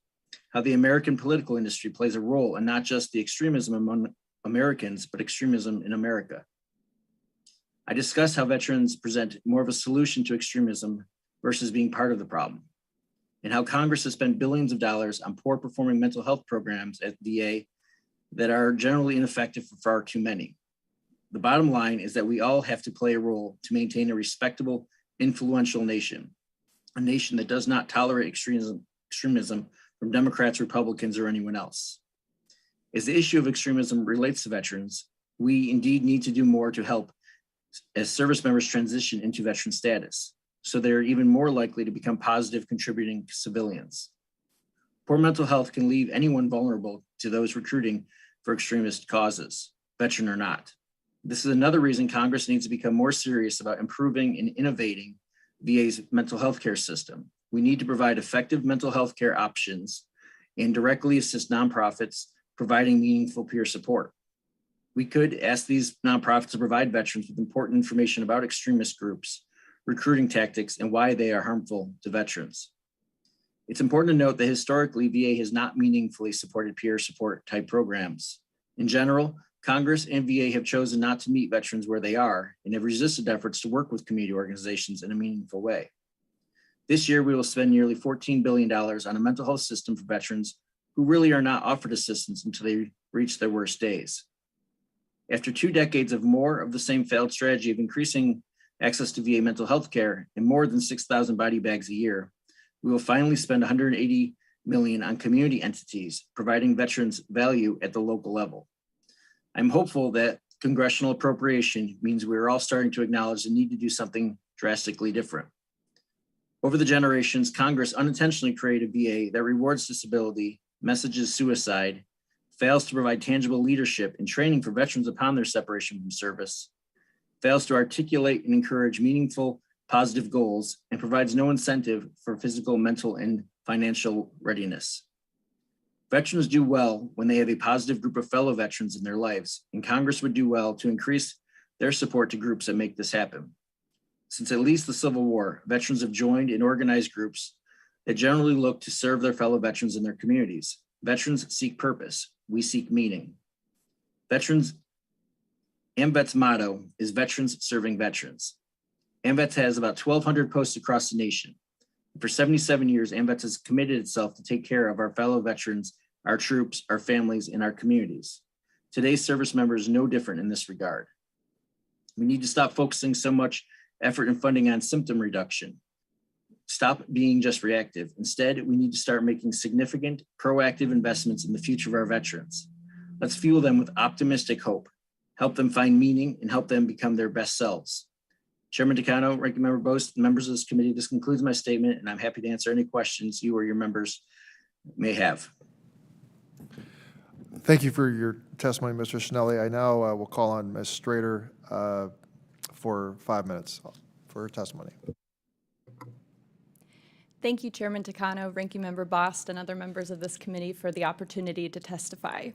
how the American political industry plays a role in not just the extremism among Americans, but extremism in America. I discuss how veterans present more of a solution to extremism versus being part of the problem, and how Congress has spent billions of dollars on poor performing mental health programs at VA that are generally ineffective for far too many. The bottom line is that we all have to play a role to maintain a respectable, influential nation, a nation that does not tolerate extremism from Democrats, Republicans, or anyone else. As the issue of extremism relates to veterans, we indeed need to do more to help as service members transition into veteran status, so they're even more likely to become positive contributing civilians. Poor mental health can leave anyone vulnerable to those recruiting for extremist causes, veteran or not. This is another reason Congress needs to become more serious about improving and innovating VA's mental health care system. We need to provide effective mental health care options and directly assist nonprofits providing meaningful peer support. We could ask these nonprofits to provide veterans with important information about extremist groups, recruiting tactics, and why they are harmful to veterans. It's important to note that historically, VA has not meaningfully supported peer support type programs. In general, Congress and VA have chosen not to meet veterans where they are and have resisted efforts to work with community organizations in a meaningful way. This year, we will spend nearly $14 billion on a mental health system for veterans who really are not offered assistance until they reach their worst days. After 2 decades of more of the same failed strategy of increasing access to VA mental health care and more than 6,000 body bags a year, we will finally spend $180 million on community entities, providing veterans value at the local level. I'm hopeful that congressional appropriation means we are all starting to acknowledge the need to do something drastically different. Over the generations, Congress unintentionally created a VA that rewards disability, messages suicide, fails to provide tangible leadership and training for veterans upon their separation from service, fails to articulate and encourage meaningful, positive goals, and provides no incentive for physical, mental, and financial readiness. Veterans do well when they have a positive group of fellow veterans in their lives, and Congress would do well to increase their support to groups that make this happen. Since at least the Civil War, veterans have joined and organized groups that generally look to serve their fellow veterans in their communities. Veterans seek purpose. We seek meaning. AMVET's motto is Veterans Serving Veterans. AMVET has about 1,200 posts across the nation. For 77 years, AMVET has committed itself to take care of our fellow veterans, our troops, our families, and our communities. Today's service member is no different in this regard. We need to stop focusing so much effort and funding on symptom reduction. Stop being just reactive. Instead, we need to start making significant, proactive investments in the future of our veterans. Let's fuel them with optimistic hope, help them find meaning, and help them become their best selves. Chairman Takano, Ranking Member Bost, members of this committee, this concludes my statement, and I'm happy to answer any questions you or your members may have. Thank you for your testimony, Mr. Schnelly. I now will call on Ms. Strader for 5 minutes for her testimony. Thank you, Chairman Takano, Ranking Member Bost, and other members of this committee for the opportunity to testify.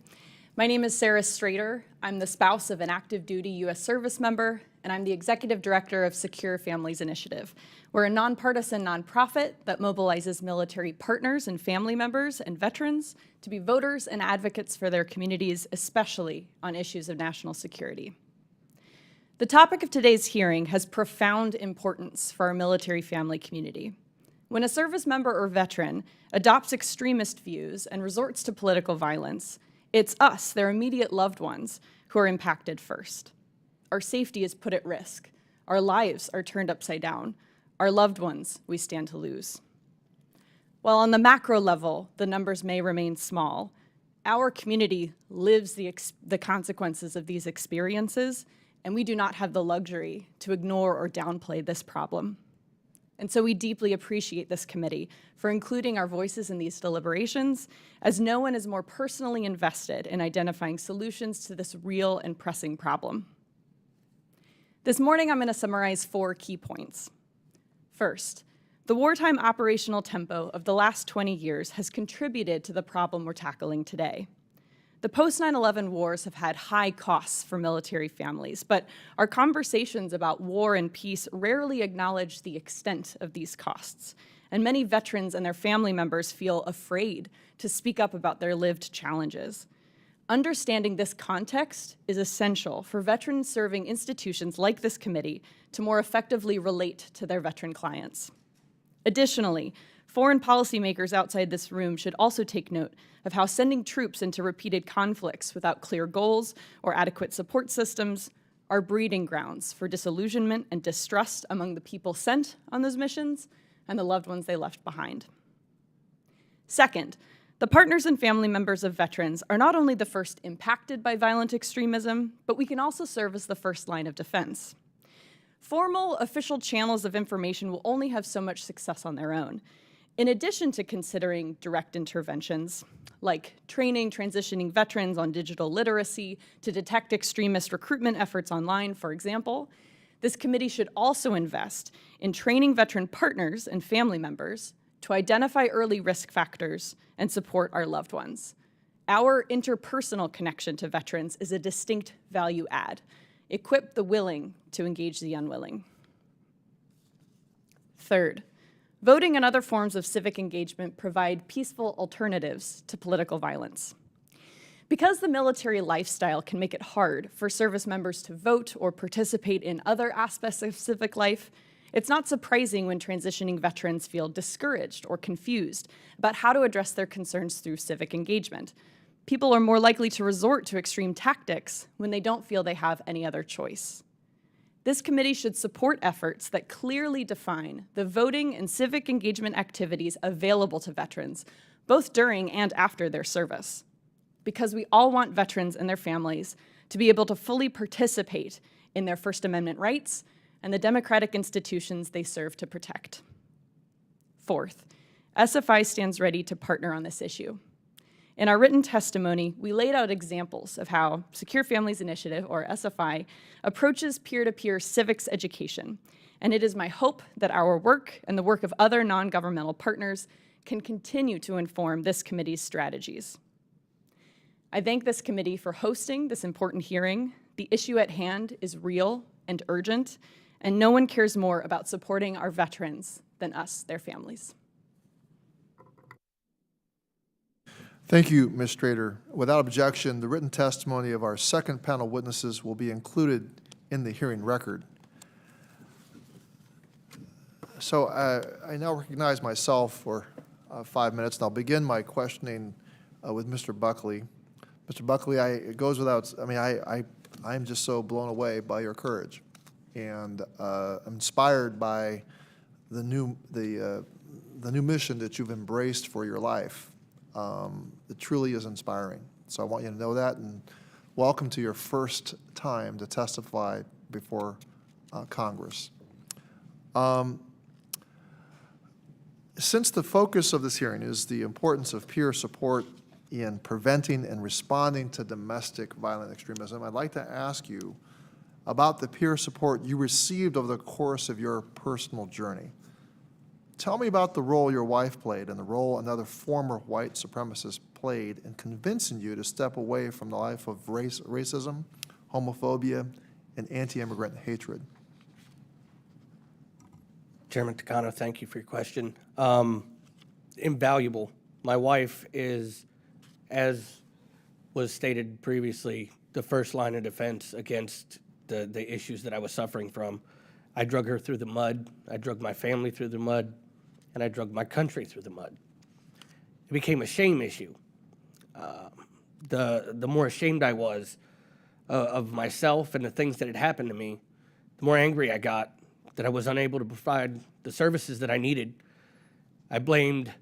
My name is Sarah Strader. I'm the spouse of an active duty U.S. service member, and I'm the Executive Director of Secure Families Initiative. We're a nonpartisan nonprofit that mobilizes military partners and family members and veterans to be voters and advocates for their communities, especially on issues of national security. The topic of today's hearing has profound importance for our military family community. When a service member or veteran adopts extremist views and resorts to political violence, it's us, their immediate loved ones, who are impacted first. Our safety is put at risk. Our lives are turned upside down. Our loved ones we stand to lose. While on the macro level, the numbers may remain small, our community lives the consequences of these experiences, and we do not have the luxury to ignore or downplay this problem. And so we deeply appreciate this committee for including our voices in these deliberations, as no one is more personally invested in identifying solutions to this real and pressing problem. This morning, I'm going to summarize 4 key points. First, the wartime operational tempo of the last 20 years has contributed to the problem we're tackling today. The post-9/11 wars have had high costs for military families, but our conversations about war and peace rarely acknowledge the extent of these costs, and many veterans and their family members feel afraid to speak up about their lived challenges. Understanding this context is essential for veterans serving institutions like this committee to more effectively relate to their veteran clients. Additionally, foreign policymakers outside this room should also take note of how sending troops into repeated conflicts without clear goals or adequate support systems are breeding grounds for disillusionment and distrust among the people sent on those missions and the loved ones they left behind. Second, the partners and family members of veterans are not only the first impacted by violent extremism, but we can also serve as the first line of defense. Formal, official channels of information will only have so much success on their own. In addition to considering direct interventions, like training transitioning veterans on digital literacy to detect extremist recruitment efforts online, for example, this committee should also invest in training veteran partners and family members to identify early risk factors and support our loved ones. Our interpersonal connection to veterans is a distinct value add. Equip the willing to engage the unwilling. Third, voting and other forms of civic engagement provide peaceful alternatives to political violence. Because the military lifestyle can make it hard for service members to vote or participate in other aspects of civic life, it's not surprising when transitioning veterans feel discouraged or confused about how to address their concerns through civic engagement. People are more likely to resort to extreme tactics when they don't feel they have any other choice. This committee should support efforts that clearly define the voting and civic engagement activities available to veterans, both during and after their service. Because we all want veterans and their families to be able to fully participate in their First Amendment rights and the democratic institutions they serve to protect. Fourth, SFI stands ready to partner on this issue. In our written testimony, we laid out examples of how Secure Families Initiative, or SFI, approaches peer-to-peer civics education, and it is my hope that our work and the work of other non-governmental partners can continue to inform this committee's strategies. I thank this committee for hosting this important hearing. The issue at hand is real and urgent, and no one cares more about supporting our veterans than us, their families. Thank you, Ms. Strader. Without objection, the written testimony of our second panel witnesses will be included in the hearing record. So I now recognize myself for 5 minutes, and I'll begin my questioning with Mr. Buckley. Mr. Buckley, it goes without, I mean, I'm just so blown away by your courage, and I'm inspired by the new mission that you've embraced for your life. It truly is inspiring. So I want you to know that, and welcome to your first time to testify before Congress. Since the focus of this hearing is the importance of peer support in preventing and responding to domestic violent extremism, I'd like to ask you about the peer support you received over the course of your personal journey. Tell me about the role your wife played and the role another former white supremacist played in convincing you to step away from the life of racism, homophobia, and anti-immigrant hatred. Chairman Takano, thank you for your question. Invaluable. My wife is, as was stated previously, the first line of defense against the issues that I was suffering from. I drug her through the mud, I drug my family through the mud, and I drug my country through the mud. It became a shame issue. The more ashamed I was of myself and the things that had happened to me, the more angry I got that I was unable to provide the services that I needed. I blamed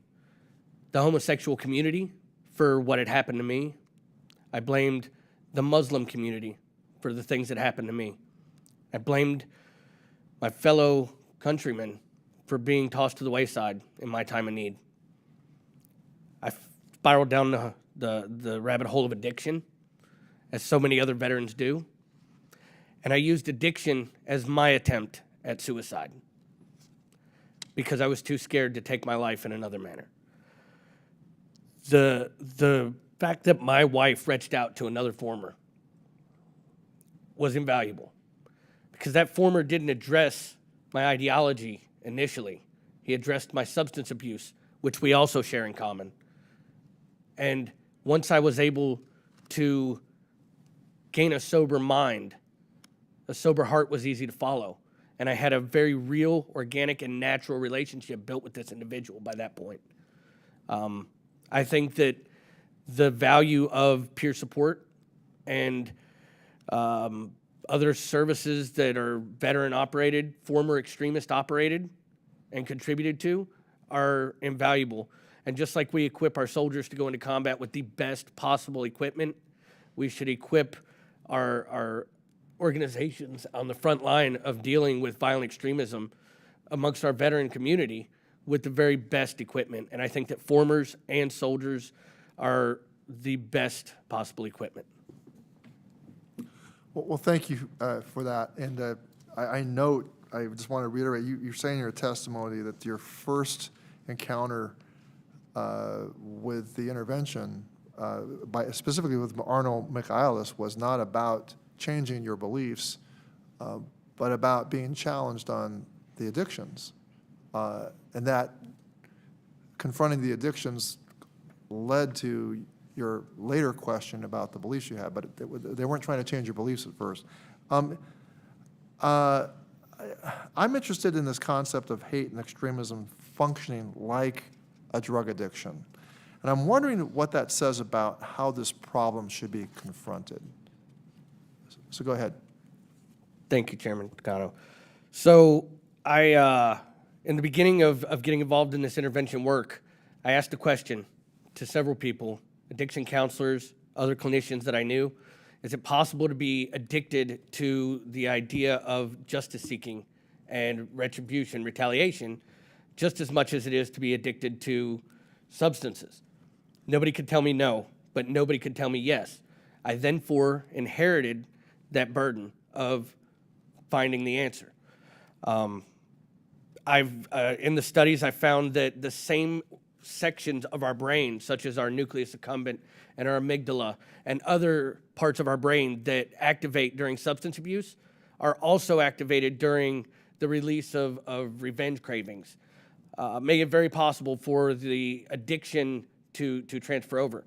the homosexual community for what had happened to me. I blamed the Muslim community for the things that happened to me. I blamed my fellow countrymen for being tossed to the wayside in my time of need. I spiraled down the rabbit hole of addiction, as so many other veterans do, and I used addiction as my attempt at suicide because I was too scared to take my life in another manner. The fact that my wife reached out to another former was invaluable because that former didn't address my ideology initially. He addressed my substance abuse, which we also share in common. And once I was able to gain a sober mind, a sober heart was easy to follow. And I had a very real, organic, and natural relationship built with this individual by that point. I think that the value of peer support and other services that are veteran operated, former extremist operated, and contributed to are invaluable. And just like we equip our soldiers to go into combat with the best possible equipment, we should equip our organizations on the front line of dealing with violent extremism amongst our veteran community with the very best equipment. And I think that formers and soldiers are the best possible equipment. Well, thank you for that. And I note, I just want to reiterate, you're saying in your testimony that your first encounter with the intervention, specifically with Arnold Michaelis, was not about changing your beliefs, but about being challenged on the addictions. And that confronting the addictions led to your later question about the beliefs you have, but they weren't trying to change your beliefs at first. I'm interested in this concept of hate and extremism functioning like a drug addiction. And I'm wondering what that says about how this problem should be confronted. So go ahead. Thank you, Chairman Takano. So in the beginning of getting involved in this intervention work, I asked a question to several people, addiction counselors, other clinicians that I knew. Is it possible to be addicted to the idea of justice seeking and retribution, retaliation, just as much as it is to be addicted to substances? Nobody could tell me no, but nobody could tell me yes. I then inherited that burden of finding the answer. In the studies, I found that the same sections of our brain, such as our nucleus accumbens and our amygdala and other parts of our brain that activate during substance abuse, are also activated during the release of revenge cravings. Make it very possible for the addiction to transfer over.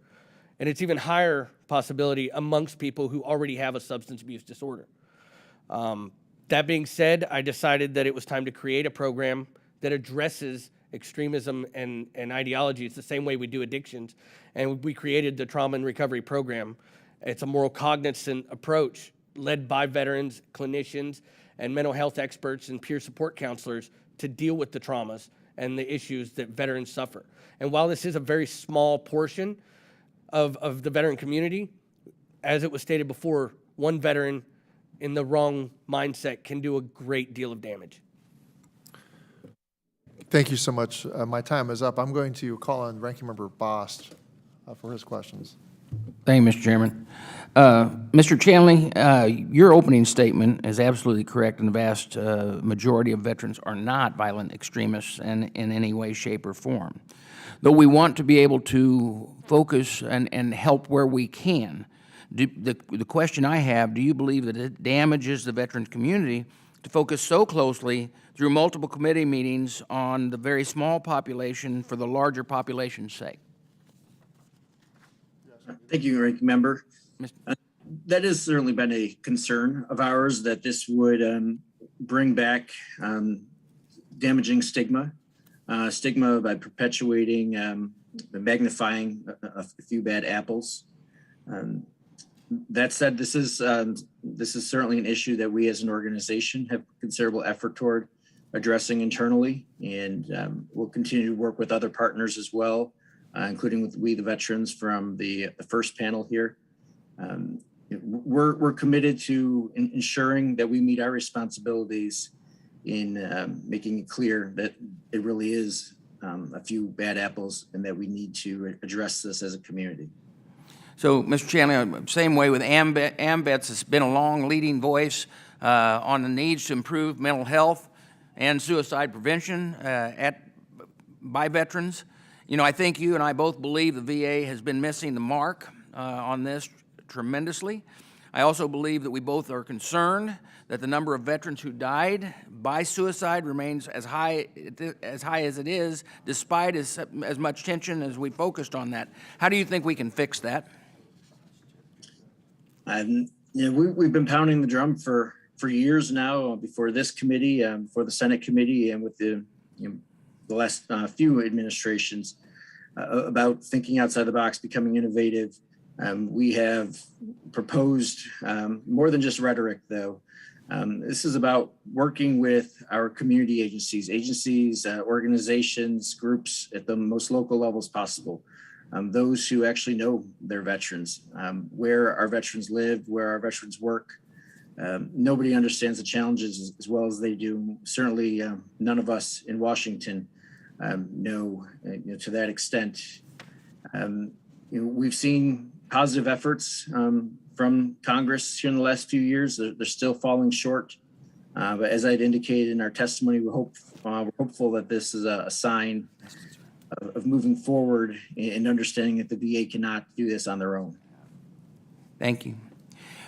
And it's even higher possibility amongst people who already have a substance abuse disorder. That being said, I decided that it was time to create a program that addresses extremism and ideology. It's the same way we do addictions. And we created the Trauma and Recovery Program. It's a moral cognizant approach led by veterans, clinicians, and mental health experts and peer support counselors to deal with the traumas and the issues that veterans suffer. And while this is a very small portion of the veteran community, as it was stated before, one veteran in the wrong mindset can do a great deal of damage. Thank you so much. My time is up. I'm going to call on Ranking Member Bost for his questions. Thank you, Mr. Chairman. Mr. Chanley, your opening statement is absolutely correct, and the vast majority of veterans are not violent extremists in any way, shape, or form. Though we want to be able to focus and help where we can, the question I have, do you believe that it damages the veteran community to focus so closely through multiple committee meetings on the very small population for the larger population's sake? Thank you, Ranking Member. That has certainly been a concern of ours, that this would bring back damaging stigma by perpetuating and magnifying a few bad apples. That said, this is certainly an issue that we as an organization have considerable effort toward addressing internally, and we'll continue to work with other partners as well, including with we the veterans from the first panel here. We're committed to ensuring that we meet our responsibilities in making it clear that it really is a few bad apples and that we need to address this as a community. So, Mr. Chanley, same way with AMVETS has been a long leading voice on the needs to improve mental health and suicide prevention by veterans. You know, I think you and I both believe the VA has been missing the mark on this tremendously. I also believe that we both are concerned that the number of veterans who died by suicide remains as high as it is, despite as much tension as we focused on that. How do you think we can fix that? We've been pounding the drum for years now, before this committee, before the Senate committee, and with the last few administrations, about thinking outside the box, becoming innovative. We have proposed more than just rhetoric, though. This is about working with our community agencies, organizations, groups at the most local levels possible. Those who actually know their veterans, where our veterans live, where our veterans work. Nobody understands the challenges as well as they do. Certainly, none of us in Washington know to that extent. We've seen positive efforts from Congress here in the last few years. They're still falling short. But as I'd indicated in our testimony, we're hopeful that this is a sign of moving forward and understanding that the VA cannot do this on their own. Thank you.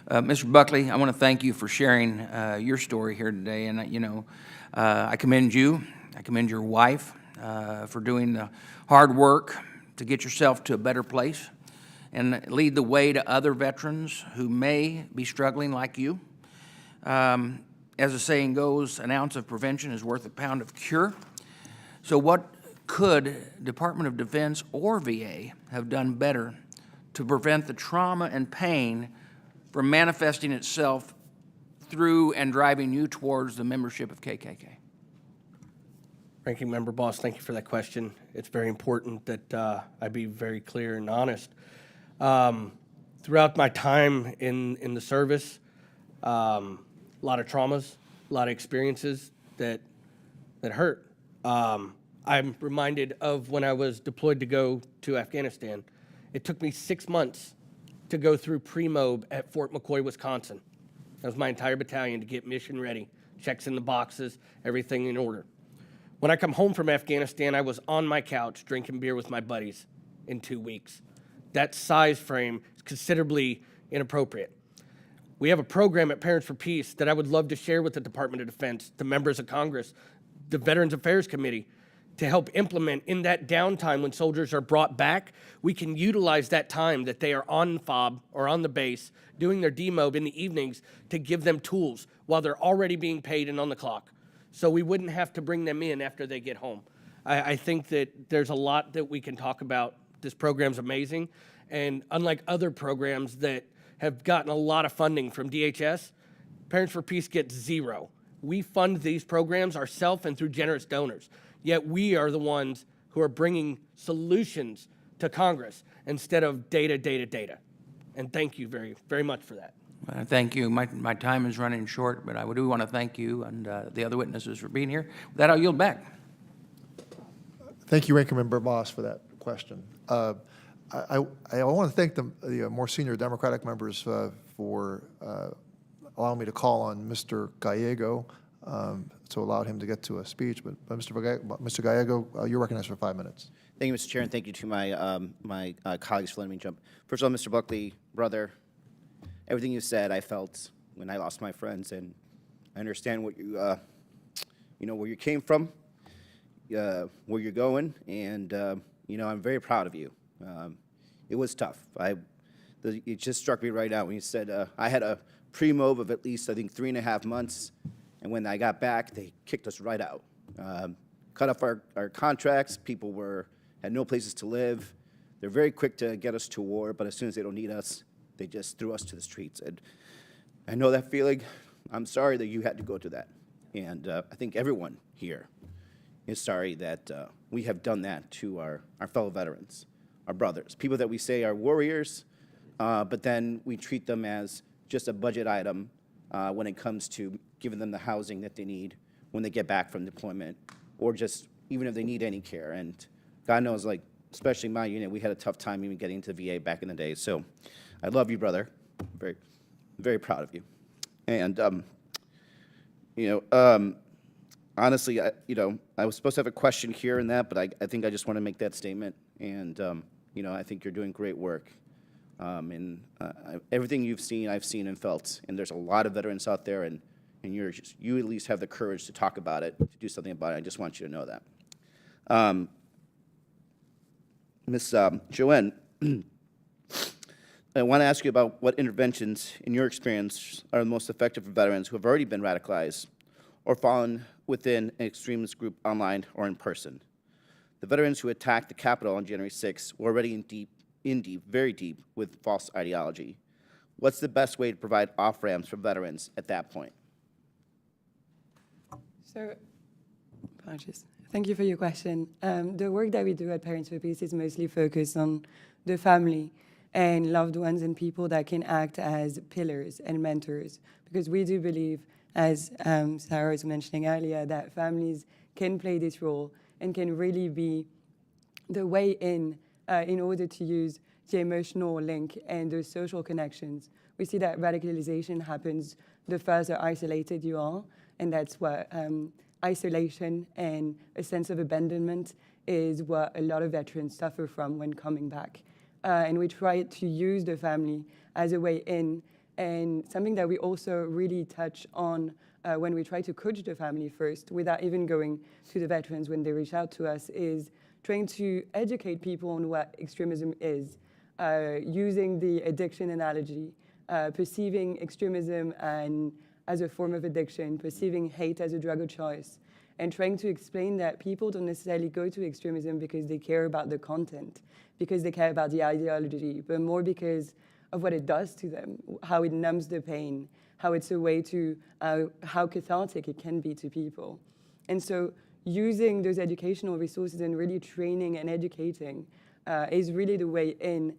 Mr. Buckley, I want to thank you for sharing your story here today. And, I commend you. I commend your wife for doing the hard work to get yourself to a better place. and lead the way to other veterans who may be struggling like you. As the saying goes, an ounce of prevention is worth a pound of cure. So what could Department of Defense or VA have done better to prevent the trauma and pain from manifesting itself through and driving you towards the membership of KKK? Ranking Member Boss, thank you for that question. It's very important that I be very clear and honest. Throughout my time in the service, a lot of traumas, a lot of experiences that hurt. I'm reminded of when I was deployed to go to Afghanistan. It took me 6 months to go through pre-mob at Fort McCoy, Wisconsin. That was my entire battalion to get mission ready, checks in the boxes, everything in order. When I come home from Afghanistan, I was on my couch drinking beer with my buddies in 2 weeks. That size frame is considerably inappropriate. We have a program at Parents for Peace that I would love to share with the Department of Defense, the members of Congress, the Veterans Affairs Committee, to help implement in that downtime when soldiers are brought back. We can utilize that time that they are on FOB or on the base doing their demob in the evenings to give them tools while they're already being paid and on the clock. So we wouldn't have to bring them in after they get home. I think that there's a lot that we can talk about. This program's amazing. And unlike other programs that have gotten a lot of funding from DHS, Parents for Peace gets zero. We fund these programs ourselves and through generous donors. Yet we are the ones who are bringing solutions to Congress instead of data. And thank you very, very much for that. Thank you. My time is running short, but I do want to thank you and the other witnesses for being here. With that, I'll yield back. Thank you, Ranking Member Boss, for that question. I want to thank the more senior Democratic members for allowing me to call on Mr. Gallego to allow him to get to a speech. But Mr. Gallego, you're recognized for 5 minutes. Thank you, Mr. Chair, and thank you to my colleagues for letting me jump. First of all, Mr. Buckley, brother, everything you said, I felt when I lost my friends, and I understand what you, where you came from, where you're going, and I'm very proud of you. It was tough. It just struck me right out when you said I had a pre-mob of at least, I think, 3.5 months, and when I got back, they kicked us right out. Cut off our contracts. People had no places to live. They're very quick to get us to war, but as soon as they don't need us, they just threw us to the streets. And I know that feeling. I'm sorry that you had to go to that. And I think everyone here is sorry that we have done that to our fellow veterans, our brothers, people that we say are warriors, but then we treat them as just a budget item when it comes to giving them the housing that they need when they get back from deployment, or just even if they need any care. And God knows, like, especially my unit, we had a tough time even getting to VA back in the day. So I love you, brother. Very, very proud of you. And, honestly, I was supposed to have a question here and that, but I think I just want to make that statement. And, I think you're doing great work. Everything you've seen, I've seen and felt. And there's a lot of veterans out there, and you at least have the courage to talk about it, to do something about it. I just want you to know that. Ms. Joanne, I want to ask you about what interventions, in your experience, are the most effective for veterans who have already been radicalized or fallen within an extremist group online or in person. The veterans who attacked the Capitol on January 6th were already very deep with false ideology. What's the best way to provide off-ramps for veterans at that point? So, apologies. Thank you for your question. The work that we do at Parents for Peace is mostly focused on the family and loved ones and people that can act as pillars and mentors. Because we do believe, as Sarah was mentioning earlier, that families can play this role and can really be the way in order to use the emotional link and the social connections. We see that radicalization happens the further isolated you are, and that's what isolation and a sense of abandonment is what a lot of veterans suffer from when coming back. And we try to use the family as a way in, and something that we also really touch on when we try to coach the family first, without even going to the veterans when they reach out to us, is trying to educate people on what extremism is. using the addiction analogy, perceiving extremism as a form of addiction, perceiving hate as a drug of choice, and trying to explain that people don't necessarily go to extremism because they care about the content, because they care about the ideology, but more because of what it does to them, how it numbs the pain, how it's a way to, how cathartic it can be to people. And so using those educational resources and really training and educating is really the way in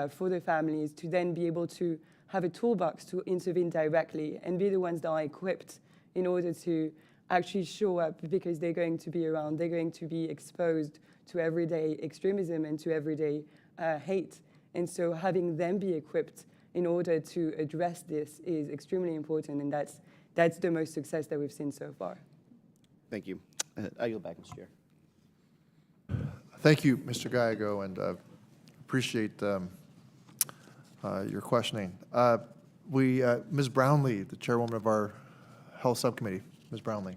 for the families to then be able to have a toolbox to intervene directly and be the ones that are equipped in order to actually show up, because they're going to be around, they're going to be exposed to everyday extremism and to everyday hate. And so having them be equipped in order to address this is extremely important, and that's the most success that we've seen so far. Thank you. I yield back, Mr. Chair. Thank you, Mr. Gallego, and appreciate your questioning. Ms. Brownlee, the chairwoman of our Health Subcommittee. Ms. Brownlee.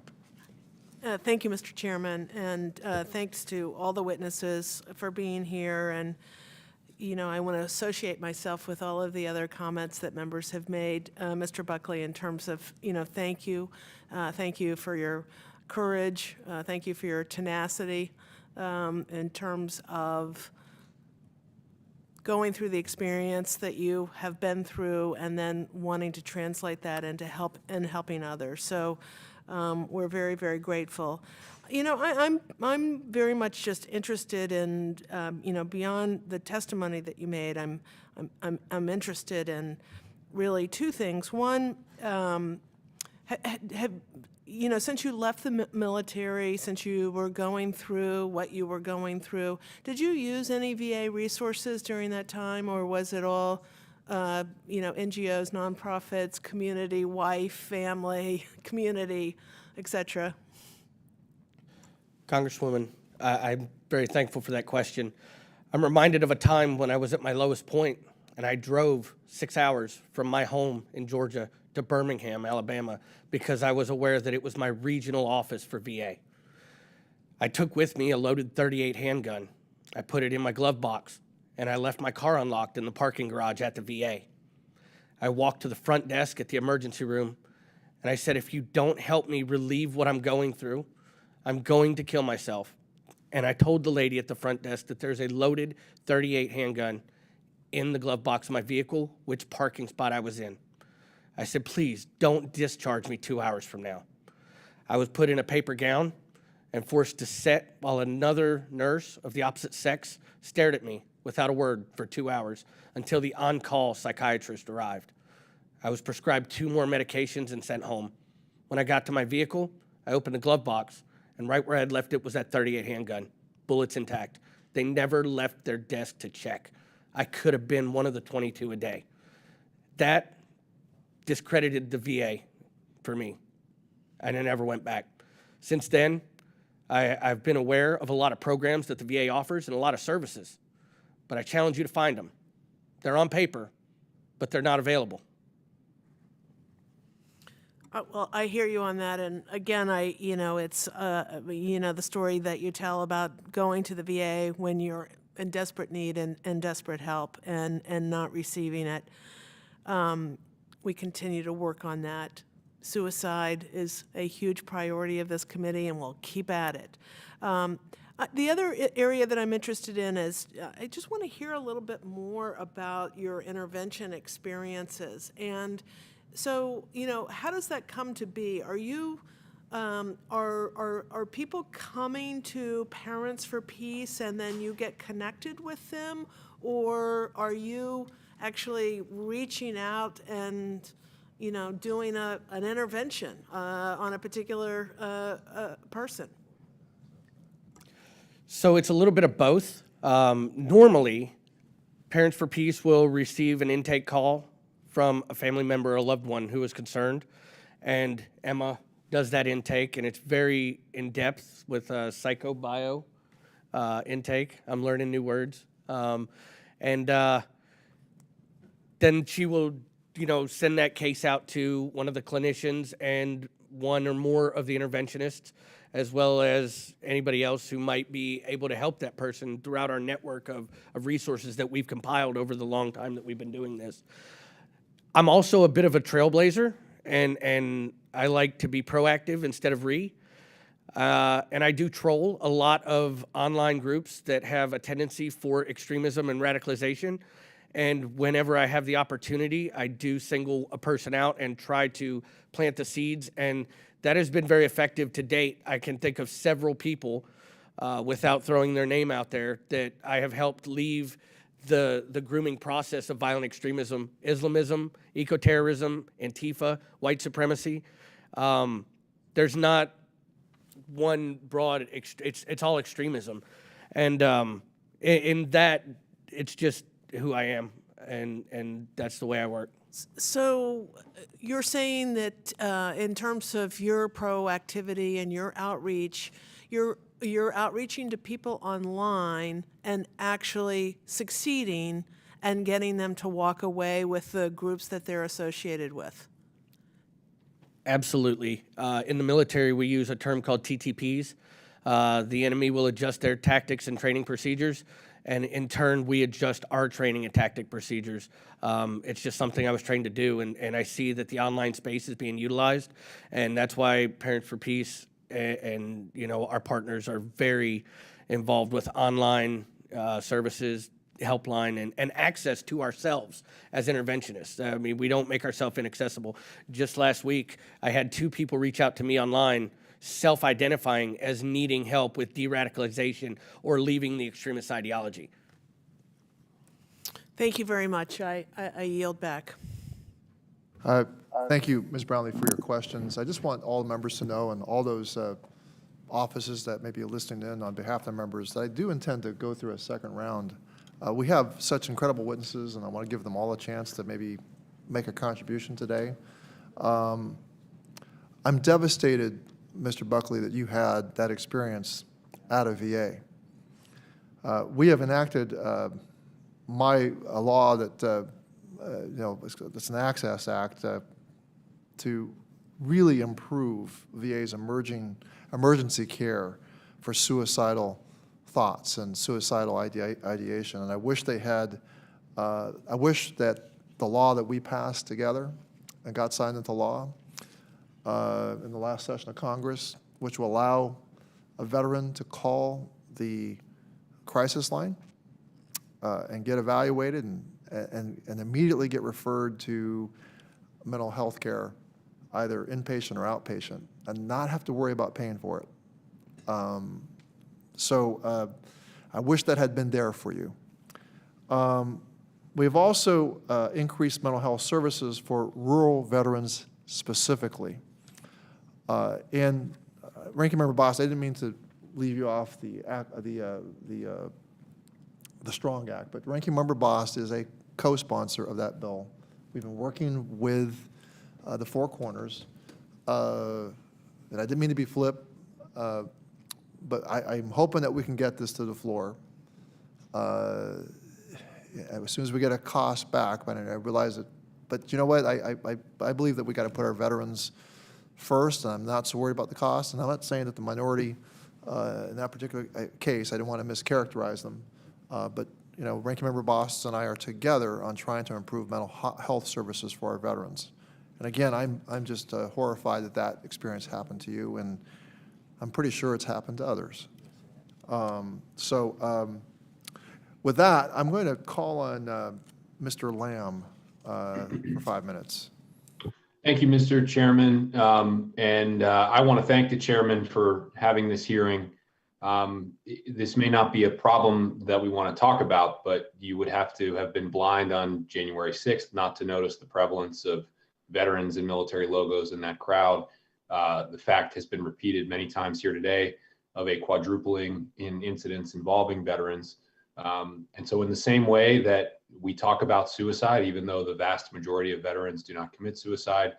Thank you, Mr. Chairman, and thanks to all the witnesses for being here. And, you know, I want to associate myself with all of the other comments that members have made, Mr. Buckley, in terms of, you know, thank you. Thank you for your courage. Thank you for your tenacity in terms of going through the experience that you have been through and then wanting to translate that into helping others. So we're very, very grateful. You know, I'm very much just interested in, you know, beyond the testimony that you made, I'm interested in really two things. One, you know, since you left the military, since you were going through what you were going through, did you use any VA resources during that time, or was it all, you know, NGOs, nonprofits, community, wife, family, community, etc.? Congresswoman, I'm very thankful for that question. I'm reminded of a time when I was at my lowest point, and I drove 6 hours from my home in Georgia to Birmingham, Alabama, because I was aware that it was my regional office for VA. I took with me a loaded .38 handgun. I put it in my glove box, and I left my car unlocked in the parking garage at the VA. I walked to the front desk at the emergency room, and I said, if you don't help me relieve what I'm going through, I'm going to kill myself. And I told the lady at the front desk that there's a loaded .38 handgun in the glove box of my vehicle, which parking spot I was in. I said, please don't discharge me 2 hours from now. I was put in a paper gown and forced to sit while another nurse of the opposite sex stared at me without a word for 2 hours until the on-call psychiatrist arrived. I was prescribed 2 more medications and sent home. When I got to my vehicle, I opened the glove box, and right where I had left it was that .38 handgun, bullets intact. They never left their desk to check. I could have been one of the 22 a day. That discredited the VA for me, and I never went back. Since then, I've been aware of a lot of programs that the VA offers and a lot of services, but I challenge you to find them. They're on paper, but they're not available. Well, I hear you on that, and again, you know, it's you know, the story that you tell about going to the VA when you're in desperate need and desperate help and not receiving it. We continue to work on that. Suicide is a huge priority of this committee, and we'll keep at it. The other area that I'm interested in is I just want to hear a little bit more about your intervention experiences. And so, you know, how does that come to be? Are you are people coming to Parents for Peace and then you get connected with them, or are you actually reaching out and, you know, doing an intervention on a particular person? So it's a little bit of both. Normally, Parents for Peace will receive an intake call from a family member or a loved one who is concerned, and Emma does that intake, and it's very in-depth with a psycho-bio intake. I'm learning new words. Then she will, you know, send that case out to one of the clinicians, and one or more of the interventionists, as well as anybody else who might be able to help that person throughout our network of resources that we've compiled over the long time that we've been doing this. I'm also a bit of a trailblazer, and I like to be proactive instead of and I do troll a lot of online groups that have a tendency for extremism and radicalization. And whenever I have the opportunity, I do single a person out and try to plant the seeds. And that has been very effective to date. I can think of several people, without throwing their name out there, that I have helped leave the grooming process of violent extremism, Islamism, eco-terrorism, Antifa, white supremacy. There's not one broad, it's all extremism. And in that, it's just who I am, and that's the way I work. So you're saying that in terms of your proactivity and your outreach, you're outreaching to people online and actually succeeding and getting them to walk away with the groups that they're associated with? Absolutely. In the military, we use a term called TTPs. The enemy will adjust their tactics and training procedures, and in turn, we adjust our training and tactic procedures. It's just something I was trained to do, and I see that the online space is being utilized, and that's why Parents for Peace and our partners are very involved with online services, helpline, and access to ourselves as interventionists. I mean, we don't make ourselves inaccessible. Just last week, I had 2 people reach out to me online self-identifying as needing help with de-radicalization or leaving the extremist ideology. Thank you very much. I yield back. Thank you, Ms. Brownlee, for your questions. I just want all the members to know, and all those offices that may be listening in on behalf of the members, that I do intend to go through a second round. We have such incredible witnesses, and I want to give them all a chance to maybe make a contribution today. I'm devastated, Mr. Buckley, that you had that experience at a VA. We have enacted a law that, it's an Access Act to really improve VA's emergency care for suicidal thoughts and suicidal ideation. And I wish they had, I wish that the law that we passed together and got signed into law in the last session of Congress, which will allow a veteran to call the crisis line and get evaluated and immediately get referred to mental health care, either inpatient or outpatient, and not have to worry about paying for it. So I wish that had been there for you. We've also increased mental health services for rural veterans specifically. And Ranking Member Boss, I didn't mean to leave you off the Strong Act, but Ranking Member Boss is a co-sponsor of that bill. We've been working with the Four Corners, and I didn't mean to be flip, but I'm hoping that we can get this to the floor as soon as we get a cost back. But I realize that, but you know what? I believe that we got to put our veterans first, and I'm not so worried about the cost. And I'm not saying that the minority in that particular case, I didn't want to mischaracterize them, but Ranking Member Boss and I are together on trying to improve mental health services for our veterans. And again, I'm just horrified that that experience happened to you, and I'm pretty sure it's happened to others. With that, I'm going to call on Mr. Lamb for 5 minutes. Thank you, Mr. Chairman. I want to thank the chairman for having this hearing. This may not be a problem that we want to talk about, but you would have to have been blind on January 6th not to notice the prevalence of veterans and military logos in that crowd. The fact has been repeated many times here today of a quadrupling in incidents involving veterans. And so in the same way that we talk about suicide, even though the vast majority of veterans do not commit suicide,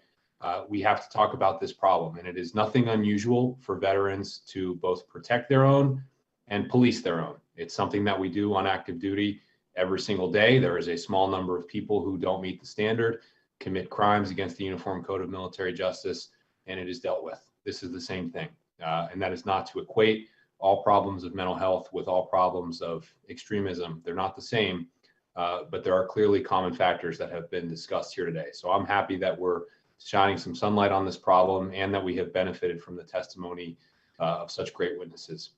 we have to talk about this problem. And it is nothing unusual for veterans to both protect their own and police their own. It's something that we do on active duty every single day. There is a small number of people who don't meet the standard, commit crimes against the Uniform Code of Military Justice, and it is dealt with. This is the same thing. And that is not to equate all problems of mental health with all problems of extremism. They're not the same, but there are clearly common factors that have been discussed here today. So I'm happy that we're shining some sunlight on this problem and that we have benefited from the testimony of such great witnesses.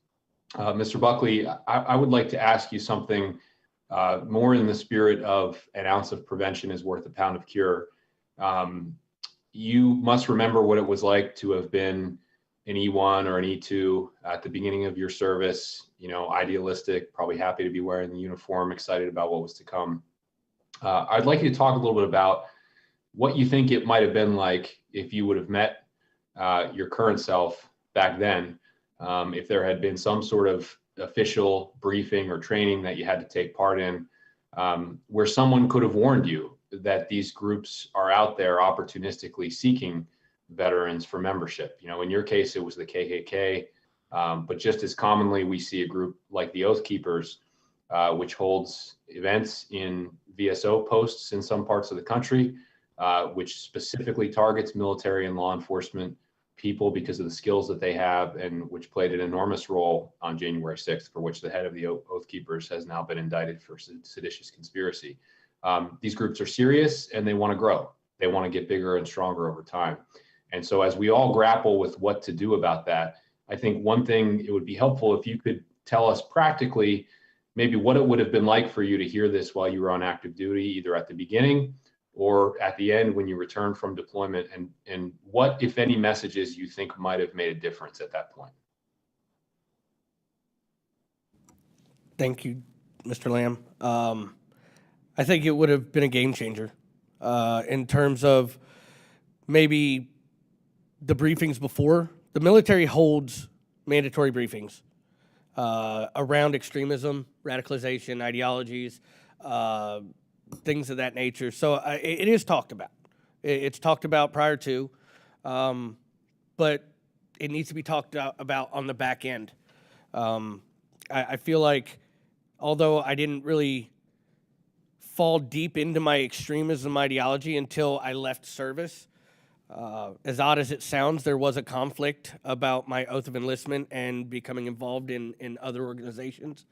Mr. Buckley, I would like to ask you something more in the spirit of an ounce of prevention is worth a pound of cure. You must remember what it was like to have been an E1 or an E2 at the beginning of your service, you know, idealistic, probably happy to be wearing the uniform, excited about what was to come. I'd like you to talk a little bit about what you think it might have been like if you would have met your current self back then, if there had been some sort of official briefing or training that you had to take part in, where someone could have warned you that these groups are out there opportunistically seeking veterans for membership. You know, in your case, it was the KKK, but just as commonly, we see a group like the Oath Keepers, which holds events in VSO posts in some parts of the country, which specifically targets military and law enforcement people because of the skills that they have, and which played an enormous role on January 6th, for which the head of the Oath Keepers has now been indicted for seditious conspiracy. These groups are serious and they want to grow. They want to get bigger and stronger over time. And so as we all grapple with what to do about that, I think one thing it would be helpful if you could tell us practically maybe what it would have been like for you to hear this while you were on active duty, either at the beginning or at the end when you returned from deployment, and what, if any, messages you think might have made a difference at that point. Thank you, Mr. Lamb. I think it would have been a game changer in terms of maybe the briefings before. The military holds mandatory briefings around extremism, radicalization, ideologies, things of that nature. So it is talked about. It's talked about prior to, but it needs to be talked about on the back end. I feel like although I didn't really fall deep into my extremism ideology until I left service, as odd as it sounds, there was a conflict about my oath of enlistment and becoming involved in other organizations.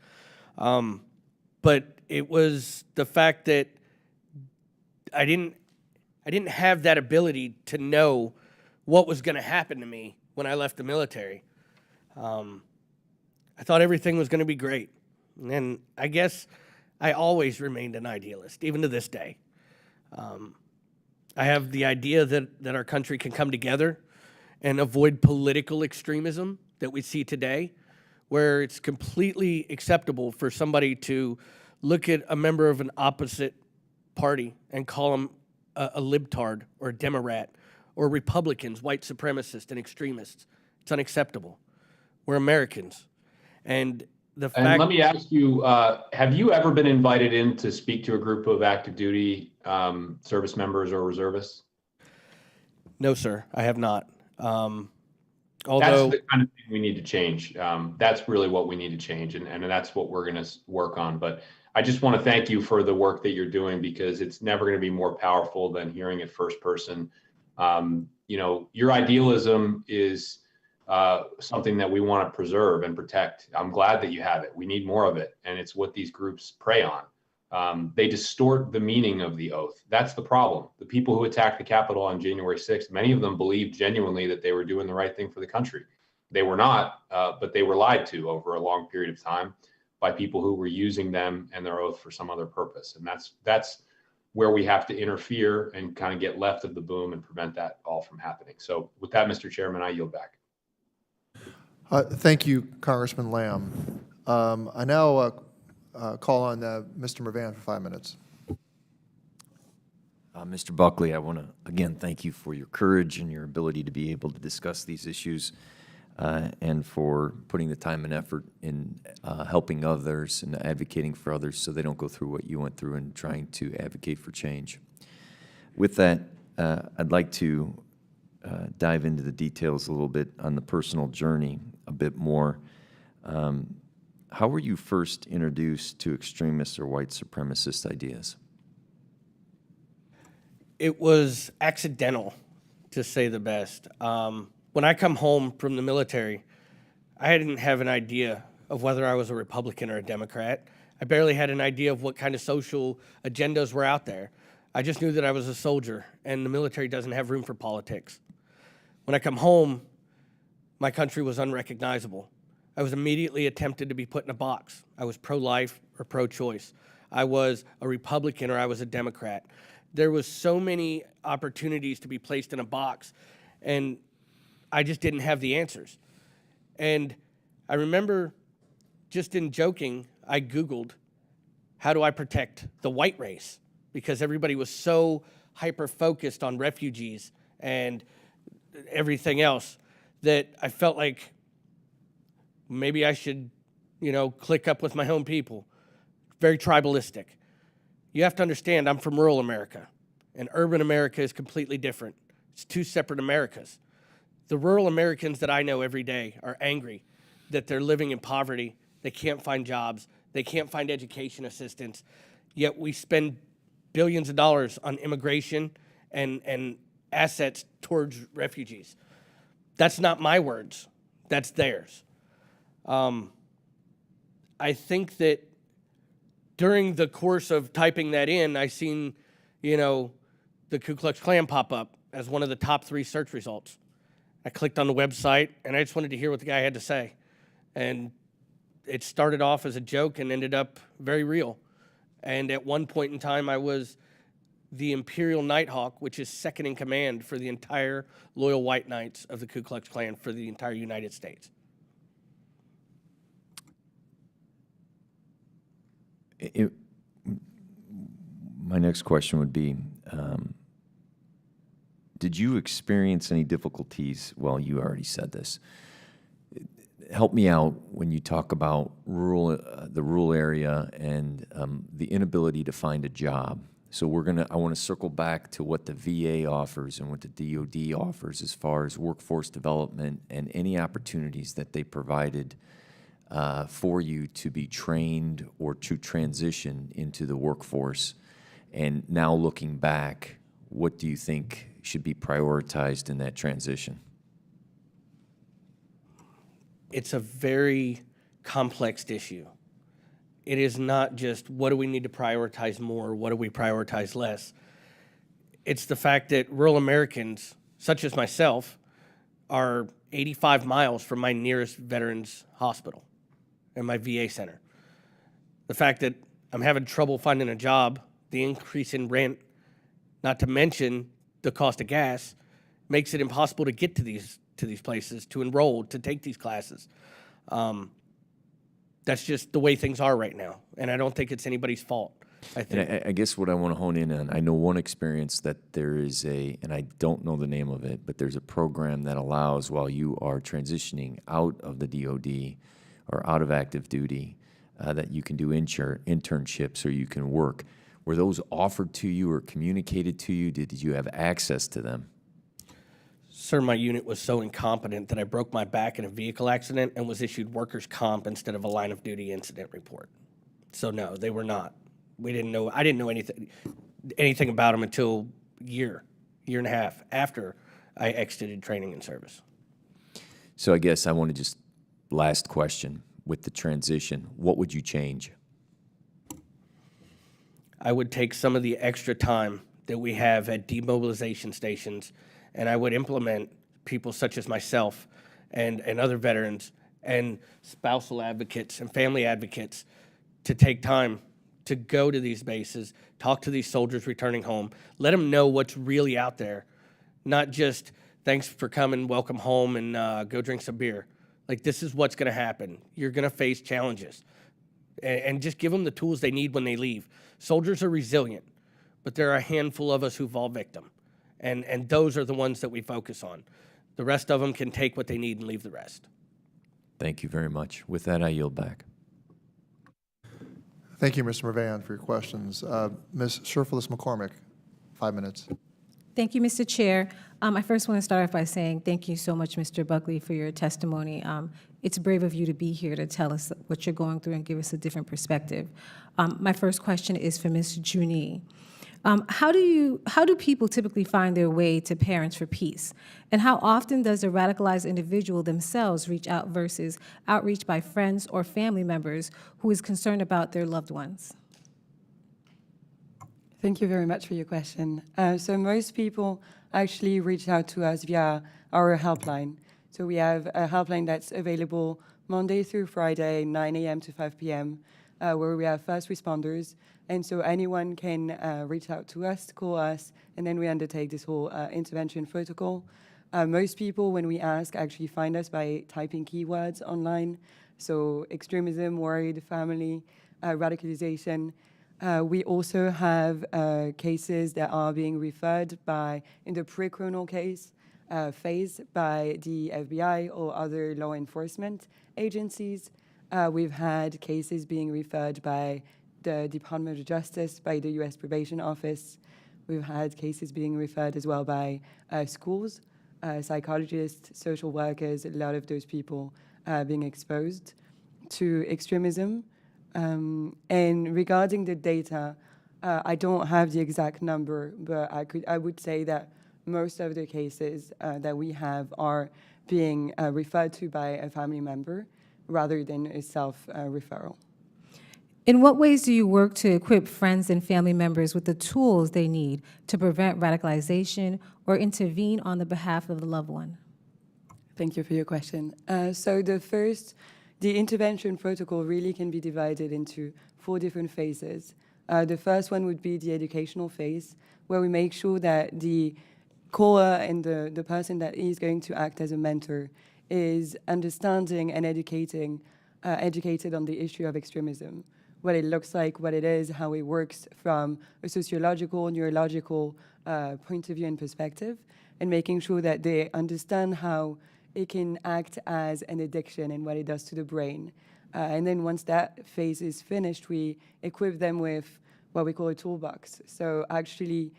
But it was the fact that I didn't have that ability to know what was going to happen to me when I left the military. I thought everything was going to be great. And I guess I always remained an idealist, even to this day. I have the idea that our country can come together and avoid political extremism that we see today, where it's completely acceptable for somebody to look at a member of an opposite party and call them a libtard or a Democrat or Republicans, white supremacists and extremists. It's unacceptable. We're Americans. And the fact— And let me ask you, have you ever been invited in to speak to a group of active duty service members or reservists? No, sir, I have not. Although that's the kind of thing we need to change. That's really what we need to change, and that's what we're going to work on. But I just want to thank you for the work that you're doing, because it's never going to be more powerful than hearing it first person. You know, your idealism is something that we want to preserve and protect. I'm glad that you have it. We need more of it, and it's what these groups prey on. They distort the meaning of the oath. That's the problem. The people who attacked the Capitol on January 6th, many of them believed genuinely that they were doing the right thing for the country. They were not, but they were lied to over a long period of time by people who were using them and their oath for some other purpose. And that's where we have to interfere and kind of get left of the boom and prevent that all from happening. So with that, Mr. Chairman, I yield back. Thank you, Congressman Lamb. I now call on Mr. Mervan for 5 minutes. Mr. Buckley, I want to again thank you for your courage and your ability to be able to discuss these issues, and for putting the time and effort in helping others and advocating for others so they don't go through what you went through and trying to advocate for change. With that, I'd like to dive into the details a little bit on the personal journey a bit more. How were you first introduced to extremist or white supremacist ideas? it was accidental. to say the best. When I come home from the military, I didn't have an idea of whether I was a Republican or a Democrat. I barely had an idea of what kind of social agendas were out there. I just knew that I was a soldier, and the military doesn't have room for politics. When I come home, my country was unrecognizable. I was immediately attempted to be put in a box. I was pro-life or pro-choice. I was a Republican or I was a Democrat. There was so many opportunities to be placed in a box, and I just didn't have the answers. And I remember, just in joking, I Googled, how do I protect the white race? Because everybody was so hyper-focused on refugees and everything else that I felt like maybe I should, click up with my own people. Very tribalistic. You have to understand, I'm from rural America, and urban America is completely different. It's two separate Americas. The rural Americans that I know every day are angry that they're living in poverty, they can't find jobs, they can't find education assistance, yet we spend billions of dollars on immigration and assets towards refugees. That's not my words, that's theirs. I think that during the course of typing that in, I seen, the Ku Klux Klan pop up as one of the top 3 search results. I clicked on the website, and I just wanted to hear what the guy had to say. And it started off as a joke and ended up very real. And at one point in time, I was the Imperial Nighthawk, which is second in command for the entire Loyal White Knights of the Ku Klux Klan for the entire United States. My next question would be, did you experience any difficulties? Well, you already said this. Help me out when you talk about the rural area and the inability to find a job. So I want to circle back to what the VA offers and what the DoD offers as far as workforce development and any opportunities that they provided for you to be trained or to transition into the workforce. And now looking back, what do you think should be prioritized in that transition? It's a very complex issue. It is not just what do we need to prioritize more, what do we prioritize less. It's the fact that rural Americans, such as myself, are 85 miles from my nearest veterans hospital and my VA center. The fact that I'm having trouble finding a job, the increase in rent, not to mention the cost of gas, makes it impossible to get to these places, to enroll, to take these classes. That's just the way things are right now, and I don't think it's anybody's fault. And I guess what I want to hone in on, I know one experience that there is and I don't know the name of it, but there's a program that allows, while you are transitioning out of the DoD or out of active duty, that you can do internships or you can work. Were those offered to you or communicated to you? Did you have access to them? Sir, my unit was so incompetent that I broke my back in a vehicle accident and was issued workers' comp instead of a line of duty incident report. So no, they were not. I didn't know anything about them until year and a half after I exited training and service. So I guess I want to just, last question, with the transition, what would you change? I would take some of the extra time that we have at demobilization stations, and I would implement people such as myself and other veterans and spousal advocates and family advocates to take time to go to these bases, talk to these soldiers returning home, let them know what's really out there, not just thanks for coming, welcome home, and go drink some beer. Like, this is what's going to happen. You're going to face challenges. And just give them the tools they need when they leave. Soldiers are resilient, but there are a handful of us who fall victim. And those are the ones that we focus on. The rest of them can take what they need and leave the rest. Thank you very much. With that, I yield back. Thank you, Mr. Mervan, for your questions. Ms. Sherfilis McCormick, 5 minutes. Thank you, Mr. Chair. I first want to start off by saying thank you so much, Mr. Buckley, for your testimony. It's brave of you to be here to tell us what you're going through and give us a different perspective. My first question is for Ms. Juni. How do people typically find their way to Parents for Peace? And how often does a radicalized individual themselves reach out versus outreach by friends or family members who is concerned about their loved ones? Thank you very much for your question. So most people actually reach out to us via our helpline. So we have a helpline that's available Monday through Friday, 9 a.m. to 5 p.m., where we have first responders. And so anyone can reach out to us, call us, and then we undertake this whole intervention protocol. Most people, when we ask, actually find us by typing keywords online. So extremism, worried, family, radicalization. We also have cases that are being referred in the pre-criminal case phase by the FBI or other law enforcement agencies. We've had cases being referred by the Department of Justice, by the U.S. Probation Office. We've had cases being referred as well by schools, psychologists, social workers, a lot of those people being exposed to extremism. And regarding the data, I don't have the exact number, but I would say that most of the cases that we have are being referred to by a family member rather than a self-referral. In what ways do you work to equip friends and family members with the tools they need to prevent radicalization or intervene on the behalf of the loved one? Thank you for your question. So the intervention protocol really can be divided into 4 different phases. The first one would be the educational phase, where we make sure that the caller and the person that is going to act as a mentor is understanding and educated on the issue of extremism, what it looks like, what it is, how it works from a sociological, neurological point of view and perspective, and making sure that they understand how it can act as an addiction and what it does to the brain. And then once that phase is finished, we equip them with what we call a toolbox. So actually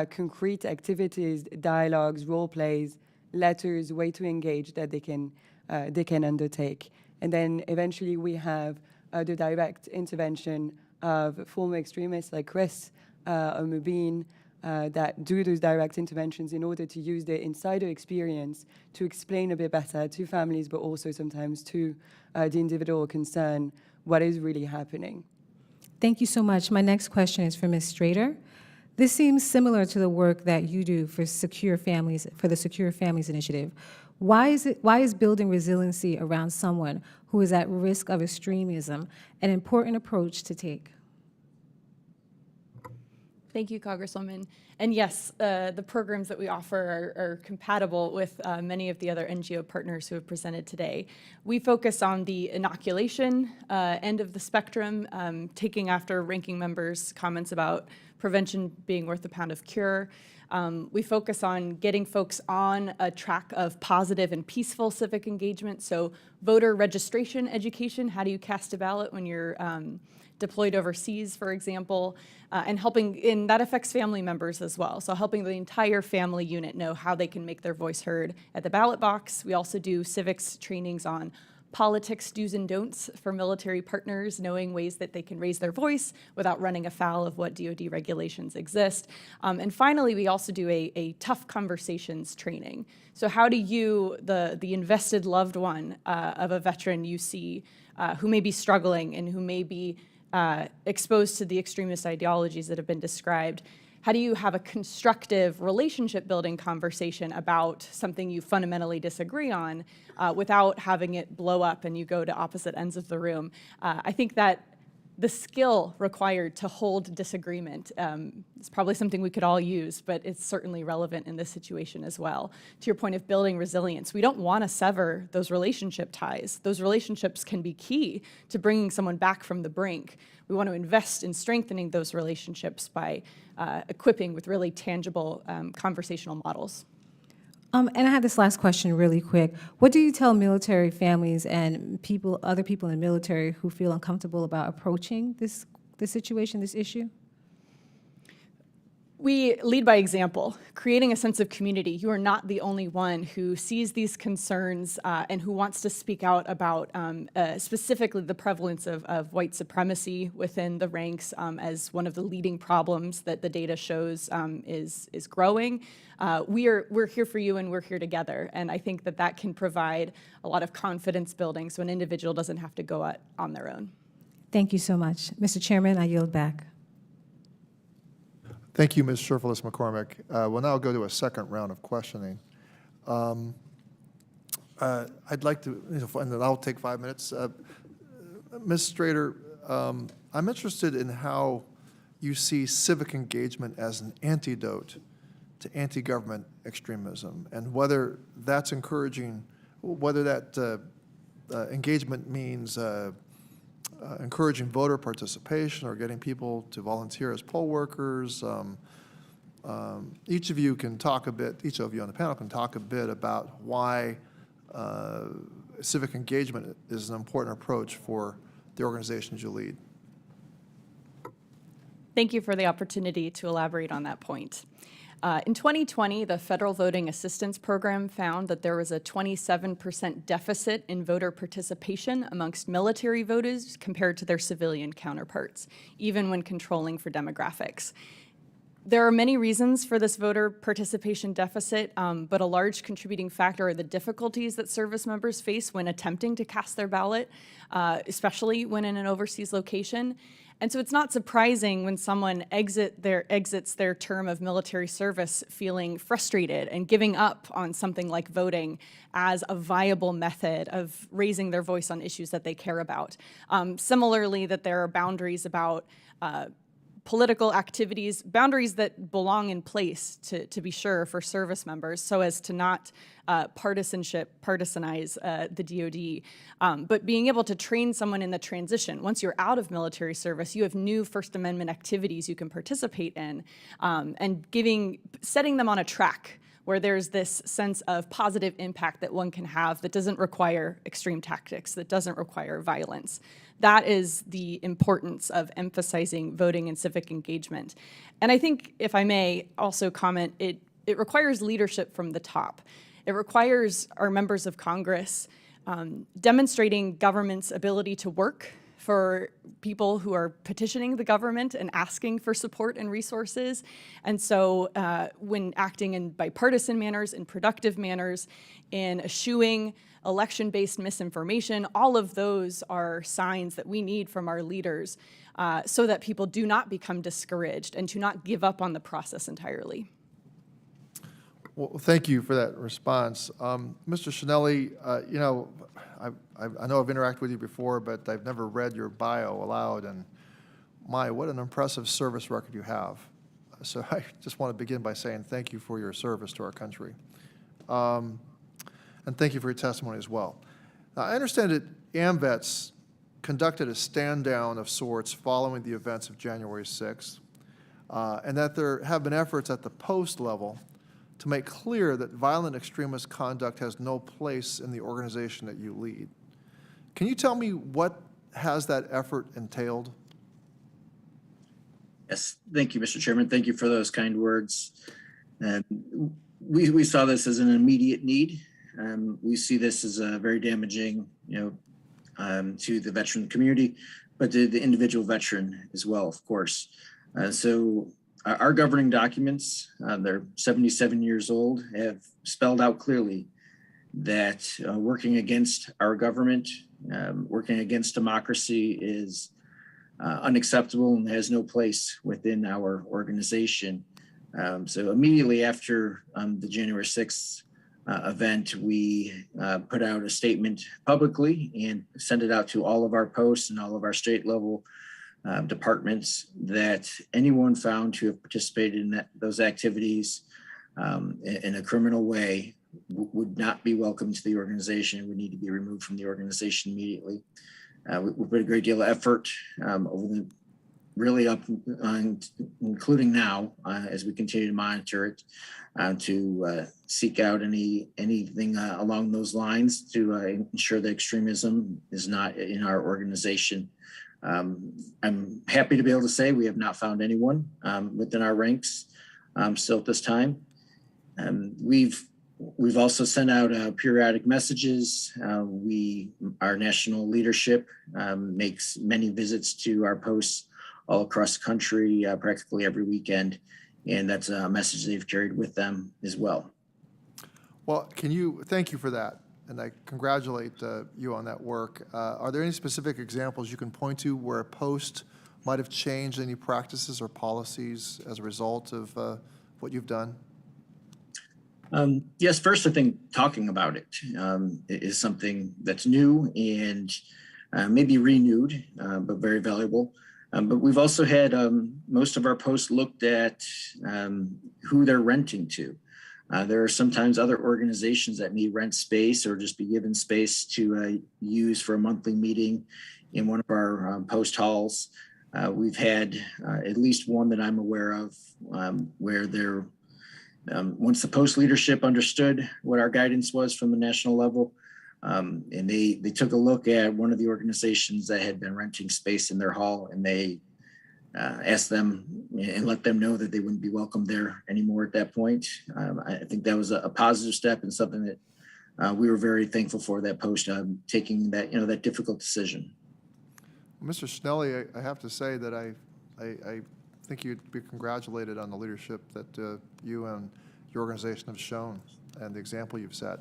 concrete activities, dialogues, role plays, letters, way to engage that they can undertake. And then eventually we have the direct intervention of former extremists like Chris or Mubin that do those direct interventions in order to use their insider experience to explain a bit better to families, but also sometimes to the individual concerned what is really happening. Thank you so much. My next question is for Ms. Strader. This seems similar to the work that you do for the Secure Families Initiative. Why is building resiliency around someone who is at risk of extremism an important approach to take? Thank you, Congresswoman. And yes, the programs that we offer are compatible with many of the other NGO partners who have presented today. We focus on the inoculation end of the spectrum, taking after ranking members' comments about prevention being worth a pound of cure. We focus on getting folks on a track of positive and peaceful civic engagement. So voter registration education, how do you cast a ballot when you're deployed overseas, for example, and that affects family members as well. So helping the entire family unit know how they can make their voice heard at the ballot box. We also do civics trainings on politics do's and don'ts for military partners, knowing ways that they can raise their voice without running afoul of what DoD regulations exist. And finally, we also do a tough conversations training. So how do you, the invested loved one of a veteran you see who may be struggling and who may be exposed to the extremist ideologies that have been described, how do you have a constructive relationship-building conversation about something you fundamentally disagree on without having it blow up and you go to opposite ends of the room? I think that the skill required to hold disagreement is probably something we could all use, but it's certainly relevant in this situation as well. To your point of building resilience, we don't want to sever those relationship ties. Those relationships can be key to bringing someone back from the brink. We want to invest in strengthening those relationships by equipping with really tangible conversational models. And I have this last question really quick. What do you tell military families and other people in the military who feel uncomfortable about approaching this situation, this issue? We lead by example, creating a sense of community. You are not the only one who sees these concerns and who wants to speak out about specifically the prevalence of white supremacy within the ranks as one of the leading problems that the data shows is growing. We're here for you and we're here together. And I think that that can provide a lot of confidence building so an individual doesn't have to go out on their own. Thank you so much. Mr. Chairman, I yield back. Thank you, Ms. Sherfilis McCormick. We'll now go to a second round of questioning. I'd like to, and then I'll take 5 minutes. Ms. Strader, I'm interested in how you see civic engagement as an antidote to anti-government extremism, and whether that's encouraging, whether that engagement means encouraging voter participation or getting people to volunteer as poll workers. Each of you can talk a bit, each of you on the panel can talk a bit about why civic engagement is an important approach for the organizations you lead. Thank you for the opportunity to elaborate on that point. In 2020, the Federal Voting Assistance Program found that there was a 27% deficit in voter participation amongst military voters compared to their civilian counterparts, even when controlling for demographics. There are many reasons for this voter participation deficit, but a large contributing factor are the difficulties that service members face when attempting to cast their ballot, especially when in an overseas location. And so it's not surprising when someone exits their term of military service feeling frustrated and giving up on something like voting as a viable method of raising their voice on issues that they care about. Similarly, that there are boundaries about political activities, boundaries that belong in place, to be sure, for service members, so as to not partisanize the DoD. But being able to train someone in the transition, once you're out of military service, you have new First Amendment activities you can participate in, and setting them on a track where there's this sense of positive impact that one can have that doesn't require extreme tactics, that doesn't require violence. That is the importance of emphasizing voting and civic engagement. And I think, if I may also comment, it requires leadership from the top. It requires our members of Congress demonstrating government's ability to work for people who are petitioning the government and asking for support and resources. And so when acting in bipartisan manners, in productive manners, in eschewing election-based misinformation, all of those are signs that we need from our leaders so that people do not become discouraged and to not give up on the process entirely. Well, thank you for that response. Mr. Schinelli, you know, I know I've interacted with you before, but I've never read your bio aloud, and my, what an impressive service record you have. So I just want to begin by saying thank you for your service to our country. And thank you for your testimony as well. Now, I understand that AMVETS conducted a stand-down of sorts following the events of January 6th, and that there have been efforts at the post level to make clear that violent extremist conduct has no place in the organization that you lead. Can you tell me what has that effort entailed? Yes, thank you, Mr. Chairman. Thank you for those kind words. We saw this as an immediate need. We see this as very damaging, to the veteran community, but to the individual veteran as well, of course. So our governing documents, they're 77 years old, have spelled out clearly that working against our government, working against democracy is unacceptable and has no place within our organization. So immediately after the January 6th event, we put out a statement publicly and sent it out to all of our posts and all of our state level departments that anyone found to have participated in those activities in a criminal way would not be welcome to the organization, would need to be removed from the organization immediately. We put a great deal of effort over the really up on, including now, as we continue to monitor it, to seek out anything along those lines to ensure that extremism is not in our organization. I'm happy to be able to say we have not found anyone within our ranks still at this time. We've also sent out periodic messages. Our national leadership makes many visits to our posts all across the country, practically every weekend, and that's a message they've carried with them as well. Well, thank you for that, and I congratulate you on that work. Are there any specific examples you can point to where a post might have changed any practices or policies as a result of what you've done? Yes, first, I think talking about it is something that's new and maybe renewed, but very valuable. But we've also had most of our posts looked at who they're renting to. There are sometimes other organizations that may rent space or just be given space to use for a monthly meeting in one of our post halls. We've had at least one that I'm aware of where they're once the post leadership understood what our guidance was from the national level, and they took a look at one of the organizations that had been renting space in their hall, and they asked them and let them know that they wouldn't be welcome there anymore at that point. I think that was a positive step and something that we were very thankful for, that post taking that, that difficult decision. Mr. Schnelly, I have to say that I think you'd be congratulated on the leadership that you and your organization have shown and the example you've set.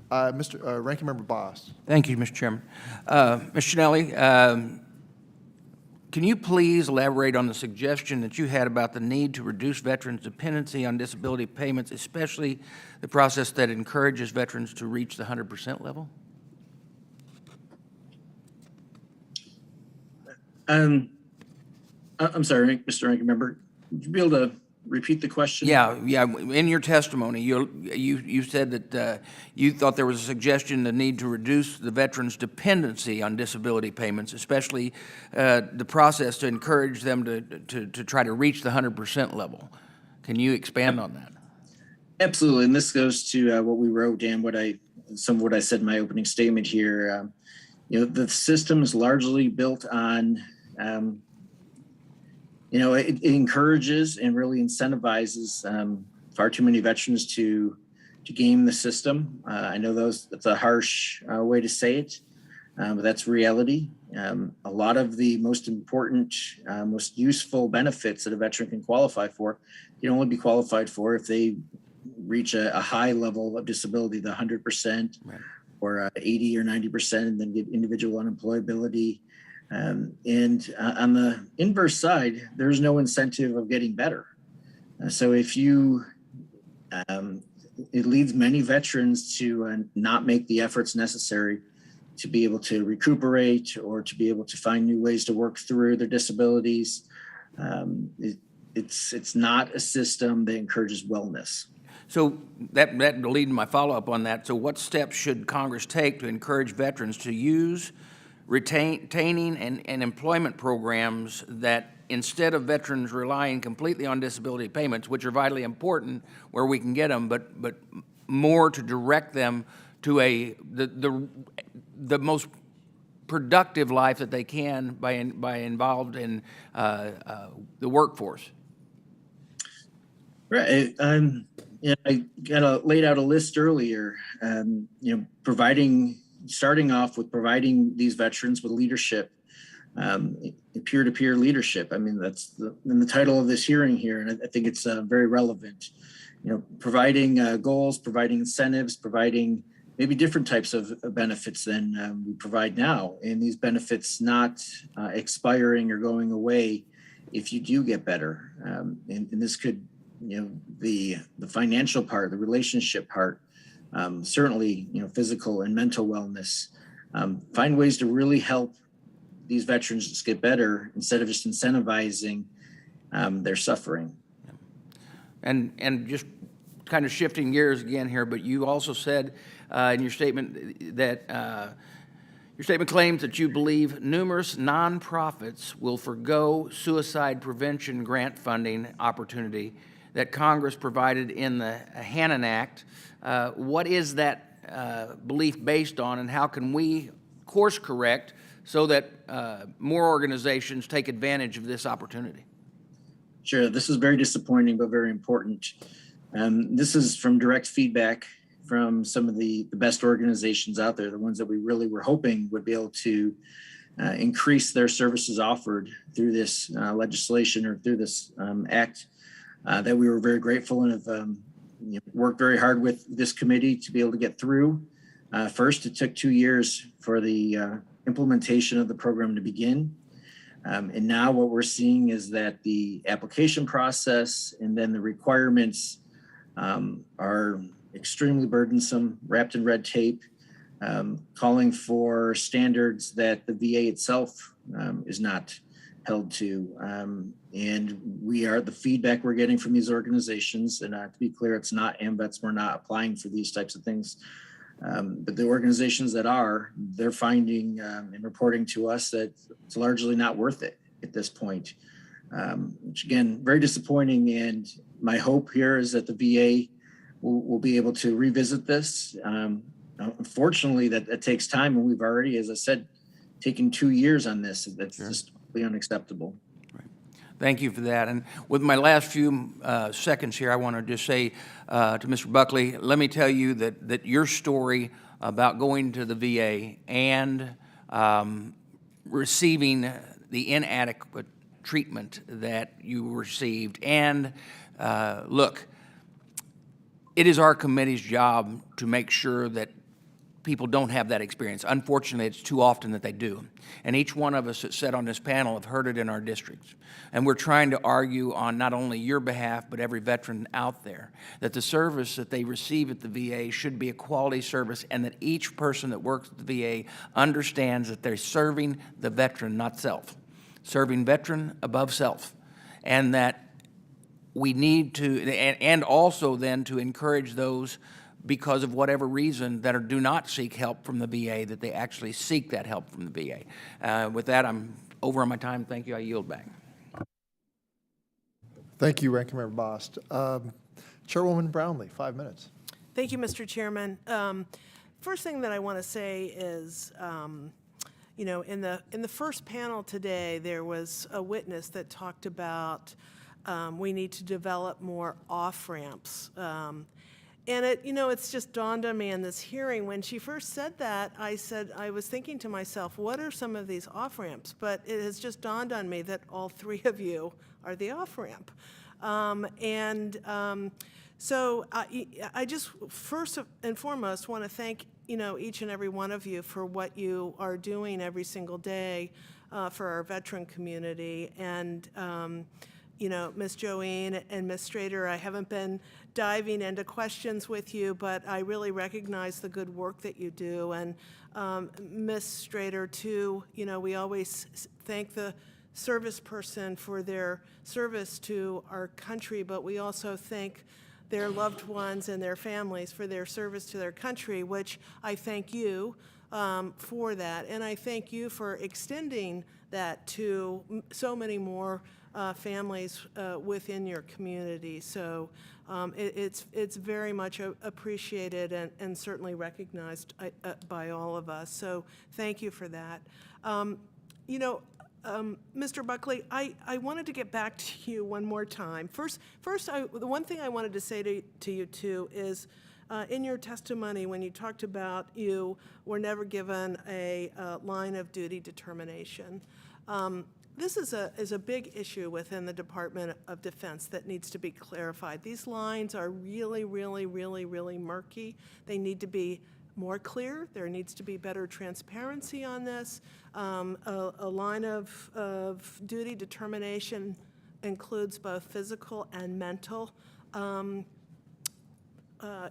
Ranking Member Boss. Thank you, Mr. Chairman. Mr. Schnelly, can you please elaborate on the suggestion that you had about the need to reduce veterans' dependency on disability payments, especially the process that encourages veterans to reach the 100% level? I'm sorry, Mr. Ranking Member, would you be able to repeat the question? Yeah. In your testimony, you said that you thought there was a suggestion the need to reduce the veterans' dependency on disability payments, especially the process to encourage them to try to reach the 100% level. Can you expand on that? Absolutely, and this goes to what we wrote and some of what I said in my opening statement here. The system is largely built on it encourages and really incentivizes far too many veterans to game the system. I know that's a harsh way to say it, but that's reality. A lot of the most important, most useful benefits that a veteran can qualify for can only be qualified for if they reach a high level of disability, the 100%, right, or 80 or 90%, and then get individual unemployability. And on the inverse side, there's no incentive of getting better. So if you, it leads many veterans to not make the efforts necessary to be able to recuperate or to be able to find new ways to work through their disabilities. It's not a system that encourages wellness. So that will lead to my follow-up on that. So what steps should Congress take to encourage veterans to use retaining and employment programs that, instead of veterans relying completely on disability payments, which are vitally important where we can get them, but more to direct them to the most productive life that they can by involved in the workforce? Right. I laid out a list earlier. Starting off with providing these veterans with leadership, peer-to-peer leadership. I mean, that's in the title of this hearing here, and I think it's very relevant. Providing goals, providing incentives, providing maybe different types of benefits than we provide now, and these benefits not expiring or going away if you do get better. And this could, the financial part, the relationship part. Certainly, physical and mental wellness. Find ways to really help these veterans just get better instead of just incentivizing their suffering. And just kind of shifting gears again here, but you also said in your statement that your statement claims that you believe numerous nonprofits will forgo suicide prevention grant funding opportunity that Congress provided in the Hannon Act. What is that belief based on, and how can we course correct so that more organizations take advantage of this opportunity? Sure, this is very disappointing, but very important. This is from direct feedback from some of the best organizations out there, the ones that we really were hoping would be able to increase their services offered through this legislation or through this act, that we were very grateful and have worked very hard with this committee to be able to get through. First, it took 2 years for the implementation of the program to begin. And now what we're seeing is that the application process and then the requirements are extremely burdensome, wrapped in red tape, calling for standards that the VA itself is not held to. And the feedback we're getting from these organizations, and to be clear, it's not AMVETS, we're not applying for these types of things. But the organizations that are, they're finding and reporting to us that it's largely not worth it at this point, which again, very disappointing. And my hope here is that the VA will be able to revisit this. Unfortunately, that takes time, and we've already, as I said, taken 2 years on this. That's just completely unacceptable. Thank you for that. And with my last few seconds here, I want to just say to Mr. Buckley, let me tell you that your story about going to the VA and receiving the inadequate treatment that you received, and look, it is our committee's job to make sure that people don't have that experience. Unfortunately, it's too often that they do. And each one of us that sat on this panel have heard it in our districts. And we're trying to argue on not only your behalf, but every veteran out there, that the service that they receive at the VA should be a quality service, and that each person that works at the VA understands that they're serving the veteran, not self. Serving veteran above self. And that we need to, and also then to encourage those, because of whatever reason, that do not seek help from the VA, that they actually seek that help from the VA. With that, I'm over on my time. Thank you. I yield back. Thank you, Ranking Member Bost. Chairwoman Brownlee, 5 minutes. Thank you, Mr. Chairman. First thing that I want to say is, you know, in the first panel today, there was a witness that talked about we need to develop more off-ramps. And it's just dawned on me in this hearing, when she first said that, I was thinking to myself, what are some of these off-ramps? But it has just dawned on me that all three of you are the off-ramp. So I just first and foremost want to thank each and every one of you for what you are doing every single day for our veteran community. And Ms. Joanne and Ms. Strader, I haven't been diving into questions with you, but I really recognize the good work that you do. And Ms. Strader, too, we always thank the service person for their service to our country, but we also thank their loved ones and their families for their service to their country, which I thank you for that. And I thank you for extending that to so many more families within your community. So it's very much appreciated and certainly recognized by all of us. So thank you for that. Mr. Buckley, I wanted to get back to you one more time. First, the one thing I wanted to say to you too is, in your testimony, when you talked about you were never given a line of duty determination, this is a big issue within the Department of Defense that needs to be clarified. These lines are really, really, really, really murky. They need to be more clear. There needs to be better transparency on this. A line of duty determination includes both physical and mental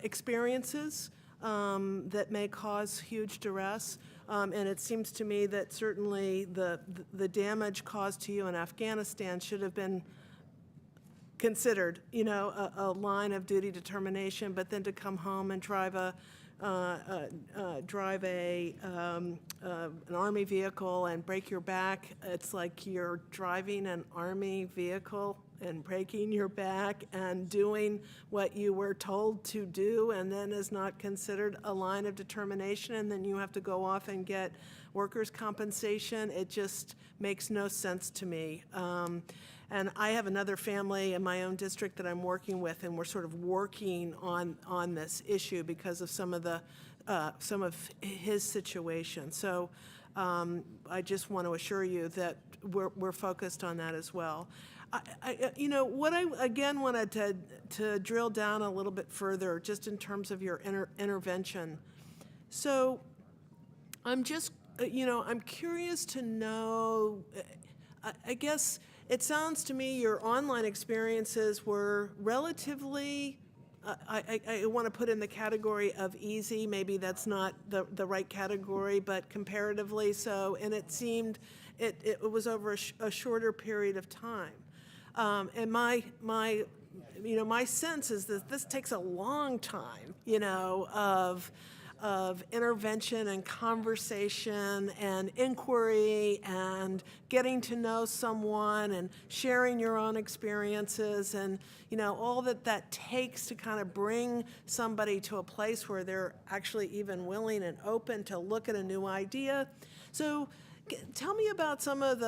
experiences that may cause huge duress. And it seems to me that certainly the damage caused to you in Afghanistan should have been considered, a line of duty determination, but then to come home and drive an Army vehicle and break your back, it's like you're driving an Army vehicle and breaking your back and doing what you were told to do, and then is not considered a line of determination, and then you have to go off and get workers' compensation. It just makes no sense to me. And I have another family in my own district that I'm working with, and we're sort of working on this issue because of some of his situation. So I just want to assure you that we're focused on that as well. What I again wanted to drill down a little bit further, just in terms of your intervention. So I'm just, I'm curious to know, I guess it sounds to me your online experiences were relatively, I want to put in the category of easy, maybe that's not the right category, but comparatively so, and it seemed it was over a shorter period of time. And my sense is that this takes a long time, of intervention and conversation and inquiry and getting to know someone and sharing your own experiences and, all that takes to kind of bring somebody to a place where they're actually even willing and open to look at a new idea. So tell me about some of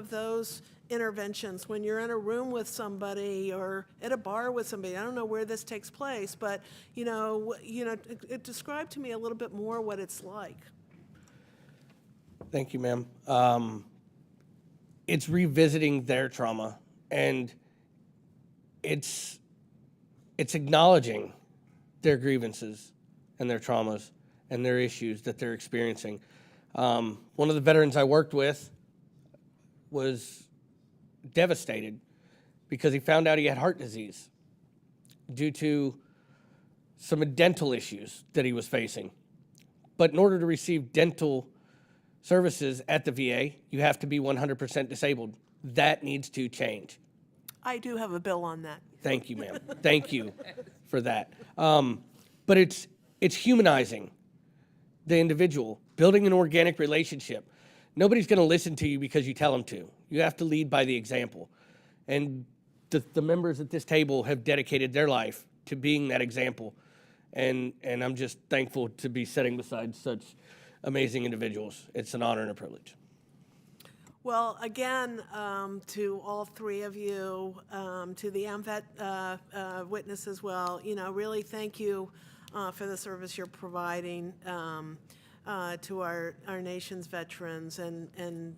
those interventions when you're in a room with somebody or at a bar with somebody. I don't know where this takes place, but describe to me a little bit more what it's like. Thank you, ma'am. It's revisiting their trauma, and it's acknowledging their grievances and their traumas and their issues that they're experiencing. One of the veterans I worked with was devastated because he found out he had heart disease due to some dental issues that he was facing. But in order to receive dental services at the VA, you have to be 100% disabled. That needs to change. I do have a bill on that. Thank you, ma'am. Thank you for that. But it's humanizing the individual, building an organic relationship. Nobody's going to listen to you because you tell them to. You have to lead by the example. And the members at this table have dedicated their life to being that example. And I'm just thankful to be sitting beside such amazing individuals. It's an honor and a privilege. Well, again, to all three of you, to the AMVET witness as well, really thank you for the service you're providing to our nation's veterans, and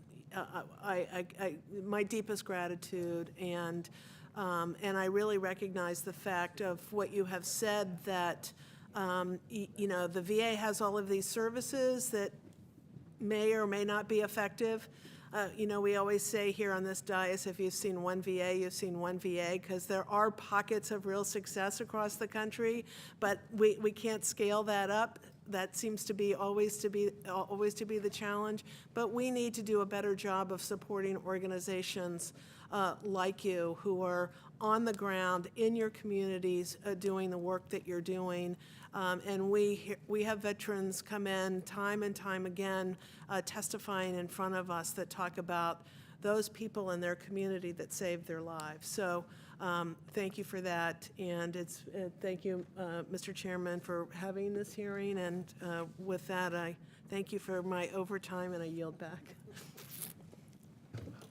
my deepest gratitude, and I really recognize the fact of what you have said, that the VA has all of these services that may or may not be effective. We always say here on this dais, if you've seen one VA, you've seen one VA, because there are pockets of real success across the country, but we can't scale that up. That seems to be always to be the challenge. But we need to do a better job of supporting organizations like you, who are on the ground in your communities doing the work that you're doing. And we have veterans come in time and time again testifying in front of us that talk about those people in their community that saved their lives. So thank you for that, and thank you, Mr. Chairman, for having this hearing. And with that, I thank you for my overtime, and I yield back.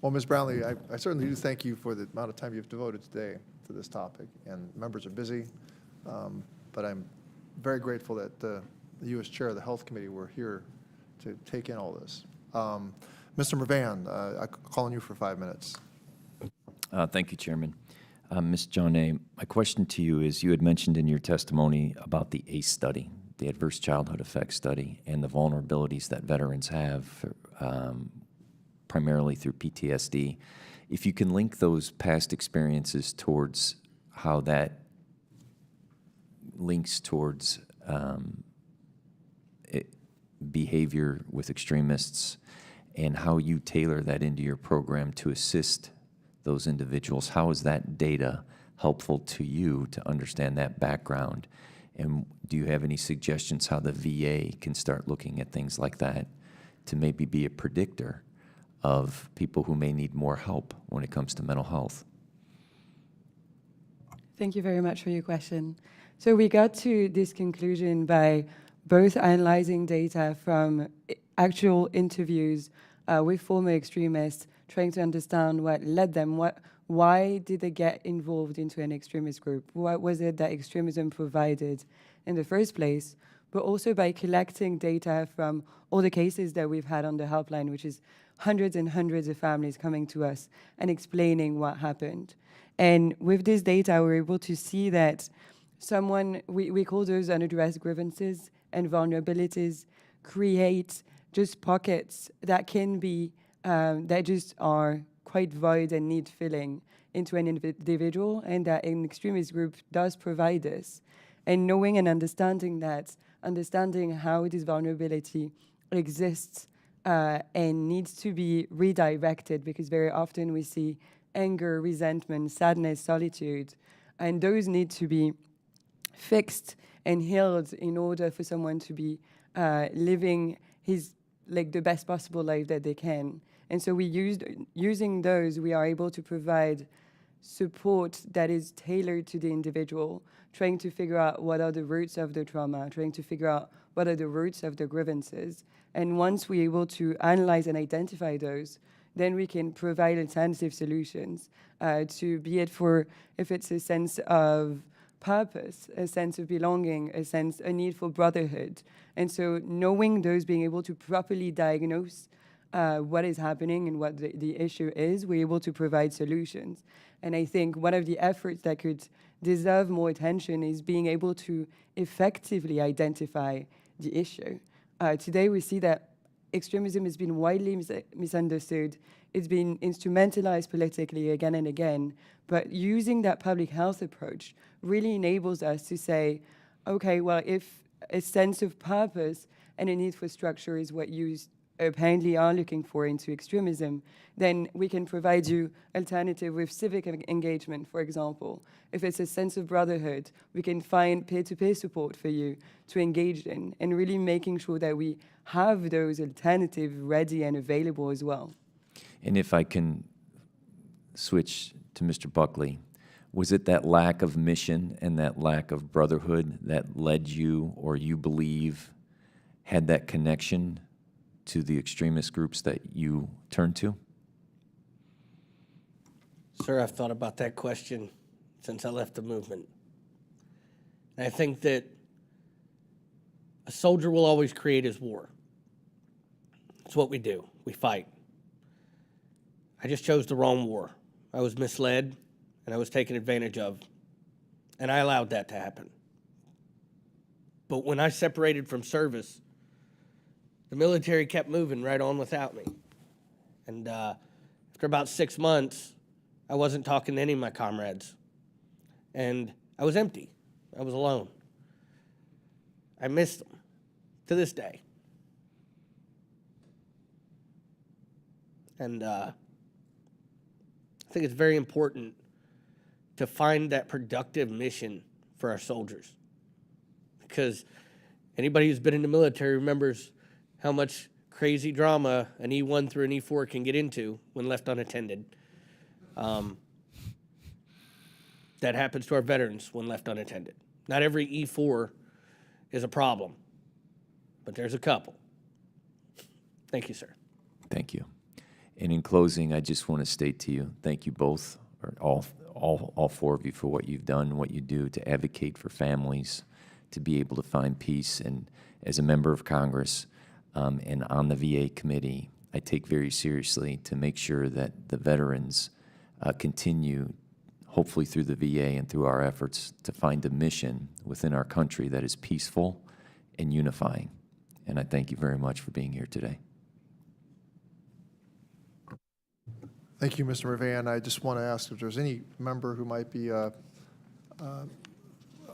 Well, Ms. Brownlee, I certainly do thank you for the amount of time you've devoted today to this topic. And members are busy, but I'm very grateful that you as chair of the Health Committee were here to take in all this. Mr. Mervan, I call on you for 5 minutes. Thank you, Chairman. Ms. Johnnet, my question to you is, you had mentioned in your testimony about the ACE study, the Adverse Childhood Effects Study, and the vulnerabilities that veterans have, primarily through PTSD. If you can link those past experiences towards how that links towards behavior with extremists, and how you tailor that into your program to assist those individuals, how is that data helpful to you to understand that background? And do you have any suggestions how the VA can start looking at things like that to maybe be a predictor of people who may need more help when it comes to mental health? Thank you very much for your question. So we got to this conclusion by both analyzing data from actual interviews with former extremists, trying to understand what led them, why did they get involved into an extremist group? What was it that extremism provided in the first place? But also by collecting data from all the cases that we've had on the helpline, which is hundreds and hundreds of families coming to us and explaining what happened. And with this data, we're able to see that we call those unaddressed grievances and vulnerabilities, create just pockets that can be, that just are quite void and need filling into an individual, and that an extremist group does provide this. And knowing and understanding that, understanding how this vulnerability exists and needs to be redirected, because very often we see anger, resentment, sadness, solitude, and those need to be fixed and healed in order for someone to be living the best possible life that they can. And so using those, we are able to provide support that is tailored to the individual, trying to figure out what are the roots of the trauma, trying to figure out what are the roots of the grievances. And once we're able to analyze and identify those, then we can provide alternative solutions to be it for, if it's a sense of purpose, a sense of belonging, a need for brotherhood. And so knowing those, being able to properly diagnose what is happening and what the issue is, we're able to provide solutions. And I think one of the efforts that could deserve more attention is being able to effectively identify the issue. Today we see that extremism has been widely misunderstood. It's been instrumentalized politically again and again, but using that public health approach really enables us to say, okay, well, if a sense of purpose and a need for structure is what you apparently are looking for into extremism, then we can provide you alternative with civic engagement, for example. If it's a sense of brotherhood, we can find peer-to-peer support for you to engage in, and really making sure that we have those alternatives ready and available as well. And if I can switch to Mr. Buckley, was it that lack of mission and that lack of brotherhood that led you, or you believe had that connection to the extremist groups that you turn to? Sir, I've thought about that question since I left the movement. And I think that a soldier will always create his war. It's what we do. We fight. I just chose the wrong war. I was misled, and I was taken advantage of, and I allowed that to happen. But when I separated from service, the military kept moving right on without me. And after about 6 months, I wasn't talking to any of my comrades. And I was empty. I was alone. I miss them to this day. And I think it's very important to find that productive mission for our soldiers. Because anybody who's been in the military remembers how much crazy drama an E1 through an E4 can get into when left unattended. That happens to our veterans when left unattended. Not every E4 is a problem, but there's a couple. Thank you, sir. Thank you. And in closing, I just want to state to you, thank you both, or all four of you, for what you've done, what you do to advocate for families, to be able to find peace. And as a member of Congress, and on the VA committee, I take very seriously to make sure that the veterans continue, hopefully through the VA and through our efforts, to find a mission within our country that is peaceful and unifying. And I thank you very much for being here today. Thank you, Mr. Mervan. I just want to ask if there's any member who might be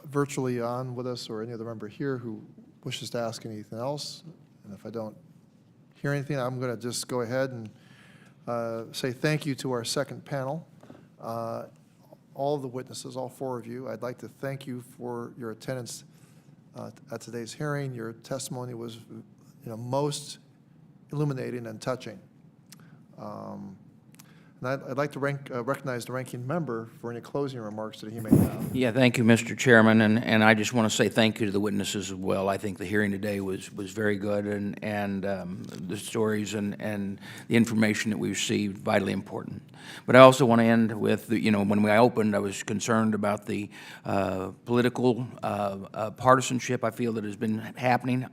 virtually on with us, or any other member here who wishes to ask anything else. And if I don't hear anything, I'm going to just go ahead and say thank you to our second panel. All of the witnesses, all four of you, I'd like to thank you for your attendance at today's hearing. Your testimony was, most illuminating and touching. And And I'd like to recognize the ranking member for any closing remarks that he may have. Yeah, thank you, Mr. Chairman, and I just want to say thank you to the witnesses as well. I think the hearing today was very good, and the stories and the information that we received vitally important. But I also want to end with, when I opened, I was concerned about the political partisanship I feel that has been happening.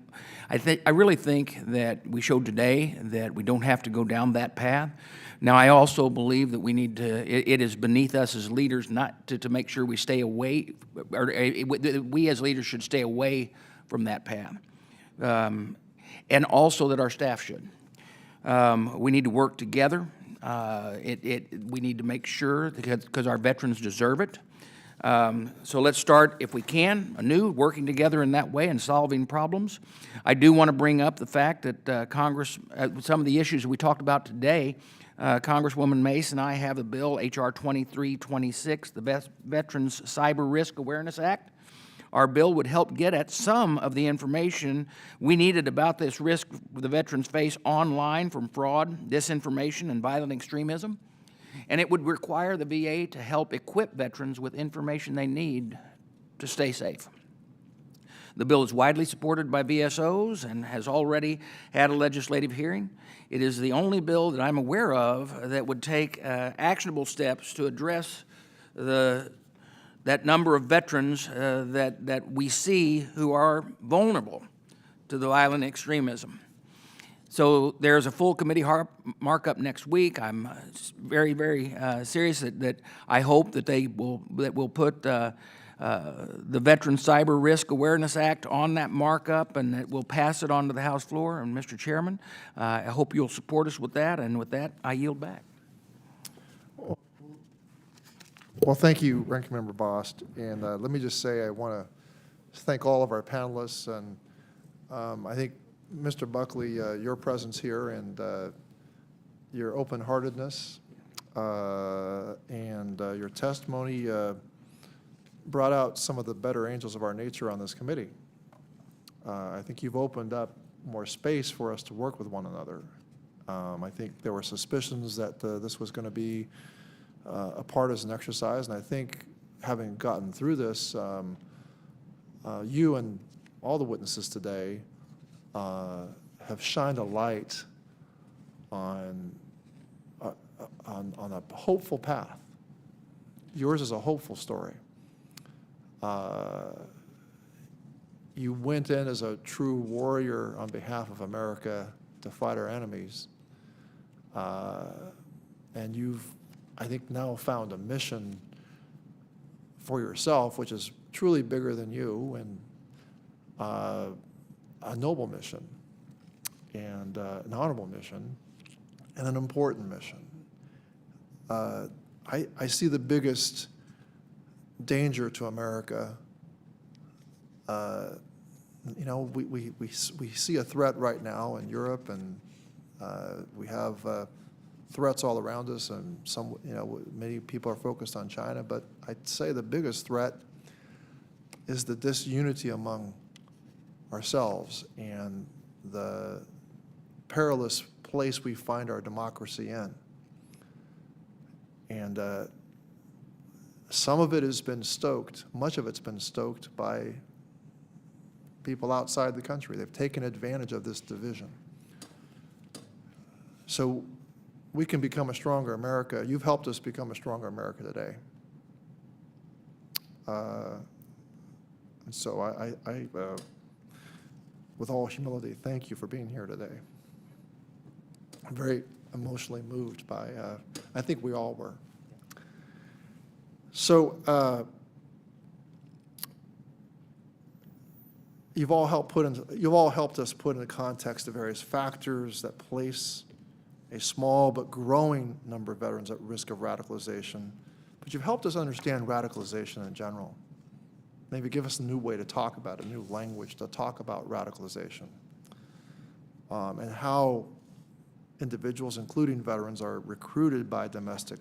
I really think that we showed today that we don't have to go down that path. Now, I also believe that we need to, it is beneath us as leaders not to make sure we stay away, or we as leaders should stay away from that path. And also that our staff should. We need to work together. We need to make sure, because our veterans deserve it. So let's start, if we can, anew, working together in that way and solving problems. I do want to bring up the fact that Congress, some of the issues we talked about today, Congresswoman Mace and I have a bill, H.R. 2326, the Veterans Cyber Risk Awareness Act. Our bill would help get at some of the information we needed about this risk the veterans face online from fraud, disinformation, and violent extremism. And it would require the VA to help equip veterans with information they need to stay safe. The bill is widely supported by VSOs and has already had a legislative hearing. It is the only bill that I'm aware of that would take actionable steps to address that number of veterans that we see who are vulnerable to the violent extremism. So there's a full committee markup next week. I'm very, very serious that I hope that we'll put the Veteran Cyber Risk Awareness Act on that markup, and that we'll pass it on to the House floor. And Mr. Chairman, I hope you'll support us with that. And with that, I yield back. Well, thank you, Ranking Member Bost. And let me just say I want to thank all of our panelists. And I think, Mr. Buckley, your presence here and your open-heartedness and your testimony brought out some of the better angels of our nature on this committee. I think you've opened up more space for us to work with one another. I think there were suspicions that this was going to be a partisan exercise, and I think having gotten through this, you and all the witnesses today have shined a light on a hopeful path. Yours is a hopeful story. You went in as a true warrior on behalf of America to fight our enemies. And you've, I think, now found a mission for yourself, which is truly bigger than you, and a noble mission, and an honorable mission, and an important mission. I see the biggest danger to America. You know, we see a threat right now in Europe, and we have threats all around us, and some, you know, many people are focused on China, but I'd say the biggest threat is the disunity among ourselves and the perilous place we find our democracy in. And some of it has been stoked, much of it's been stoked by people outside the country. They've taken advantage of this division. So we can become a stronger America. You've helped us become a stronger America today. And so I with all humility, thank you for being here today. I'm very emotionally moved by, I think we all were. So you've all helped us put into context the various factors that place a small but growing number of veterans at risk of radicalization. But you've helped us understand radicalization in general. Maybe give us a new way to talk about it, a new language to talk about radicalization, and how individuals, including veterans, are recruited by domestic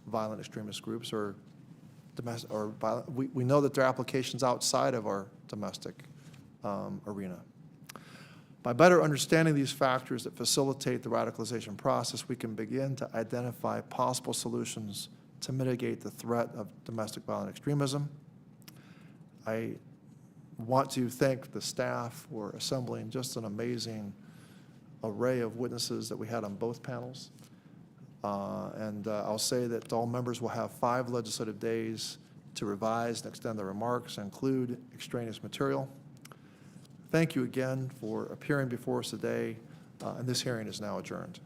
violent extremist groups or violent. We know that there are applications outside of our domestic arena. By better understanding these factors that facilitate the radicalization process, we can begin to identify possible solutions to mitigate the threat of domestic violent extremism. I want to thank the staff for assembling just an amazing array of witnesses that we had on both panels. I'll say that all members will have 5 legislative days to revise and extend their remarks and include extraneous material. Thank you again for appearing before us today, and this hearing is now adjourned.